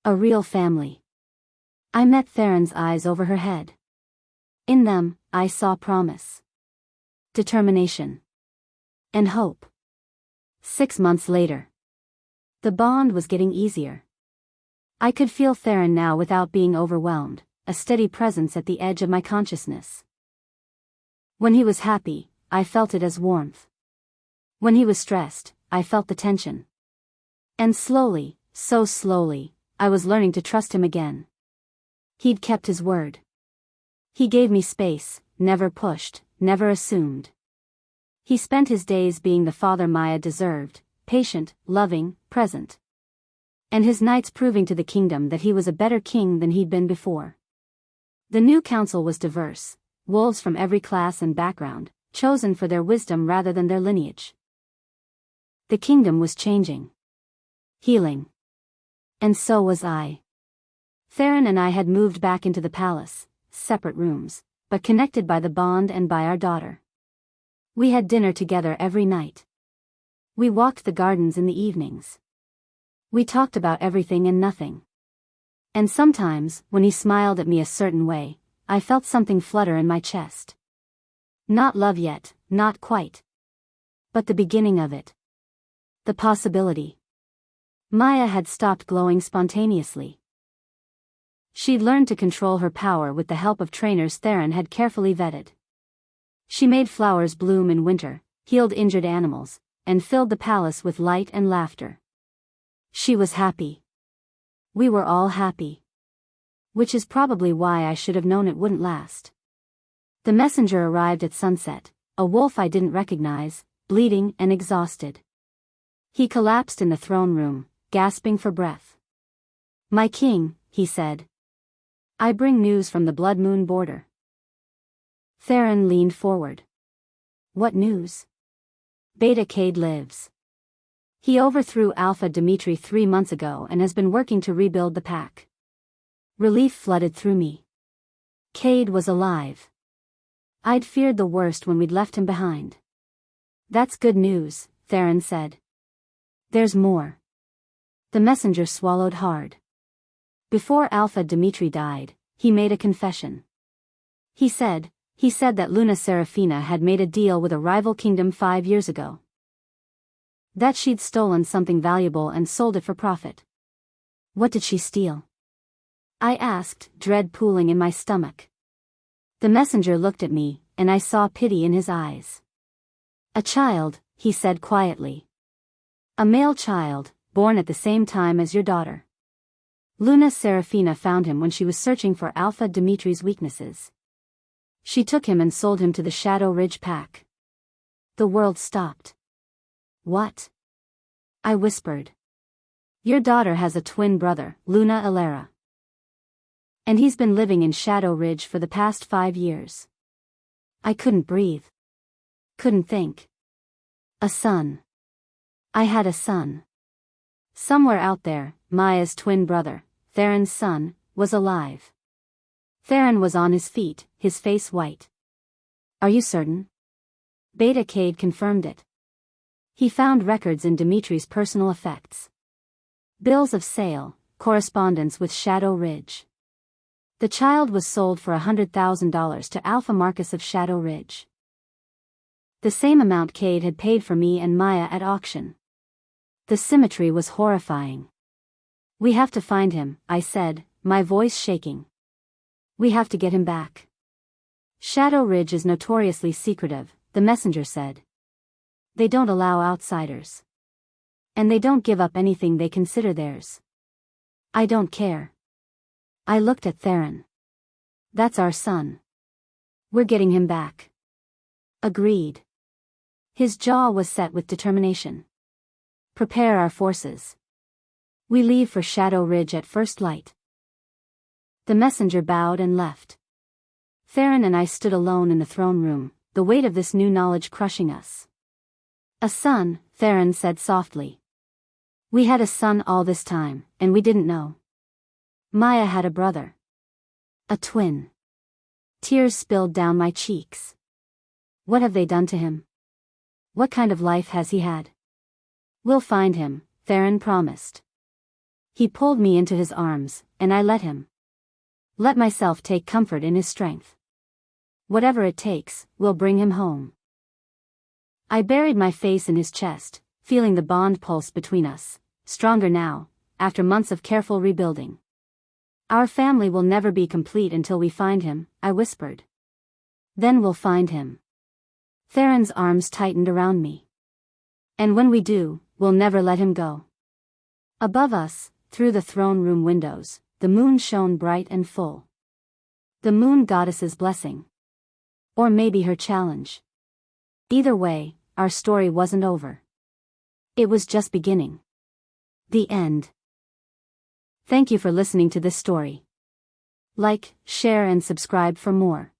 A real family. I met Theron's eyes over her head. In them, I saw promise. Determination. And hope. 6 months later. The bond was getting easier. I could feel Theron now without being overwhelmed, a steady presence at the edge of my consciousness. When he was happy, I felt it as warmth. When he was stressed, I felt the tension. And slowly, so slowly, I was learning to trust him again. He'd kept his word. He gave me space, never pushed, never assumed. He spent his days being the father Maya deserved, patient, loving, present. And his nights proving to the kingdom that he was a better king than he'd been before. The new council was diverse, wolves from every class and background, chosen for their wisdom rather than their lineage. The kingdom was changing. Healing. And so was I. Theron and I had moved back into the palace, separate rooms, but connected by the bond and by our daughter. We had dinner together every night. We walked the gardens in the evenings. We talked about everything and nothing. And sometimes, when he smiled at me a certain way, I felt something flutter in my chest. Not love yet, not quite. But the beginning of it. The possibility. Maya had stopped glowing spontaneously. She'd learned to control her power with the help of trainers Theron had carefully vetted. She made flowers bloom in winter, healed injured animals, and filled the palace with light and laughter. She was happy. We were all happy. Which is probably why I should have known it wouldn't last. The messenger arrived at sunset, a wolf I didn't recognize, bleeding and exhausted. He collapsed in the throne room, gasping for breath. My king, he said. I bring news from the Blood Moon border. Theron leaned forward. What news? Beta Cade lives. He overthrew Alpha Dimitri 3 months ago and has been working to rebuild the pack. Relief flooded through me. Cade was alive. I'd feared the worst when we'd left him behind. That's good news, Theron said. There's more. The messenger swallowed hard. Before Alpha Dimitri died, he made a confession. He said that Luna Serafina had made a deal with a rival kingdom 5 years ago. That she'd stolen something valuable and sold it for profit. What did she steal? I asked, dread pooling in my stomach. The messenger looked at me, and I saw pity in his eyes. A child, he said quietly. A male child, born at the same time as your daughter. Luna Serafina found him when she was searching for Alpha Dimitri's weaknesses. She took him and sold him to the Shadow Ridge Pack. The world stopped. What? I whispered. Your daughter has a twin brother, Luna Ilera. And he's been living in Shadow Ridge for the past 5 years. I couldn't breathe. Couldn't think. A son. I had a son. Somewhere out there, Maya's twin brother, Theron's son, was alive. Theron was on his feet, his face white. Are you certain? Beta Cade confirmed it. He found records in Dimitri's personal effects. Bills of sale, correspondence with Shadow Ridge. The child was sold for $100,000 to Alpha Marcus of Shadow Ridge. The same amount Cade had paid for me and Maya at auction. The symmetry was horrifying. We have to find him, I said, my voice shaking. We have to get him back. Shadow Ridge is notoriously secretive, the messenger said. They don't allow outsiders. And they don't give up anything they consider theirs. I don't care. I looked at Theron. That's our son. We're getting him back. Agreed. His jaw was set with determination. Prepare our forces. We leave for Shadow Ridge at first light. The messenger bowed and left. Theron and I stood alone in the throne room, the weight of this new knowledge crushing us. A son, Theron said softly. We had a son all this time, and we didn't know. Maya had a brother. A twin. Tears spilled down my cheeks. What have they done to him? What kind of life has he had? We'll find him, Theron promised. He pulled me into his arms, and I let him. Let myself take comfort in his strength. Whatever it takes, we'll bring him home. I buried my face in his chest, feeling the bond pulse between us, stronger now, after months of careful rebuilding. Our family will never be complete until we find him, I whispered. Then we'll find him. Theron's arms tightened around me. And when we do, we'll never let him go. Above us, through the throne room windows, the moon shone bright and full. The moon goddess's blessing. Or maybe her challenge. Either way, our story wasn't over. It was just beginning. The end. Thank you for listening to this story. Like, share and subscribe for more.